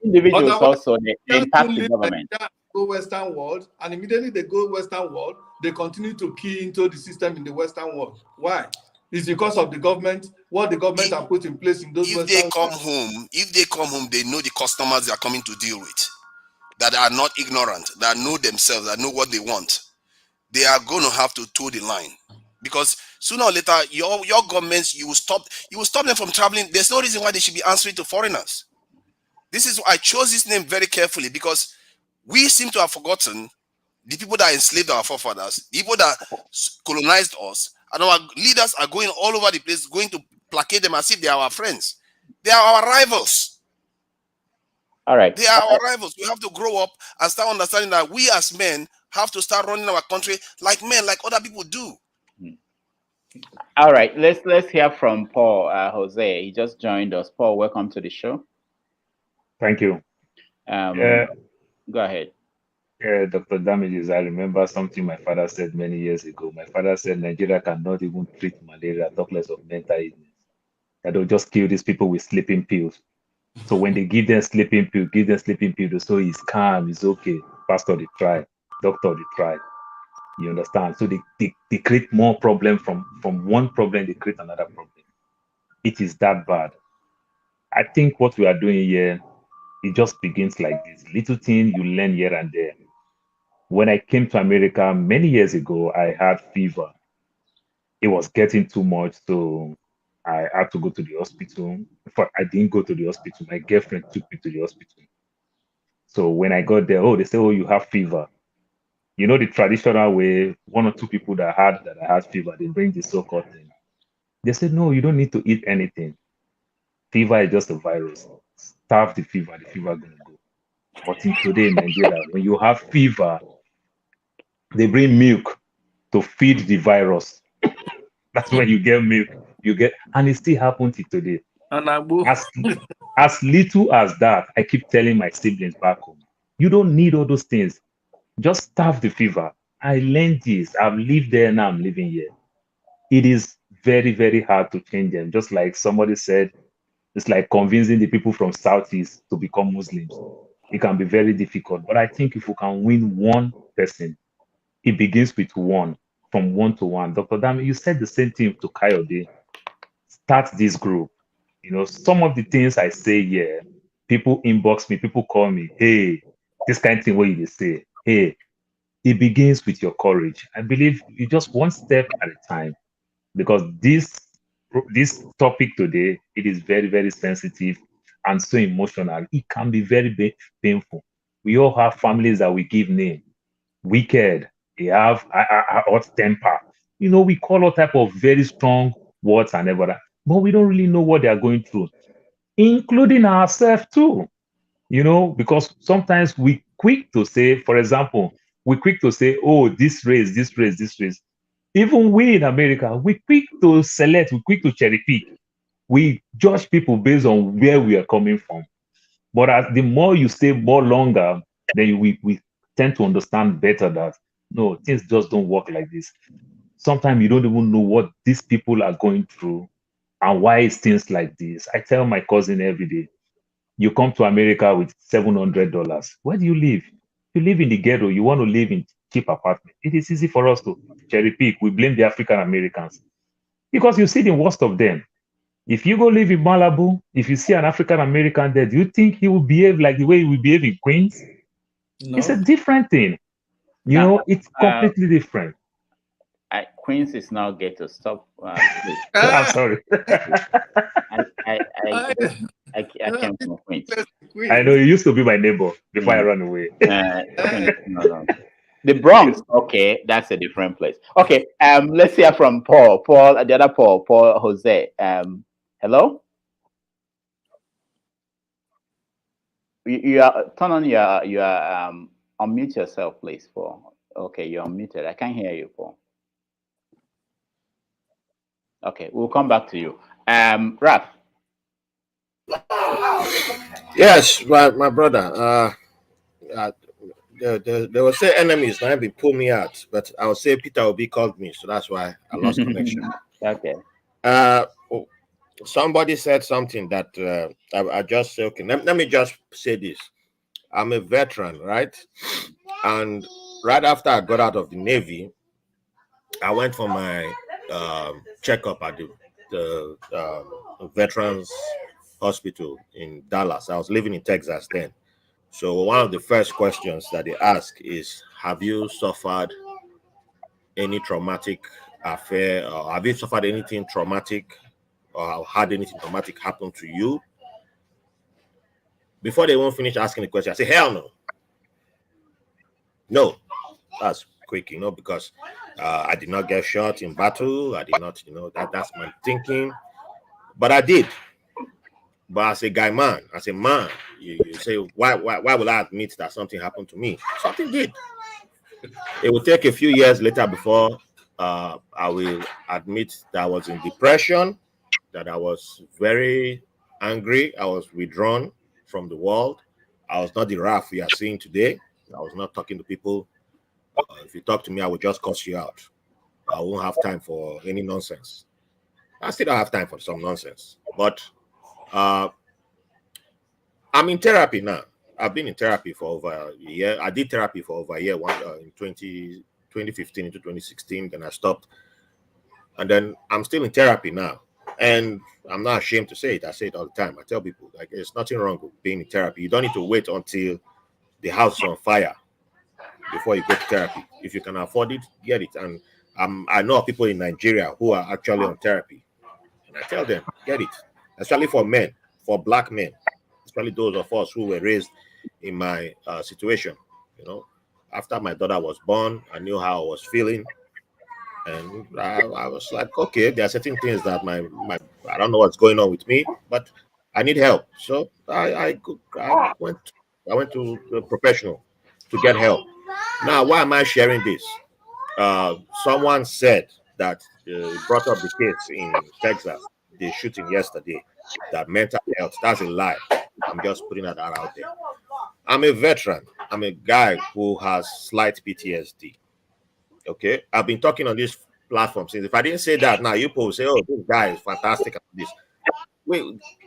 individuals also they impact the government. Go Western world, and immediately they go Western world, they continue to key into the system in the Western world. Why? It's because of the government, what the government have put in place in those. If they come home, they know the customers they are coming to deal with, that are not ignorant, that know themselves, that know what they want. They are going to have to toe the line, because sooner or later, your governments, you will stop them from traveling. There's no reason why they should be answering to foreigners. This is why I chose this name very carefully, because we seem to have forgotten the people that enslaved our forefathers, the people that colonized us, and our leaders are going all over the place, going to placate them as if they are our friends. They are our rivals. All right. They are our rivals. We have to grow up and start understanding that we as men have to start running our country like men, like other people do. All right. Let's hear from Paul Jose. He just joined us. Paul, welcome to the show. Thank you. Go ahead. Dr. Damages, I remember something my father said many years ago. My father said Nigeria cannot even treat malaria, talk less of mental illness. That they'll just kill these people with sleeping pills. So when they give them sleeping pill, so he's calm, he's okay. Pastor, they try. Doctor, they try. You understand? So they create more problem from one problem, they create another problem. It is that bad. I think what we are doing here, it just begins like this. Little thing you learn here and there. When I came to America many years ago, I had fever. It was getting too much, so I had to go to the hospital. In fact, I didn't go to the hospital. My girlfriend took me to the hospital. So when I got there, they say, you have fever. You know, the traditional way, one or two people that had fever, they bring the so-called thing. They said, no, you don't need to eat anything. Fever is just a virus. Starve the fever gonna go. But in today in Nigeria, when you have fever, they bring milk to feed the virus. That's when you get milk. And it still happens till today. As little as that, I keep telling my siblings back home, you don't need all those things. Just starve the fever. I learned this. I've lived there, now I'm living here. It is very, very hard to change them. Just like somebody said, it's like convincing the people from Southeast to become Muslims. It can be very difficult. But I think if we can win one person, it begins with one, from one to one. Dr. Dami, you said the same thing to Kayode. Start this group. You know, some of the things I say here, people inbox me, people call me, hey, this kind of thing where you say, hey, it begins with your courage. I believe you just one step at a time, because this topic today, it is very, very sensitive and so emotional. It can be very painful. We all have families that we give name. Wicked, they have a hot temper. You know, we call all type of very strong words and everything, but we don't really know what they are going through, including ourselves too. You know, because sometimes we quick to say, for example, oh, this race. Even we in America, we quick to select, we quick to cherry pick. We judge people based on where we are coming from. But as the more you stay more longer, then we tend to understand better that, no, things just don't work like this. Sometimes you don't even know what these people are going through and why it's things like this. I tell my cousin every day, you come to America with $700. Where do you live? You live in the ghetto. You want to live in cheap apartment. It is easy for us to cherry pick. We blame the African Americans because you see the worst of them. If you go live in Malibu, if you see an African American there, do you think he will behave like the way he will behave in Queens? No. It's a different thing. You know, it's completely different. Queens is now ghetto. Stop. I'm sorry. I came from Queens. I know, you used to be my neighbor before I ran away. No. The Bronx, okay, that's a different place. Okay, let's hear from Paul, the other Paul Jose. Hello? You are turn on your unmute yourself, please. Okay, you're unmuted. I can't hear you, Paul. Okay, we'll come back to you. Raf. Yes, my brother. They will say enemies now they pull me out, but I will say Peter Obi called me, so that's why I lost connection. Okay. Somebody said something that I just say, okay, let me just say this. I'm a veteran, right? And right after I got out of the Navy, I went for my checkup at the Veterans Hospital in Dallas. I was living in Texas then. So one of the first questions that they ask is, have you suffered any traumatic affair, or have you suffered anything traumatic, or had anything traumatic happen to you? Before they won't finish asking the question, I say, hell no. No, that's quick, because I did not get shot in battle. I did not, that's my thinking. But I did. But as a guy man, as a man, you say, why will I admit that something happened to me? Something did. It will take a few years later before I will admit that I was in depression, that I was very angry. I was withdrawn from the world. I was not the Raf we are seeing today. I was not talking to people. If you talk to me, I will just cuss you out. I won't have time for any nonsense. I still don't have time for some nonsense. But I'm in therapy now. I've been in therapy for over a year. I did therapy for over a year, in 2015 into 2016. Then I stopped. And then I'm still in therapy now. And I'm not ashamed to say it. I say it all the time. I tell people, like, there's nothing wrong with being in therapy. You don't need to wait until the house is on fire before you go to therapy. If you can afford it, get it. And I know people in Nigeria who are actually on therapy. And I tell them, get it. Especially for men, for black men, especially those of us who were raised in my situation. After my daughter was born, I knew how I was feeling. And I was like, okay, there are certain things that I don't know what's going on with me, but I need help. So I went to a professional to get help. Now, why am I sharing this? Someone said that brought up the case in Texas, the shooting yesterday, that mental health, that's a lie. I'm just putting that out there. I'm a veteran. I'm a guy who has slight PTSD. Okay, I've been talking on this platform since. If I didn't say that, now you people say, "Oh, this guy is fantastic at this." Wait,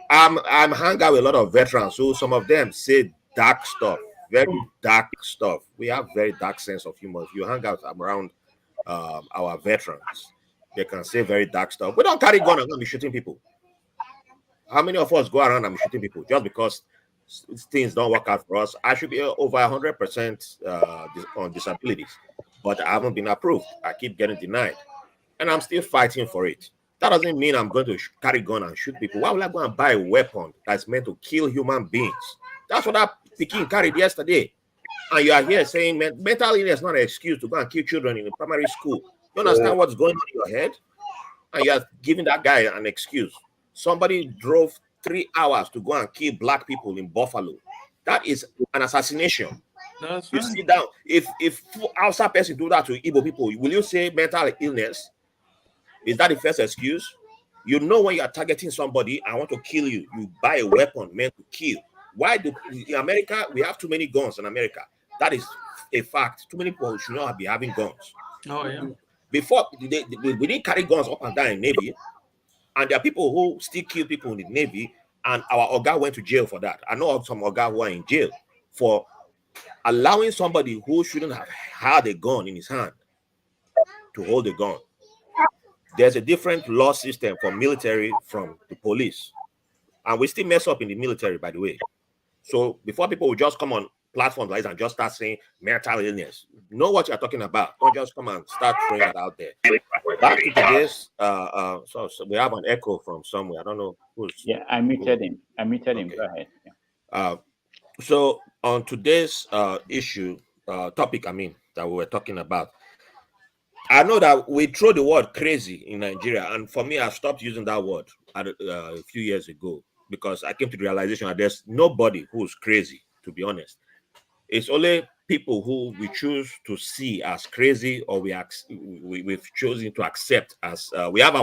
I'm hanging out with a lot of veterans who some of them say dark stuff, very dark stuff. We have very dark sense of humor. If you hang out around our veterans, they can say very dark stuff. We don't carry gun and be shooting people. How many of us go around and be shooting people just because things don't work out for us? I should be over 100% on disabilities, but I haven't been approved. I keep getting denied, and I'm still fighting for it. That doesn't mean I'm going to carry gun and shoot people. Why would I go and buy a weapon that's meant to kill human beings? That's what that Peking carried yesterday. And you are here saying mental illness is not an excuse to go and kill children in a primary school. You understand what's going on in your head? And you are giving that guy an excuse. Somebody drove 3 hours to go and kill black people in Buffalo. That is an assassination. That's you right. sit down. If outside person do that to Igbo people, will you say mental illness? Is that the first excuse? You know when you are targeting somebody, I want to kill you. You buy a weapon meant to kill. Why do in America we have too many guns in America? That is a fact. Too many people should not be having guns. Oh yeah. Before we didn't carry guns up and down in Navy, and there are people who still kill people in the Navy, and our Oga went to jail for that. I know of some Oga who are in jail for allowing somebody who shouldn't have had a gun in his hand to hold a gun. There's a different law system for military from the police. And we still mess up in the military, by the way. So before people will just come on platforms like this and just start saying mental illness, know what you're talking about. Don't just come and start throwing that out there. Back to today's, so we have an echo from somewhere. I don't know who's. Yeah, I muted him. Go ahead. Yeah. So on today's topic, that we were talking about, I know that we throw the word crazy in Nigeria, and for me, I stopped using that word a few years ago because I came to the realization that there's nobody who's crazy. to be honest. It's only people who we choose to see as crazy, or we've chosen to accept as we have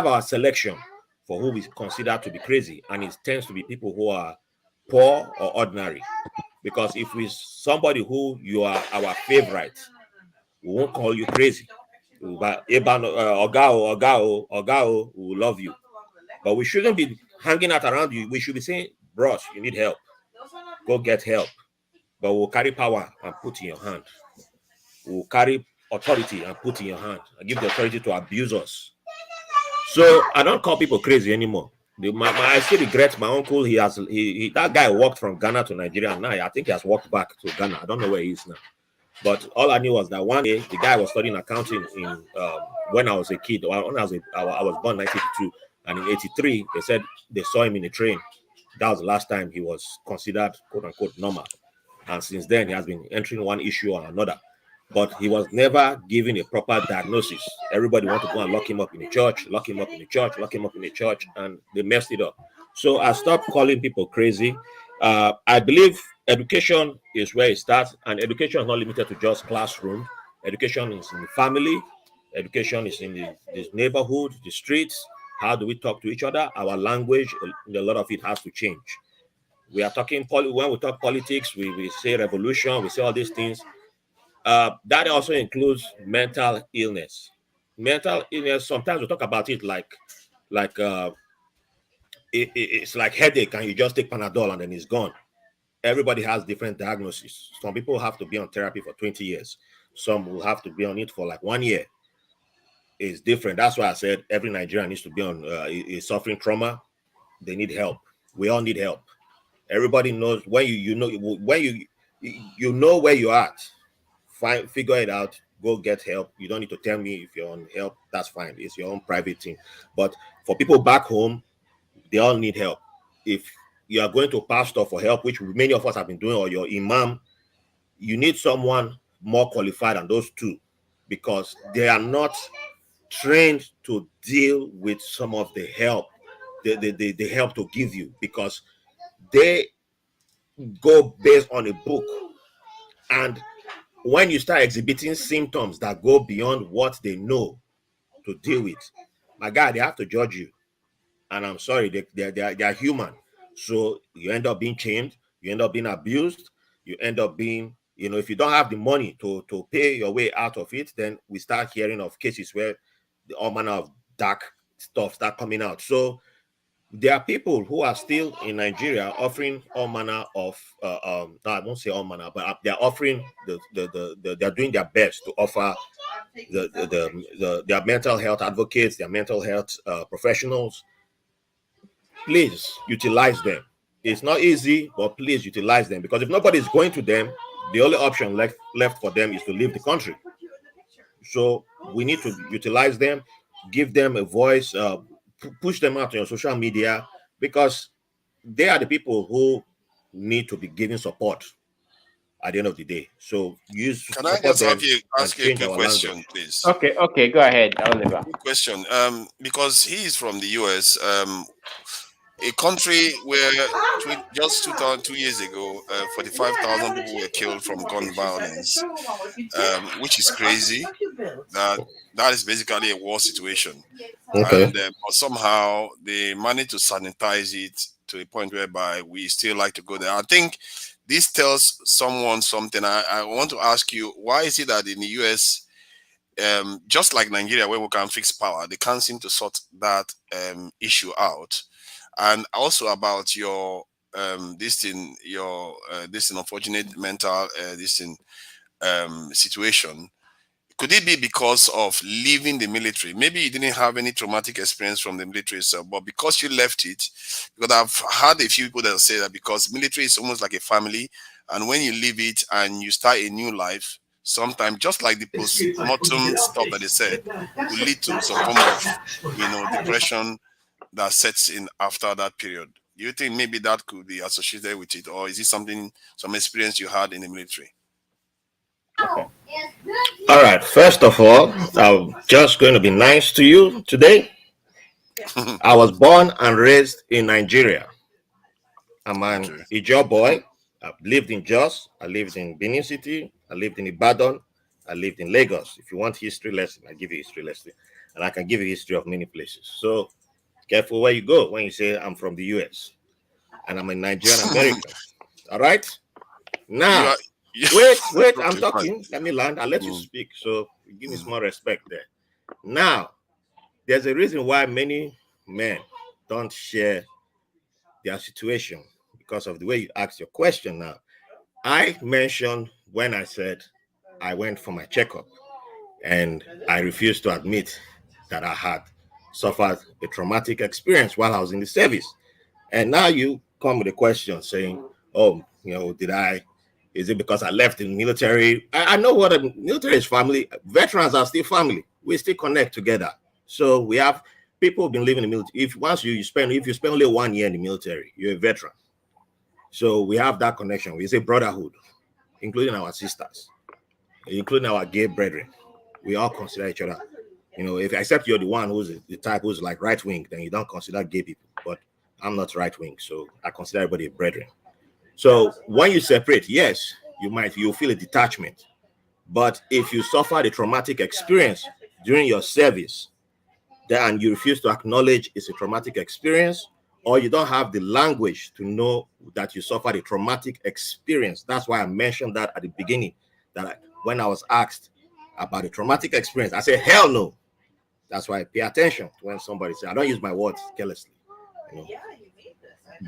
our selection for who we consider to be crazy, and it tends to be people who are poor or ordinary. Because if we somebody who you are our favorite, we won't call you crazy. But Ogao will love you. But we shouldn't be hanging out around you. We should be saying, bros, you need help. Go get help. But we'll carry power and put in your hand. We'll carry authority and put in your hand and give the authority to abuse us. So I don't call people crazy anymore. I still regret my uncle. That guy walked from Ghana to Nigeria, and now I think he has walked back to Ghana. I don't know where he is now. But all I knew was that one day the guy was studying accounting in when I was a kid. When I was born in 1982, and in 1983 they said they saw him in a train. That was the last time he was considered quote unquote normal. And since then he has been entering one issue or another. But he was never given a proper diagnosis. Everybody wanted to go and lock him up in a church, lock him up in a church, lock him up in a church, and they messed it up. So I stopped calling people crazy. I believe education is where it starts, and education is not limited to just classroom. Education is in the family. Education is in the neighborhood, the streets. How do we talk to each other? Our language, a lot of it has to change. We are talking, when we talk politics, we say revolution, we say all these things. That also includes mental illness. Mental illness, sometimes we talk about it like it's like headache, and you just take Panadol and then it's gone. Everybody has different diagnoses. Some people have to be on therapy for 20 years. Some will have to be on it for like 1 year. It's different. That's why I said every Nigerian needs to be on is suffering trauma. They need help. We all need help. Everybody knows when you know where you're at. Figure it out. Go get help. You don't need to tell me if you're on help. That's fine. It's your own private thing. But for people back home, they all need help. If you are going to pastor for help, which many of us have been doing, or your imam, you need someone more qualified than those two, because they are not trained to deal with some of the help, the help to give you, because they go based on a book. And when you start exhibiting symptoms that go beyond what they know to deal with, my guy, they have to judge you. And I'm sorry, they are human. So you end up being chained, you end up being abused, you end up being, if you don't have the money to pay your way out of it, then we start hearing of cases where all manner of dark stuff start coming out. So there are people who are still in Nigeria offering all manner of no, I won't say all manner, but they're offering they're doing their best to offer their mental health advocates, their mental health professionals. Please utilize them. It's not easy, but please utilize them, because if nobody is going to them, the only option left for them is to leave the country. So we need to utilize them, give them a voice, push them out on your social media, because they are the people who need to be given support at the end of the day. So Can I just ask you a quick question, please? Okay, go ahead, Oliver. Quick question. Because he is from the US, a country where just 2 years ago, 45,000 people were killed from gun violence, which is crazy. That is basically a war situation. Okay. And but somehow they managed to sanitize it to a point whereby we still like to go there. I think this tells someone something. I want to ask you, why is it that in the US, just like Nigeria, where we can fix power, they can't seem to sort that issue out? And also about your this unfortunate mental situation. Could it be because of leaving the military? Maybe you didn't have any traumatic experience from the military itself, but because you left it, because I've had a few people that say that because military is almost like a family, and when you leave it and you start a new life, sometimes just like the post-mortem stuff that they said, will lead to some form of depression that sets in after that period. Do you think maybe that could be associated with it, or is it some experience you had in the military? Okay. All right. First of all, I'm just going to be nice to you today. I was born and raised in Nigeria. I'm an Ijaw boy. I've lived in Jos, I lived in Benin City, I lived in Ibadan, I lived in Lagos. If you want history lesson, I give you history lesson. And I can give you history of many places. So careful where you go when you say I'm from the US and I'm a Nigerian American. All right? Now, wait, I'm talking. Let me land. I'll let you speak. So give me some more respect there. Now, there's a reason why many men don't share their situation because of the way you asked your question. Now, I mentioned when I said I went for my checkup and I refused to admit that I had suffered a traumatic experience while I was in the service. And now you come with a question saying, oh, is it because I left the military? I know what a military is family. Veterans are still family. We still connect together. So we have people who've been living in the military. If you spend only 1 year in the military, you're a veteran. So we have that connection. We say brotherhood, including our sisters, including our gay brethren. We all consider each other. If except you're the one who's the type who's like right wing, then you don't consider gay people. But I'm not right wing, so I consider everybody a brethren. So when you separate, yes, you'll feel a detachment. But if you suffer a traumatic experience during your service, then you refuse to acknowledge it's a traumatic experience, or you don't have the language to know that you suffered a traumatic experience. That's why I mentioned that at the beginning, that when I was asked about a traumatic experience, I said, hell no. That's why I pay attention when somebody says, I don't use my words carelessly.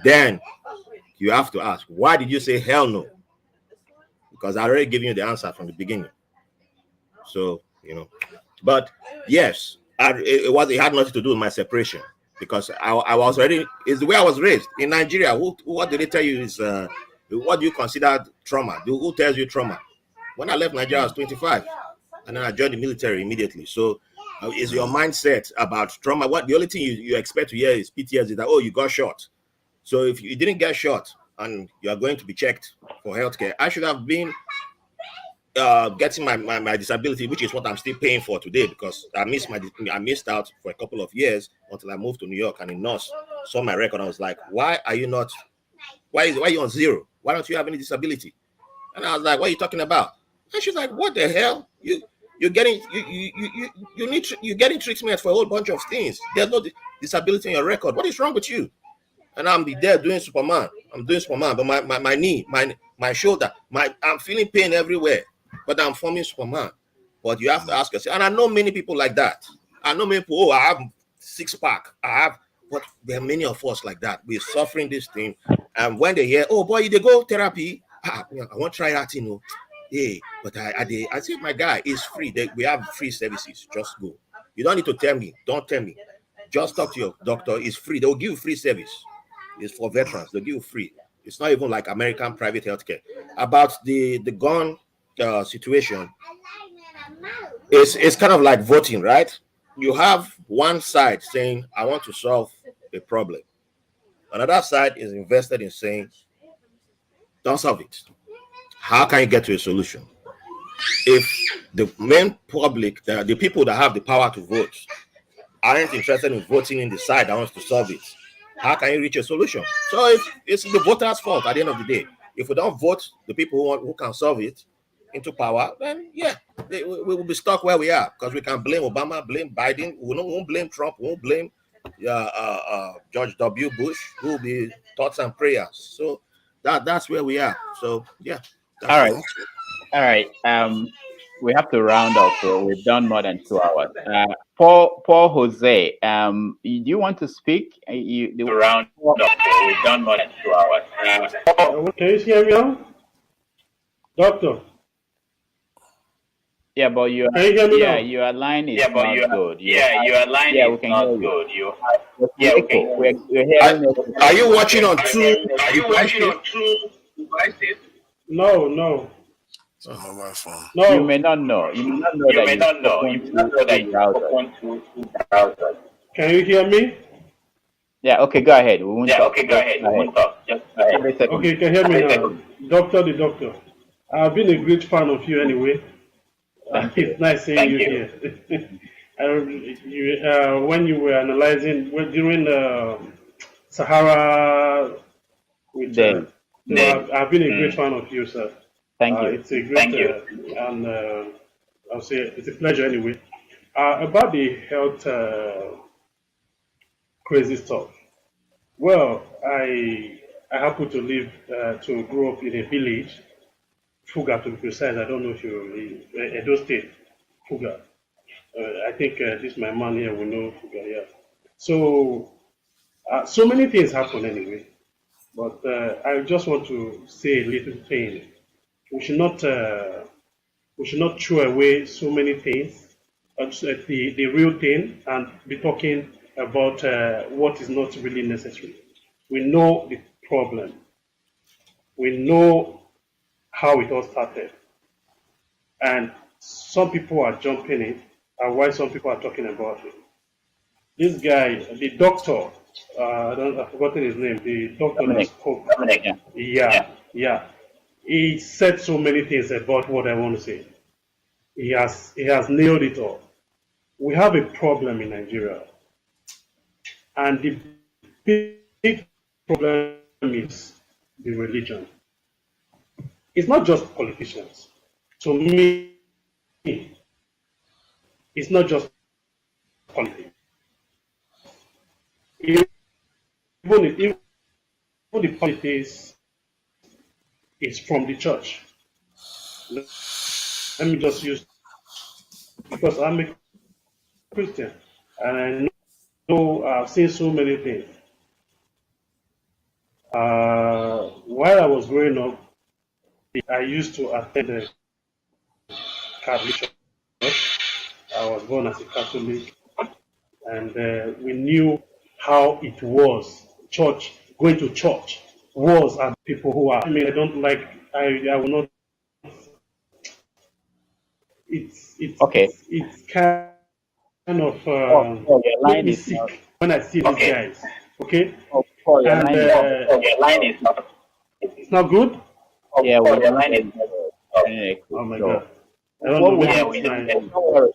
Then you have to ask, why did you say hell no? Because I already given you the answer from the beginning. So, but yes, it had nothing to do with my separation, because I was already, it's the way I was raised in Nigeria. What do they tell you is, what do you consider trauma? Who tells you trauma? When I left Nigeria, I was 25, and then I joined the military immediately. So is your mindset about trauma? The only thing you expect to hear is PTSD, that, oh, you got shot. So if you didn't get shot and you are going to be checked for healthcare, I should have been getting my disability, which is what I'm still paying for today, because I missed out for a couple of years until I moved to New York, and a nurse saw my record. I was like, why are you on zero? Why don't you have any disability? And I was like, what are you talking about? And she's like, what the hell? You're getting treatment for a whole bunch of things. There's no disability in your record. What is wrong with you? And I'm there doing Superman. I'm doing Superman, but my knee, my shoulder, I'm feeling pain everywhere, but I'm forming Superman. But you have to ask yourself, and I know many people like that. I know many people, I have 6-pack. But there are many of us like that. We're suffering this thing. And when they hear, oh boy, they go therapy, I want to try that, Hey, but I say, my guy, it's free. We have free services. Just go. You don't need to tell me. Don't tell me. Just talk to your doctor. It's free. They'll give you free service. It's for veterans. They'll give you free. It's not even like American private healthcare. About the gun situation, it's kind of like voting, right? You have one side saying, I want to solve a problem. Another side is invested in saying, don't solve it. How can you get to a solution? If the main public, the people that have the power to vote, aren't interested in voting in the side that wants to solve it, how can you reach a solution? So it's the voters' fault at the end of the day. If we don't vote the people who can solve it into power, then yeah, we will be stuck where we are, because we can blame Obama, blame Biden, we won't blame Trump, we won't blame George W. Bush, who will be thoughts and prayers. So that's where we are. So yeah. All right. We have to round up. So we've done more than 2 hours. Paul Jose, do you want to speak? The round up. We've done more than 2 hours. Can you hear me now, Doctor? Yeah, but your line is not good. Your line is not good. We're hearing. Are you watching on two devices? No. No. You may not know. You may not know that you open to browser. Can you hear me? Yeah. Okay. Go ahead. We won't talk. Okay. Go ahead. We won't talk. Just okay. You can hear me now, Doctor. The doctor. I've been a great fan of you anyway. It's nice seeing you here. When you were analyzing during Sahara with So I've been a great fan of you, sir. Thank you. It's a great, and I'll say it's a pleasure anyway. About the health crazy stuff. Well, I happen to live to grow up in a village, Fuga to be precise. I don't know if you Edo State, Fuga. I think this my man here will know Fuga. Yeah. So so many things happen anyway. But I just want to say a little thing. We should not throw away so many things, the real thing, and be talking about what is not really necessary. We know the problem. We know how it all started, and some people are jumping it, and why some people are talking about it. This guy, the doctor, I've forgotten his name. The doctor that spoke. Yeah. He said so many things about what I want to say. He has nailed it all. We have a problem in Nigeria, and the big problem is the religion. It's not just politicians. To me, it's not just politics. Even the politics is from the church. Let me just use, because I'm a Christian and I know I've seen so many things. While I was growing up, I used to attend the Catholic church. I was born as a Catholic, and we knew how it was. Going to church was, and people who are. I mean, I don't like. I will not. It's okay. It's kind of your line make me is sick not, when I see these guys. Okay, your and line is not. it's not good. Yeah, well, your line is not. Oh my So, God. I don't know. what we Maybe have, it's my. don't worry,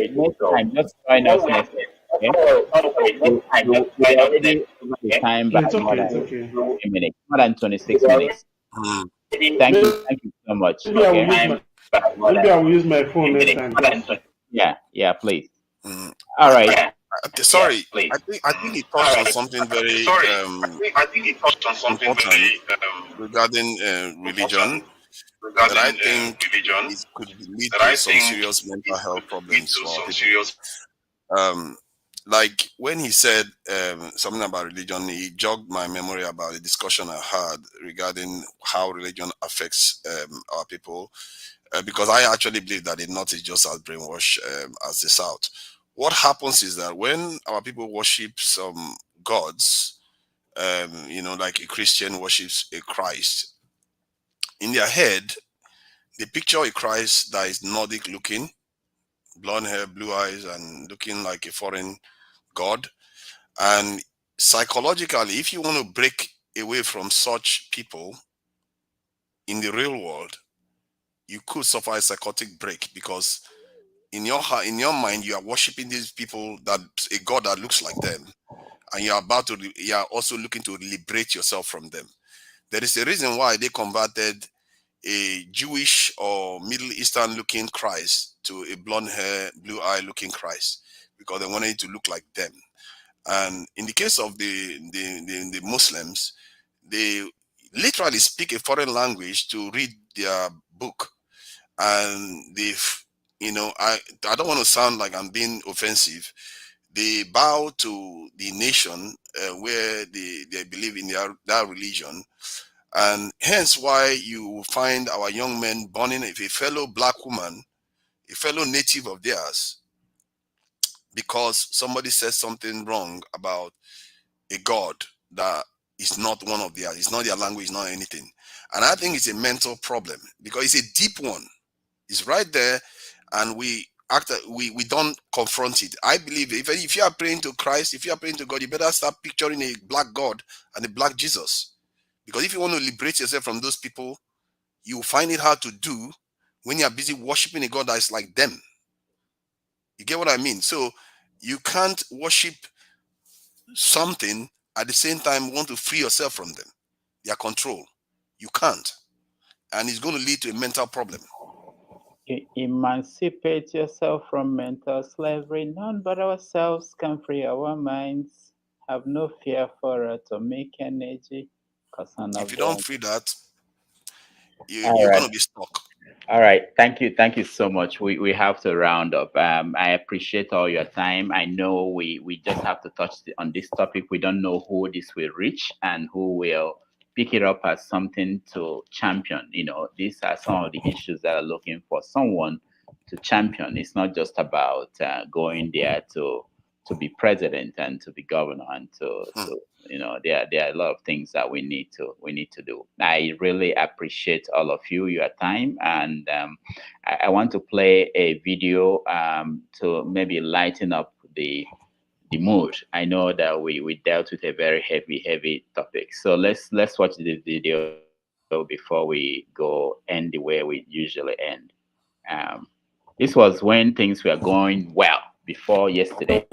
next time, just join us next time. Okay? We're already over the time by It's more okay. It's than okay. 20 minutes, more than 26 minutes. Thank you so much. Maybe I will use Okay. maybe I will use my phone next time. Yeah, please. All right. Sorry, I think he touched on something very important regarding religion that I think it could lead to some serious mental health problems for our people. Like when he said something about religion, he jogged my memory about a discussion I had regarding how religion affects our people. Because I actually believe that the North is just as brainwashed as the South. What happens is that when our people worship some gods, like a Christian worships a Christ, in their head, they picture a Christ that is Nordic looking, blonde hair, blue eyes, and looking like a foreign god. And psychologically, if you want to break away from such people in the real world, you could suffer a psychotic break, because in your heart, in your mind, you are worshiping these people, that a god that looks like them, and you are also looking to liberate yourself from them. There is a reason why they converted a Jewish or Middle Eastern looking Christ to a blonde hair, blue eye looking Christ, because they wanted it to look like them. And in the case of the Muslims, they literally speak a foreign language to read their book. And I don't want to sound like I'm being offensive. They bow to the nation where they believe in that religion. And hence why you find our young men burning a fellow black woman, a fellow native of theirs, because somebody says something wrong about a god that is not one of theirs. It's not their language, it's not anything. And I think it's a mental problem, because it's a deep one. It's right there, and we don't confront it. I believe if you are praying to Christ, if you are praying to God, you better start picturing a black God and a black Jesus. Because if you want to liberate yourself from those people, you find it hard to do when you are busy worshiping a God that is like them. You get what I mean? So you can't worship something at the same time want to free yourself from them, their control. You can't. And it's going to lead to a mental problem. Emancipate yourself from mental slavery. None but ourselves can free our minds. Have no fear for atomic energy. If you don't free that, you're right. going to be stuck. All right. Thank you so much. We have to round up. I appreciate all your time. I know we just have to touch on this topic. We don't know who this will reach and who will pick it up as something to champion. You know, these are some of the issues that are looking for someone to champion. It's not just about going there to be president and to be governor and to you know, there are a lot of things that we need to do. I really appreciate all of your time, and I want to play a video to maybe lighten up the mood. I know that we dealt with a very heavy topic, so let's watch this video before we go end the way we usually end. This was when things were going well before yesterday.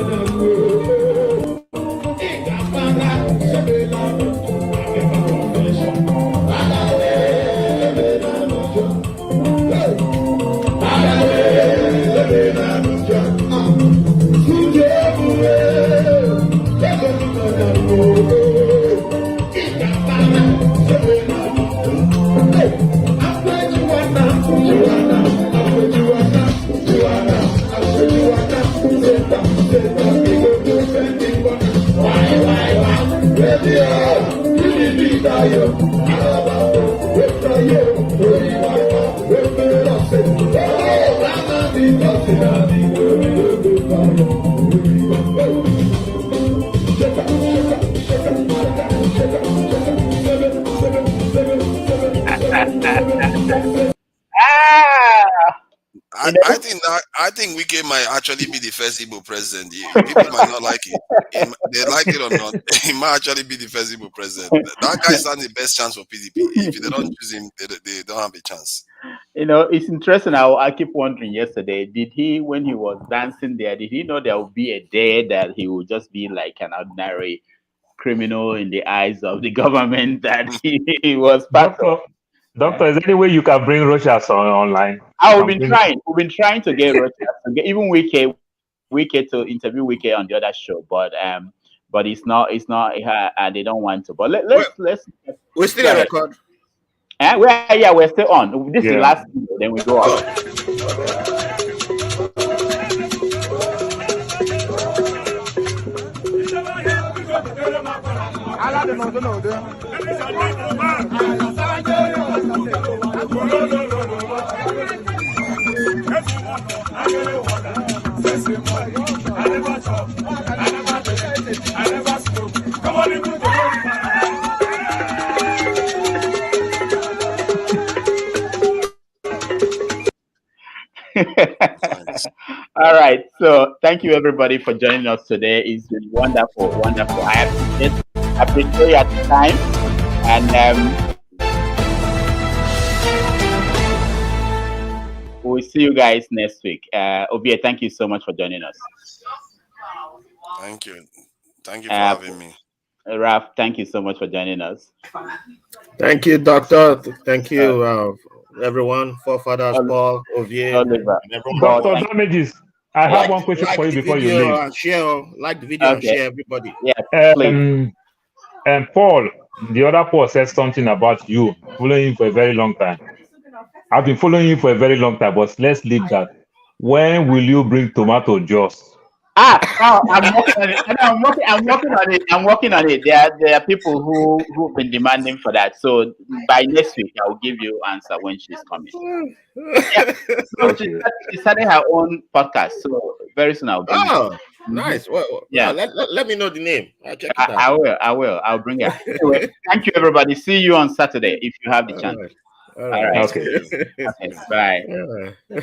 I think Wike might actually be the first Igbo president. People might not like it. They like it or not, he might actually be the first Igbo president. That guy stands the best chance for PDP. If they don't choose him, they don't have a chance. You know, it's interesting. I keep wondering yesterday, did he, when he was dancing there, did he know there would be a day that he would just be like an ordinary criminal in the eyes of the government that he was part of? Doctor, is there any way you can bring Rochas online? We've been trying to get Rochas, even Wike to interview Wike on the other show, but it's not. They don't want to. But let's. We still a record. We're still on. This is the last video, then we go on. All right, so thank you everybody for joining us today. It's been wonderful. I appreciate your time, and we'll see you guys next week. Obie, thank you so much for joining us. Thank you for having me. Raf, thank you so much for joining us. Thank you, Doctor. Thank you, everyone. Forefathers, Paul, Ovie, Oliver. Dr. Damages, I have one question for you before you leave. And share, like the video and share, everybody. Yeah, please. And Paul, the other Paul said something about you following him for a very long time. I've been following you for a very long time, but let's leave that. When will you bring tomato juice? I'm working on it. I'm working on it. There are people who've been demanding for that. So by next week, I will give you answer when she's coming. Yeah. So she started her own podcast. So very soon I'll bring it. Nice. Well, yeah. Let me know the name. I'll check it out. I will. I'll bring it. Anyway, thank you, everybody. See you on Saturday if you have the chance. All right. Okay. Bye.